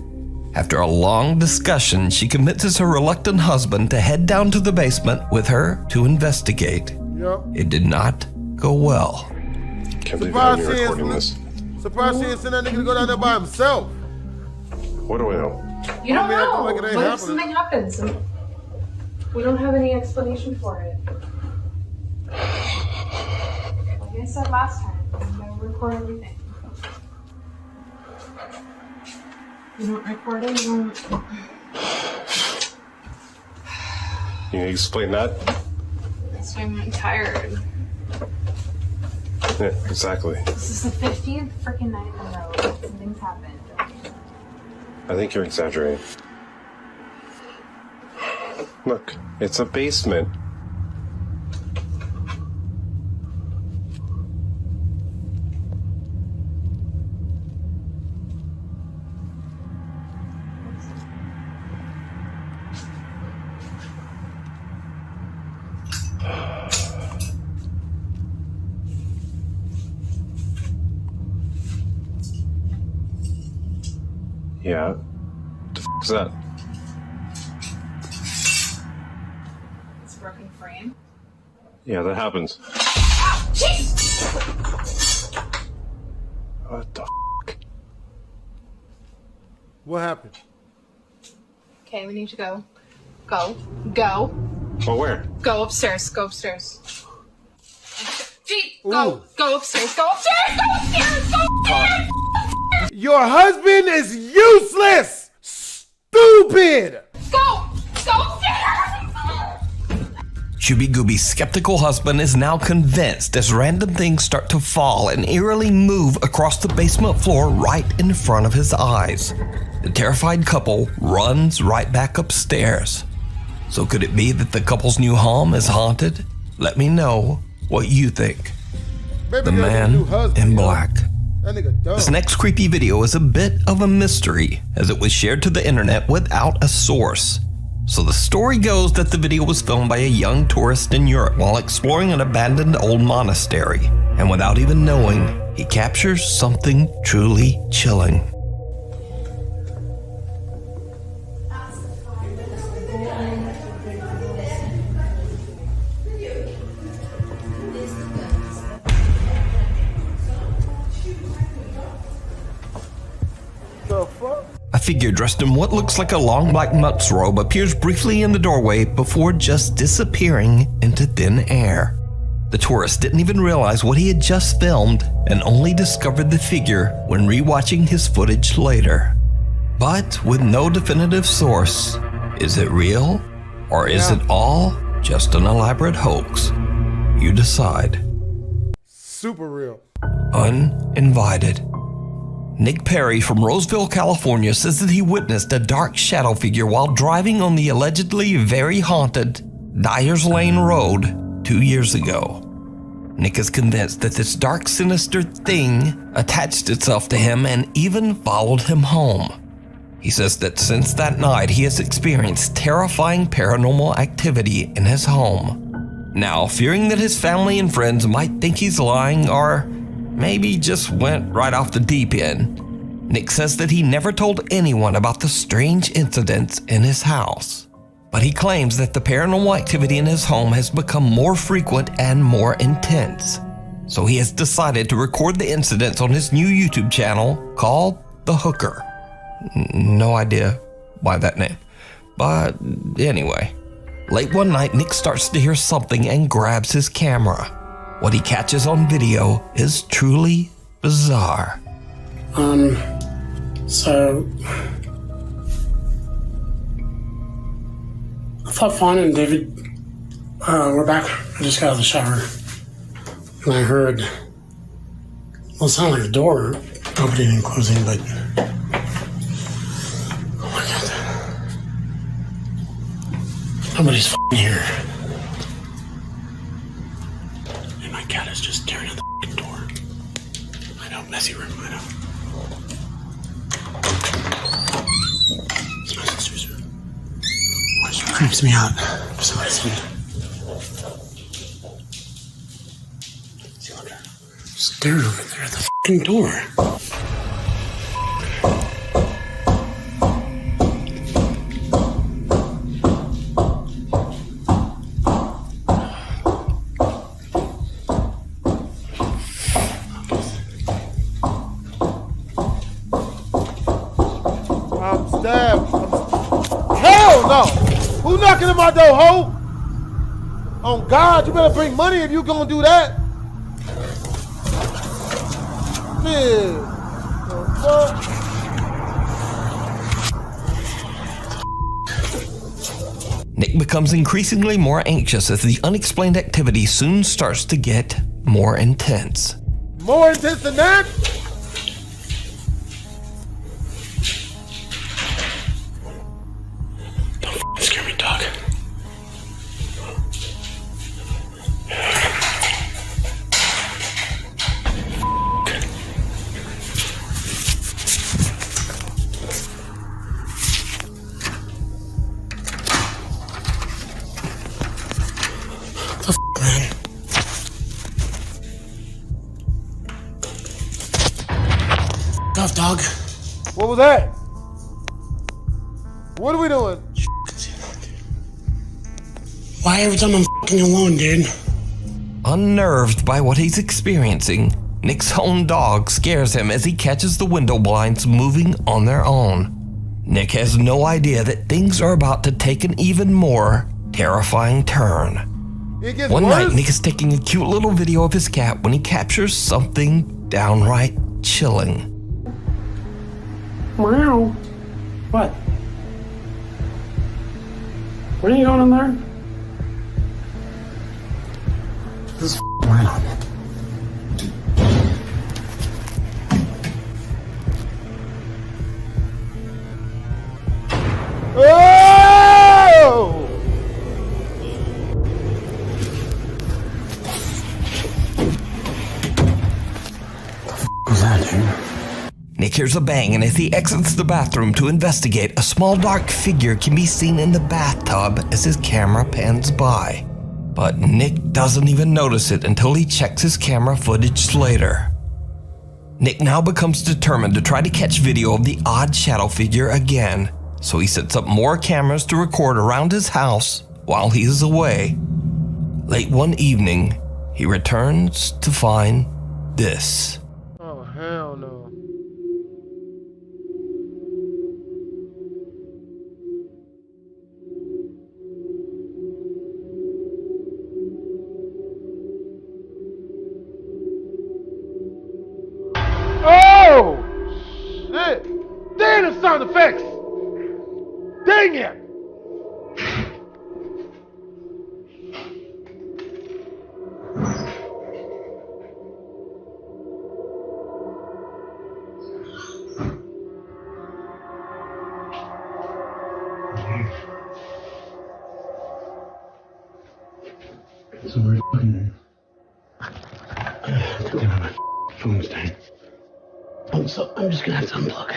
Speaker 2: After a long discussion, she convinces her reluctant husband to head down to the basement with her to investigate.
Speaker 1: Yep.
Speaker 2: It did not go well.
Speaker 15: Can't believe I'm here recording this.
Speaker 1: Surprised she didn't send that nigga to go down there by himself.
Speaker 15: What do I know?
Speaker 25: You don't know.
Speaker 1: Like it ain't
Speaker 25: What if
Speaker 1: happening.
Speaker 25: something happens? And we don't have any explanation for it. Like I said last time, I'm gonna record everything. You don't record it, you don't...
Speaker 15: Can you explain that?
Speaker 25: So I'm tired.
Speaker 15: Yeah, exactly.
Speaker 25: This is the 15th freaking night in a row. Something's happened.
Speaker 15: I think you're exaggerating. Look, it's a basement. Yeah. What the f is that?
Speaker 25: It's a broken frame.
Speaker 15: Yeah, that happens.
Speaker 25: Jeez!
Speaker 15: What the f?
Speaker 1: What happened?
Speaker 25: Okay, we need to go. Go. Go.
Speaker 18: Well, where?
Speaker 25: Go upstairs. Go upstairs. Gee, go. Go upstairs. Go upstairs. Go upstairs. Go upstairs.
Speaker 1: Your husband is useless! Stupid!
Speaker 25: Go. Go upstairs.
Speaker 2: Shooby Gooby's skeptical husband is now convinced as random things start to fall and eerily move across the basement floor right in front of his eyes. The terrified couple runs right back upstairs. So could it be that the couple's new home is haunted? Let me know what you think. The Man in Black. This next creepy video is a bit of a mystery as it was shared to the internet without a source. So the story goes that the video was filmed by a young tourist in Europe while exploring an abandoned old monastery. And without even knowing, he captures something truly chilling. A figure dressed in what looks like a long black monk's robe appears briefly in the doorway before just disappearing into thin air. The tourist didn't even realize what he had just filmed and only discovered the figure when rewatching his footage later. But with no definitive source, is it real or is it all just an elaborate hoax? You decide.
Speaker 1: Super real.
Speaker 2: Uninvited. Nick Perry from Roseville, California says that he witnessed a dark shadow figure while driving on the allegedly very haunted Dyer's Lane Road 2 years ago. Nick is convinced that this dark, sinister thing attached itself to him and even followed him home. He says that since that night he has experienced terrifying paranormal activity in his home. Now, fearing that his family and friends might think he's lying or maybe just went right off the deep end, Nick says that he never told anyone about the strange incidents in his house. But he claims that the paranormal activity in his home has become more frequent and more intense. So he has decided to record the incidents on his new YouTube channel called The Hooker. No idea why that name. But anyway, late one night, Nick starts to hear something and grabs his camera. What he catches on video is truly bizarre.
Speaker 6: So I thought Fawn and David were back. I just got out of the shower and I heard, well, it sounded like a door opening and closing, but oh my God, nobody's f***ing here. And my cat is just staring at the f***ing door. I know, messy room, I know. It's my sister's room. Why she creeps me out for some reason. See, look at her. Stared over there at the f***ing door.
Speaker 1: Hell no! Who knocking at my door, ho? On God, you better bring money if you gonna do that. Man.
Speaker 2: Nick becomes increasingly more anxious as the unexplained activity soon starts to get more intense.
Speaker 1: More intense than that?
Speaker 6: Scare me, dog. The f, man. Off, dog.
Speaker 1: What was that? What are we doing?
Speaker 6: Why every time I'm f***ing alone, dude?
Speaker 2: Unnerved by what he's experiencing, Nick's own dog scares him as he catches the window blinds moving on their own. Nick has no idea that things are about to take an even more terrifying turn. One night, Nick is taking a cute little video of his cat when he captures something downright chilling.
Speaker 6: Meow. What? What are you going in there? This is Reno.
Speaker 1: Oh!
Speaker 6: What was that, dude?
Speaker 2: Nick hears a bang, and as he exits the bathroom to investigate, a small dark figure can be seen in the bathtub as his camera pans by. But Nick doesn't even notice it until he checks his camera footage later. Nick now becomes determined to try to catch video of the odd shadow figure again, so he sets up more cameras to record around his house while he is away. Late one evening, he returns to find this.
Speaker 1: Oh, hell no. Oh! Shit! Damn the sound effects! Dang it!
Speaker 6: So we're fucking. Damn, my phone's dying. Oh, so I'm just gonna have to unplug.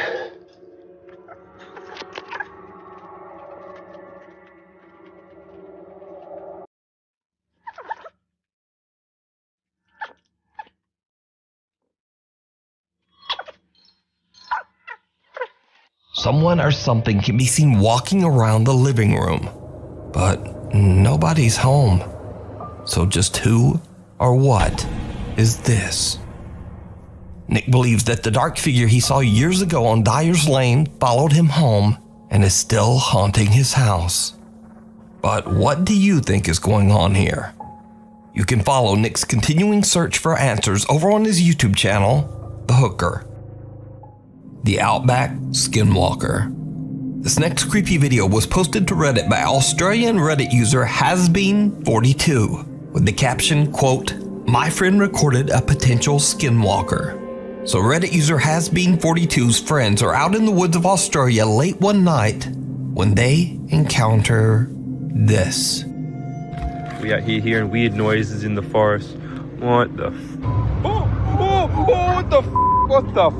Speaker 2: Someone or something can be seen walking around the living room, but nobody's home. So just who or what is this? Nick believes that the dark figure he saw years ago on Dyer's Lane followed him home and is still haunting his house. But what do you think is going on here? You can follow Nick's continuing search for answers over on his YouTube channel, The Hooker. The Outback Skinwalker. This next creepy video was posted to Reddit by Australian Reddit user Hasbeen42 with the caption, quote, "My friend recorded a potential skinwalker." So Reddit user Hasbeen42's friends are out in the woods of Australia late one night when they encounter this.
Speaker 12: We out here hearing weird noises in the forest. What the what the what the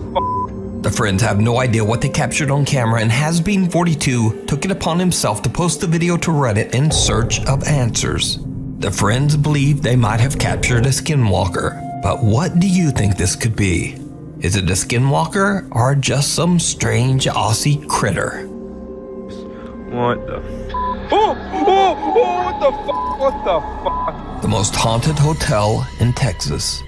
Speaker 2: The friends have no idea what they captured on camera, and Hasbeen42 took it upon himself to post the video to Reddit in search of answers. The friends believe they might have captured a skinwalker, but what do you think this could be? Is it a skinwalker or just some strange Aussie critter?
Speaker 12: What the what the
Speaker 2: The most haunted hotel in Texas.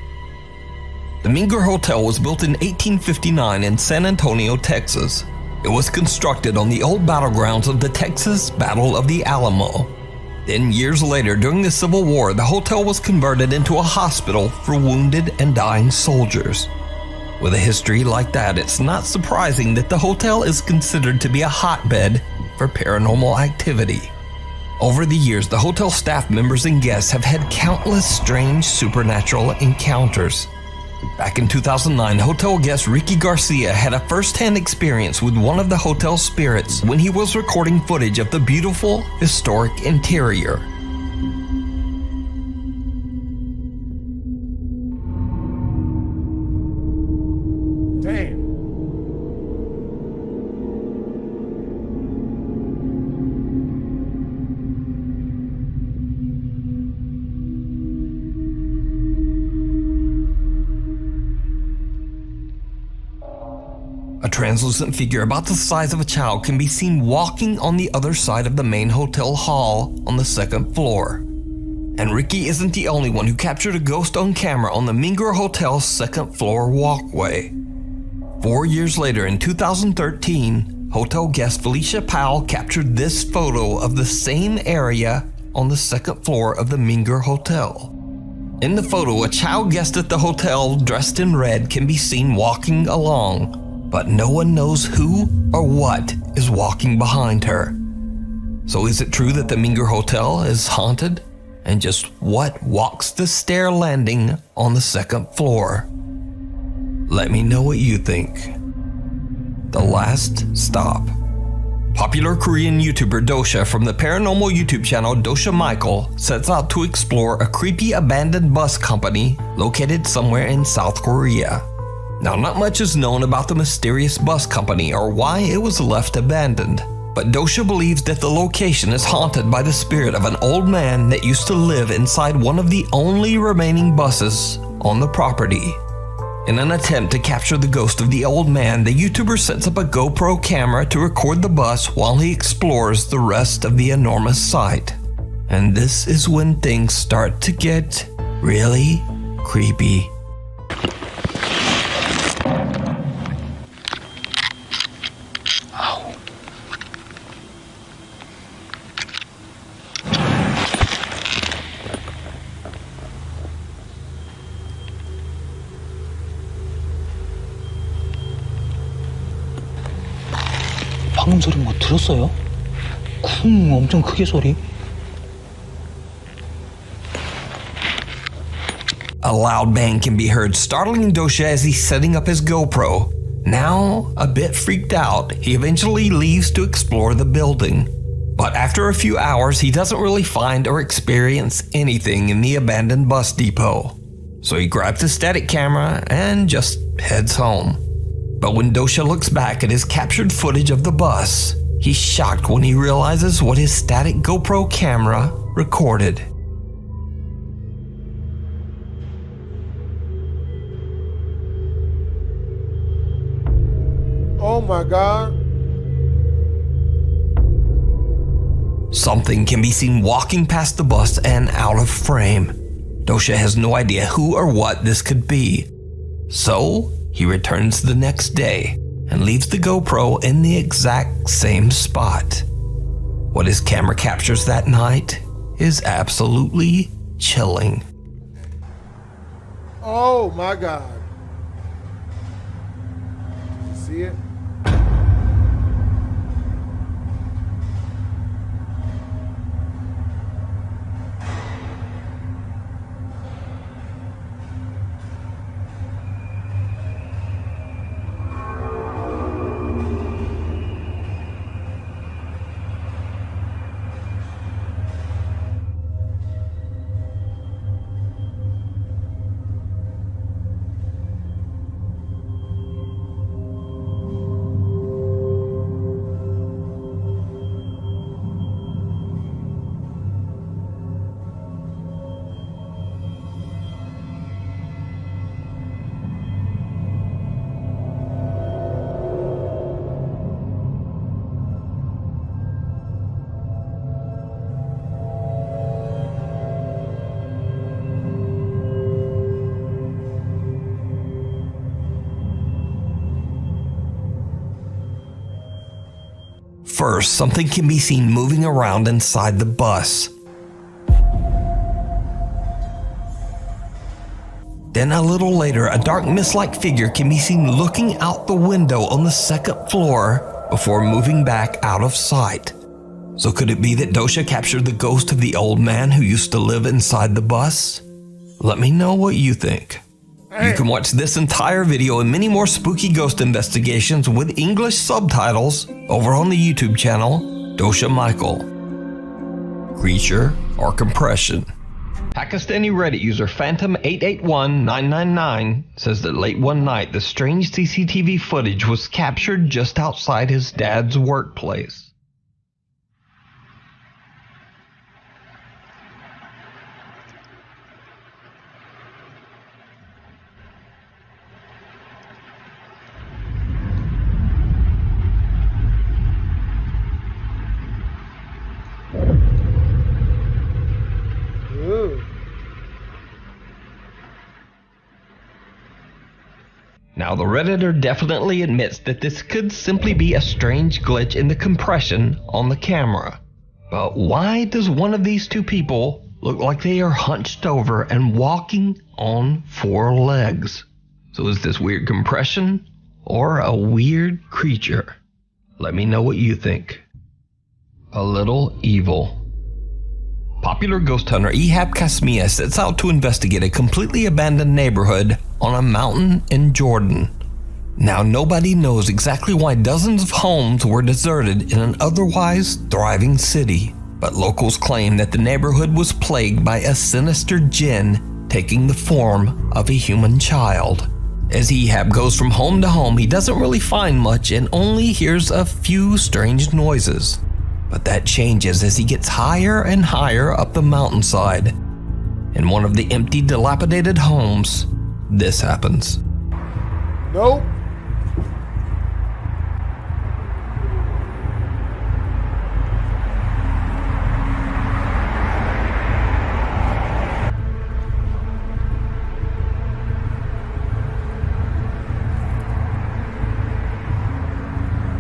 Speaker 2: The Minger Hotel was built in 1859 in San Antonio, Texas. It was constructed on the old battlegrounds of the Texas Battle of the Alamo. Then years later, during the Civil War, the hotel was converted into a hospital for wounded and dying soldiers. With a history like that, it's not surprising that the hotel is considered to be a hotbed for paranormal activity. Over the years, the hotel staff members and guests have had countless strange supernatural encounters. Back in 2009, hotel guest Ricky Garcia had a first-hand experience with one of the hotel spirits when he was recording footage of the beautiful, historic interior.
Speaker 1: Damn.
Speaker 2: A translucent figure about the size of a child can be seen walking on the other side of the main hotel hall on the second floor. And Ricky isn't the only one who captured a ghost on camera on the Minger Hotel's second floor walkway. 4 years later, in 2013, hotel guest Felicia Powell captured this photo of the same area on the second floor of the Minger Hotel. In the photo, a child guest at the hotel dressed in red can be seen walking along, but no one knows who or what is walking behind her. So is it true that the Minger Hotel is haunted? And just what walks the stair landing on the second floor? Let me know what you think. The Last Stop. Popular Korean YouTuber Dosha from the paranormal YouTube channel Dosha Michael sets out to explore a creepy abandoned bus company located somewhere in South Korea. Now, not much is known about the mysterious bus company or why it was left abandoned, but Dosha believes that the location is haunted by the spirit of an old man that used to live inside one of the only remaining buses on the property. In an attempt to capture the ghost of the old man, the YouTuber sets up a GoPro camera to record the bus while he explores the rest of the enormous site. And this is when things start to get really creepy.
Speaker 8: 방금 소리 뭐 들었어요? 쿵 엄청 크게 소리.
Speaker 2: A loud bang can be heard, startling Dosha as he's setting up his GoPro. Now, a bit freaked out, he eventually leaves to explore the building. But after a few hours, he doesn't really find or experience anything in the abandoned bus depot. So he grabs his static camera and just heads home. But when Dosha looks back at his captured footage of the bus, he's shocked when he realizes what his static GoPro camera recorded.
Speaker 1: Oh my God.
Speaker 2: Something can be seen walking past the bus and out of frame. Dosha has no idea who or what this could be. So, he returns the next day and leaves the GoPro in the exact same spot. What his camera captures that night is absolutely chilling.
Speaker 1: Oh my God. You see it?
Speaker 2: First, something can be seen moving around inside the bus. Then a little later, a dark mist-like figure can be seen looking out the window on the second floor before moving back out of sight. So could it be that Dosha captured the ghost of the old man who used to live inside the bus? Let me know what you think. You can watch this entire video and many more spooky ghost investigations with English subtitles over on the YouTube channel Dosha Michael. Creature or compression. Pakistani Reddit user Phantom881999 says that late one night the strange CCTV footage was captured just outside his dad's workplace. Now Now, the Redditor definitely admits that this could simply be a strange glitch in the compression on the camera. But why does one of these two people look like they are hunched over and walking on 4 legs? So is this weird compression or a weird creature? Let me know what you think. A little evil. Popular ghost hunter Ehab Kasmia sets out to investigate a completely abandoned neighborhood on a mountain in Jordan. Now, nobody knows exactly why dozens of homes were deserted in an otherwise thriving city, but locals claim that the neighborhood was plagued by a sinister jinn taking the form of a human child. As Ehab goes from home to home, he doesn't really find much and only hears a few strange noises. But that changes as he gets higher and higher up the mountainside. In one of the empty, dilapidated homes, this happens.
Speaker 1: Nope.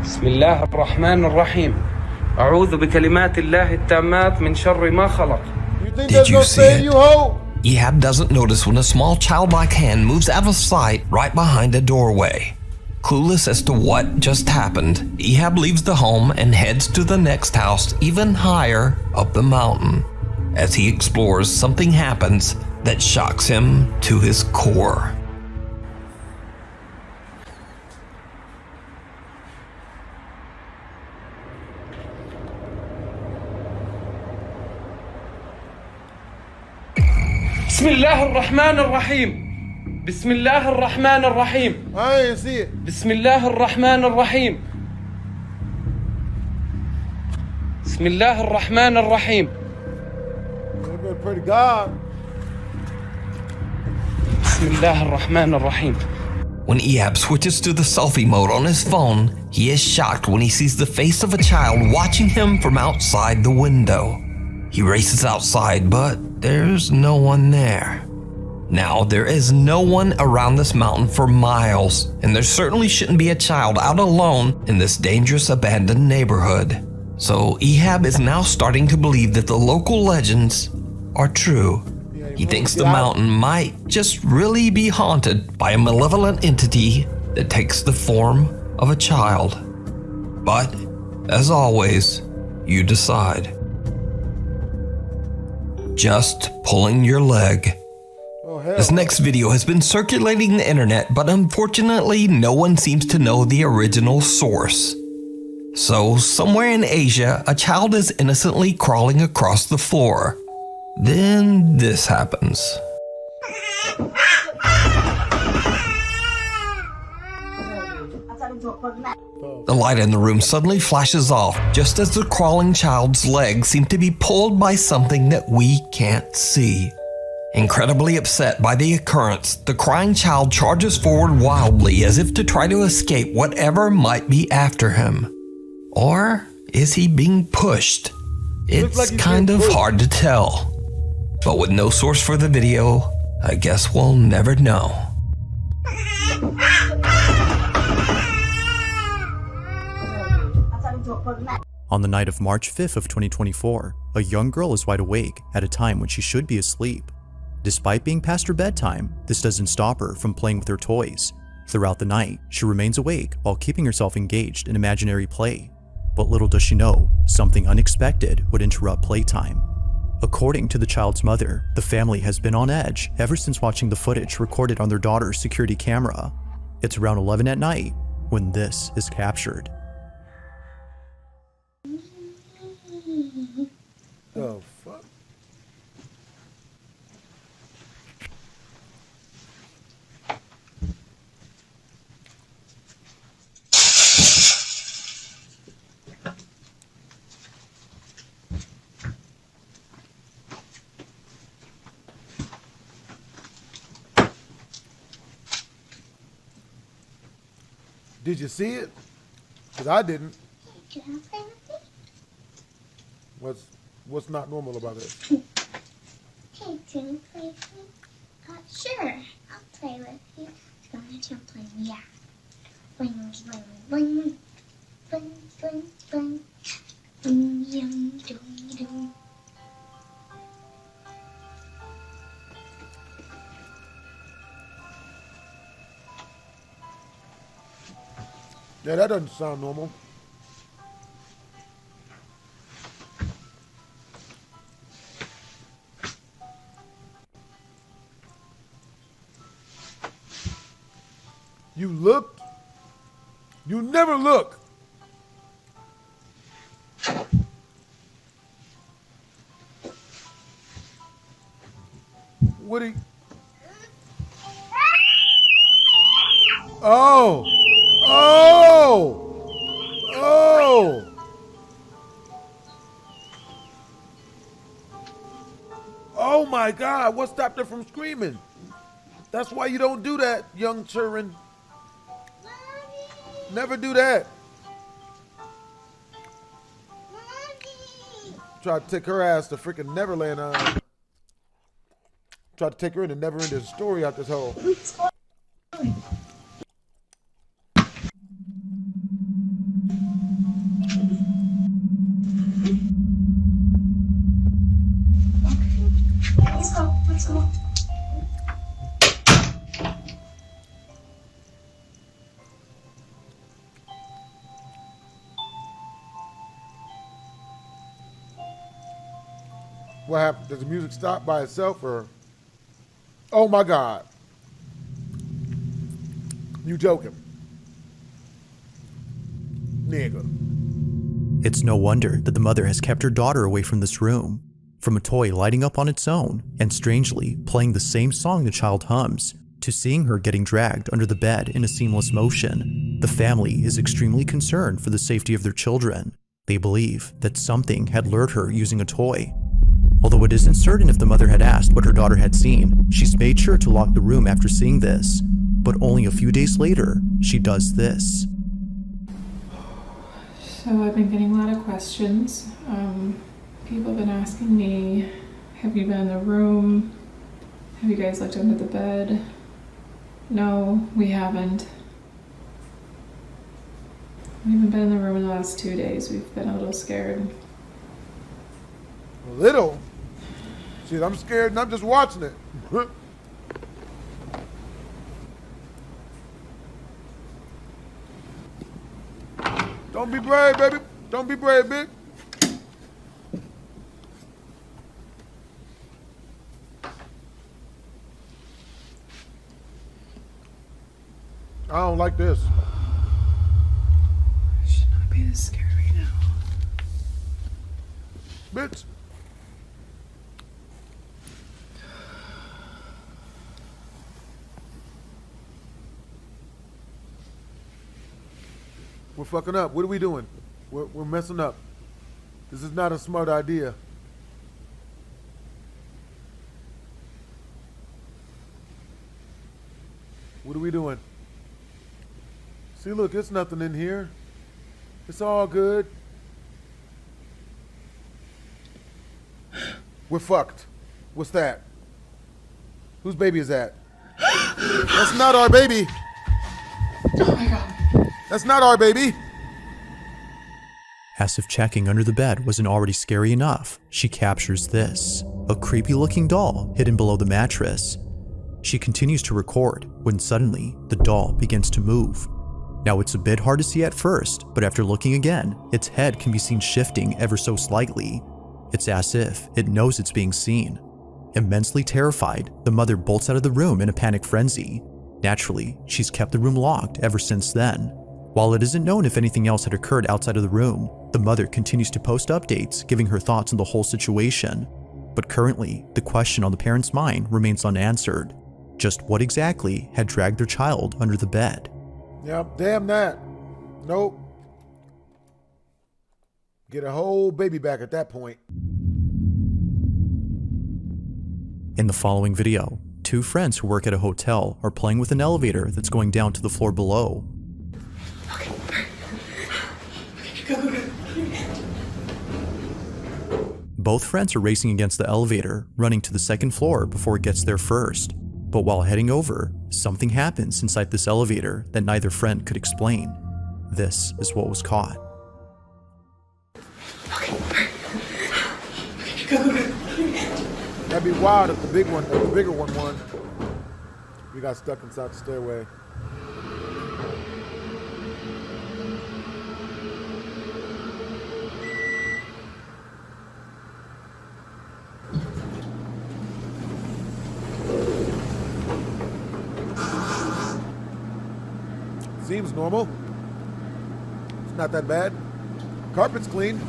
Speaker 14: بسم الله الرحمن الرحيم أعوذ بكلمات الله التامات من شر ما خلق.
Speaker 2: Did you see it? Ehab doesn't notice when a small childlike hand moves out of sight right behind a doorway. Clueless as to what just happened, Ehab leaves the home and heads to the next house even higher up the mountain. As he explores, something happens that shocks him to his core.
Speaker 14: بسم الله الرحمن الرحيم بسم الله الرحمن الرحيم بسم الله الرحمن الرحيم بسم الله الرحمن الرحيم بسم الله الرحمن الرحيم.
Speaker 2: When Ehab switches to the selfie mode on his phone, he is shocked when he sees the face of a child watching him from outside the window. He races outside, but there's no one there. Now, there is no one around this mountain for miles, and there certainly shouldn't be a child out alone in this dangerous abandoned neighborhood. So Ehab is now starting to believe that the local legends are true. He thinks the mountain might just really be haunted by a malevolent entity that takes the form of a child. But, as always, you decide. Just pulling your leg. This next video has been circulating the internet, but unfortunately no one seems to know the original source. So, somewhere in Asia, a child is innocently crawling across the floor. Then this happens. The light in the room suddenly flashes off, just as the crawling child's legs seem to be pulled by something that we can't see. Incredibly upset by the occurrence, the crying child charges forward wildly as if to try to escape whatever might be after him. Or is he being pushed? It's kind of hard to tell. But with no source for the video, I guess we'll never know.
Speaker 7: On the night of March 5th of 2024, a young girl is wide awake at a time when she should be asleep. Despite being past her bedtime, this doesn't stop her from playing with her toys. Throughout the night, she remains awake while keeping herself engaged in imaginary play. But little does she know, something unexpected would interrupt playtime. According to the child's mother, the family has been on edge ever since watching the footage recorded on their daughter's security camera. It's around 11 at night when this is captured.
Speaker 1: Oh, fuck. Did you see it? Because I didn't.
Speaker 9: Can I play with it?
Speaker 1: What's not normal about it?
Speaker 9: Hey, can you play with me? Sure, I'll play with you. Come It's not playing. Yeah. Boing, boing, boing, boing, boing, boing, boing, yum, doing, doing.
Speaker 1: Yeah, that doesn't sound normal. You looked? You never look. What do you... Oh! Oh! Oh! Oh my God, what stopped her from screaming? That's why you don't do that, young children. Never do that. Tried to take her ass to freaking Neverland. Tried to take her in and never ended story out this hole.
Speaker 4: Let's go. Let's go.
Speaker 1: What happened? Does the music stop by itself or? Oh my God. You joking. Nigga.
Speaker 7: It's no wonder that the mother has kept her daughter away from this room. From a toy lighting up on its own and strangely playing the same song the child hums, to seeing her getting dragged under the bed in a seamless motion, the family is extremely concerned for the safety of their children. They believe that something had lured her using a toy. Although it isn't certain if the mother had asked what her daughter had seen, she's made sure to lock the room after seeing this. But only a few days later, she does this.
Speaker 25: So I've been getting a lot of questions. People have been asking me, have you been in the room? Have you guys looked under the bed? No, we haven't. We haven't been in the room in the last 2 days. We've been a little scared.
Speaker 1: A little? Shit, I'm scared and I'm just watching it. Don't be brave, baby. Don't be brave, bitch. I don't like this.
Speaker 25: I should not be this scared right now.
Speaker 1: Bitch. We're fucking up. What are we doing? We're messing up. This is not a smart idea. What are we doing? See, look, there's nothing in here. It's all good. We're fucked. What's that? Whose baby is that? That's not our baby.
Speaker 25: Oh my God.
Speaker 1: That's not our baby.
Speaker 7: As if checking under the bed wasn't already scary enough, she captures this, a creepy looking doll hidden below the mattress. She continues to record when suddenly the doll begins to move. Now it's a bit hard to see at first, but after looking again, its head can be seen shifting ever so slightly. It's as if it knows it's being seen. Immensely terrified, the mother bolts out of the room in a panic frenzy. Naturally, she's kept the room locked ever since then. While it isn't known if anything else had occurred outside of the room, the mother continues to post updates giving her thoughts on the whole situation. But currently, the question on the parents' mind remains unanswered. Just what exactly had dragged their child under the bed?
Speaker 1: Yep, damn that. Nope. Get a whole baby back at that point.
Speaker 7: In the following video, two friends who work at a hotel are playing with an elevator that's going down to the floor below. Both friends are racing against the elevator, running to the second floor before it gets there first. But while heading over, something happens inside this elevator that neither friend could explain. This is what was caught.
Speaker 10: That'd be wild if the bigger one won. We got stuck inside the stairway. Seems normal. It's not that bad. Carpet's clean.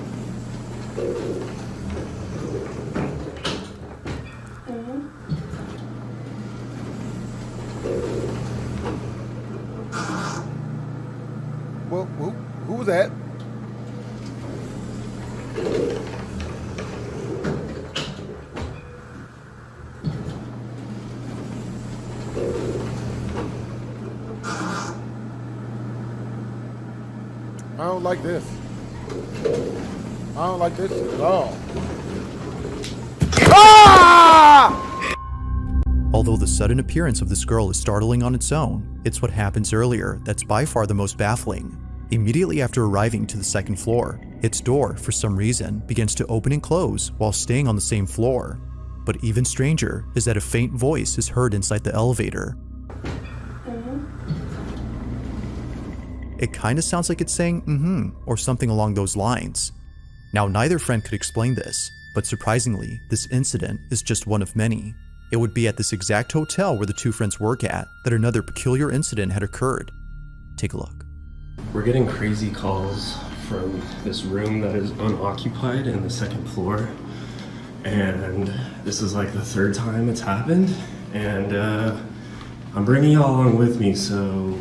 Speaker 10: Well, who was that? I don't like this. I don't like this at all. Ah!
Speaker 7: Although the sudden appearance of this girl is startling on its own, it's what happens earlier that's by far the most baffling. Immediately after arriving to the second floor, its door, for some reason, begins to open and close while staying on the same floor. But even stranger is that a faint voice is heard inside the elevator. It kinda sounds like it's saying or something along those lines. Now neither friend could explain this, but surprisingly, this incident is just one of many. It would be at this exact hotel where the two friends work at that another peculiar incident had occurred. Take a look.
Speaker 14: We're getting crazy calls from this room that is unoccupied in the second floor. And this is like the third time it's happened. And I'm bringing y'all along with me, so...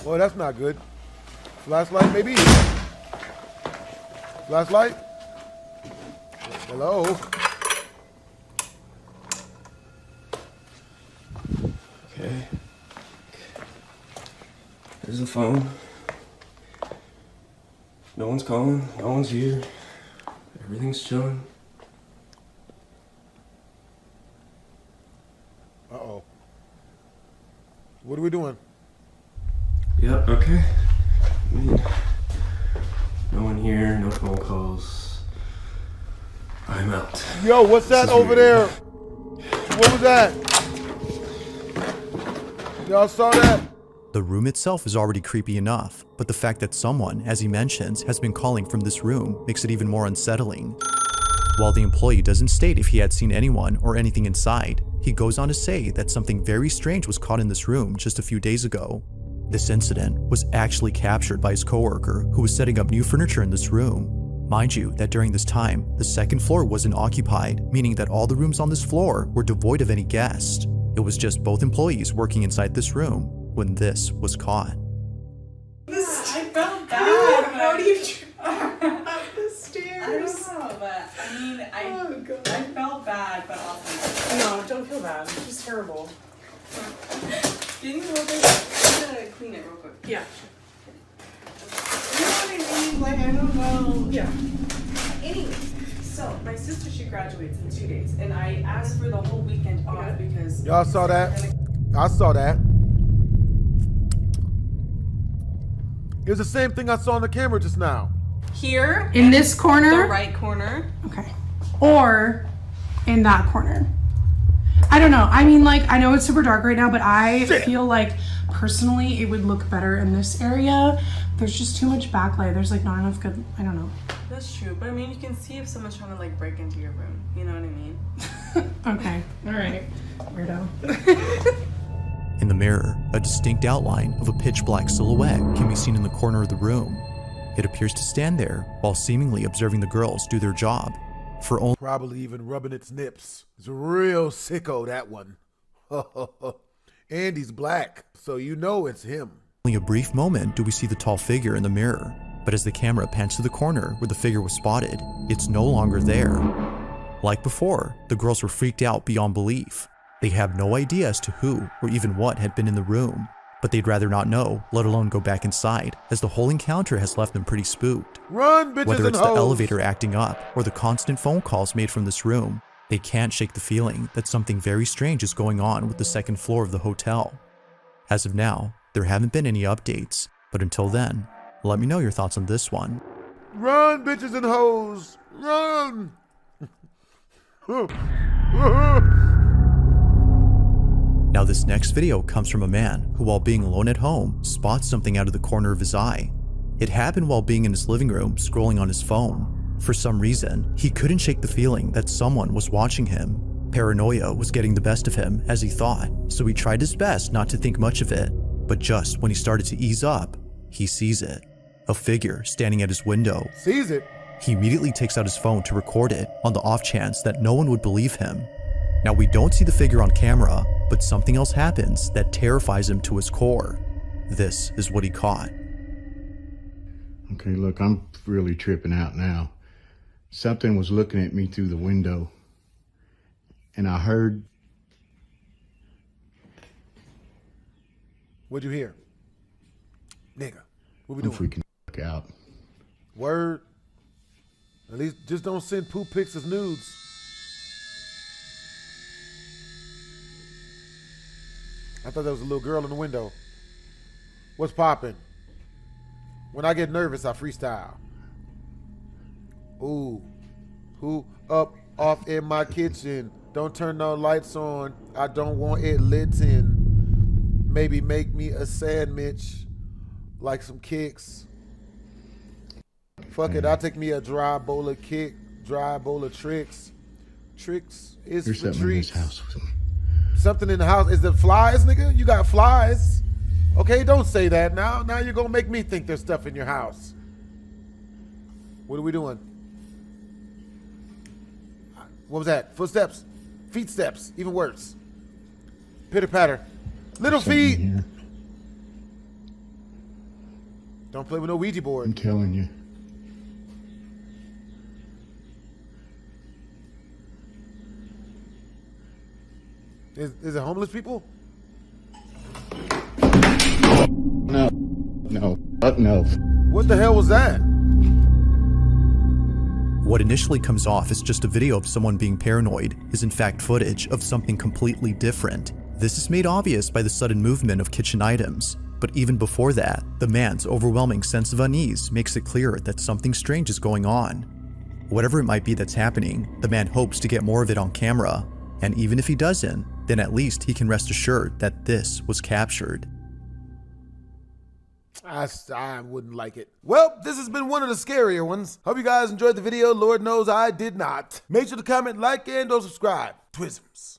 Speaker 10: Well, that's not good. Flashlight, maybe? Flashlight? Hello?
Speaker 14: Okay. There's the phone. No one's calling. No one's here. Everything's chilling.
Speaker 10: Uh-oh. What are we doing?
Speaker 14: Yep, okay. I mean, no one here, no phone calls. I'm out.
Speaker 10: Yo, what's that over there? What was that? Y'all saw that?
Speaker 7: The room itself is already creepy enough, but the fact that someone, as he mentions, has been calling from this room makes it even more unsettling. While the employee doesn't state if he had seen anyone or anything inside, he goes on to say that something very strange was caught in this room just a few days ago. This incident was actually captured by his coworker who was setting up new furniture in this room. Mind you that during this time, the second floor wasn't occupied, meaning that all the rooms on this floor were devoid of any guests. It was just both employees working inside this room when this was caught.
Speaker 11: I felt bad. How do you up the stairs? I don't know, but I mean, I felt bad, but also no, don't feel bad. It's just terrible. Can you hold this? I'm gonna clean it real quick. Yeah. You know what I mean? Like, I don't know. Yeah. Anyways, so my sister, she graduates in 2 days, and I asked for the whole weekend off because...
Speaker 10: Y'all saw that? I saw that. It was the same thing I saw on the camera just now.
Speaker 11: Here.
Speaker 13: In this corner?
Speaker 11: The right corner.
Speaker 13: Okay. Or in that corner. I don't know. I mean, like, I know it's super dark right now, but I feel like personally it would look better in this area. There's just too much backlight. There's like not enough good, I don't know.
Speaker 11: That's true, but I mean, you can see if someone's trying to like break into your room. You know what I mean?
Speaker 13: Okay. All right. Weirdo.
Speaker 7: In the mirror, a distinct outline of a pitch black silhouette can be seen in the corner of the room. It appears to stand there while seemingly observing the girls do their job. For only
Speaker 10: probably even rubbing its nips. It's a real sicko, that one. And he's black, so you know it's him.
Speaker 7: only a brief moment do we see the tall figure in the mirror. But as the camera pans to the corner where the figure was spotted, it's no longer there. Like before, the girls were freaked out beyond belief. They have no idea as to who or even what had been in the room, but they'd rather not know, let alone go back inside, as the whole encounter has left them pretty spooked.
Speaker 10: Run, bitches
Speaker 7: Whether
Speaker 10: and
Speaker 7: it's the
Speaker 10: hoes.
Speaker 7: elevator acting up or the constant phone calls made from this room, they can't shake the feeling that something very strange is going on with the second floor of the hotel. As of now, there haven't been any updates, but until then, let me know your thoughts on this one.
Speaker 10: Run, bitches and hoes. Run.
Speaker 7: Now this next video comes from a man who, while being alone at home, spots something out of the corner of his eye. It happened while being in his living room scrolling on his phone. For some reason, he couldn't shake the feeling that someone was watching him. Paranoia was getting the best of him, as he thought, so he tried his best not to think much of it. But just when he started to ease up, he sees it. A figure standing at his window.
Speaker 10: Sees it?
Speaker 7: He immediately takes out his phone to record it on the off chance that no one would believe him. Now we don't see the figure on camera, but something else happens that terrifies him to his core. This is what he caught.
Speaker 3: Okay, look, I'm really tripping out now. Something was looking at me through the window, and I heard...
Speaker 10: What'd you hear? Nigga, what we
Speaker 3: I'm
Speaker 10: doing?
Speaker 3: freaking the fuck out.
Speaker 10: Word. At least just don't send poop pics as nudes. I thought there was a little girl in the window. What's poppin'? When I get nervous, I freestyle. Ooh. Who up off in my kitchen? Don't turn no lights on. I don't want it lit in. Maybe make me a sandwich. Like some kicks. Fuck it, I'll take me a dry bowl of kick. Dry bowl of tricks. Tricks is
Speaker 3: There's
Speaker 10: for
Speaker 3: something in this
Speaker 10: treats.
Speaker 3: house.
Speaker 10: Something in the house. Is it flies, nigga? You got flies. Okay, don't say that now. Now you're gonna make me think there's stuff in your house. What are we doing? What was that? Footsteps? Feet steps. Even worse. Pitter patter. Little feet.
Speaker 3: Here.
Speaker 10: Don't play with no Ouija board.
Speaker 3: I'm telling you.
Speaker 10: Is it homeless people?
Speaker 3: No. No. No.
Speaker 10: What the hell was that?
Speaker 7: What initially comes off as just a video of someone being paranoid is in fact footage of something completely different. This is made obvious by the sudden movement of kitchen items. But even before that, the man's overwhelming sense of unease makes it clear that something strange is going on. Whatever it might be that's happening, the man hopes to get more of it on camera. And even if he doesn't, then at least he can rest assured that this was captured.
Speaker 10: I wouldn't like it. Well, this has been one of the scarier ones. Hope you guys enjoyed the video. Lord knows I did not. Make sure to comment, like, and or subscribe. Twisms.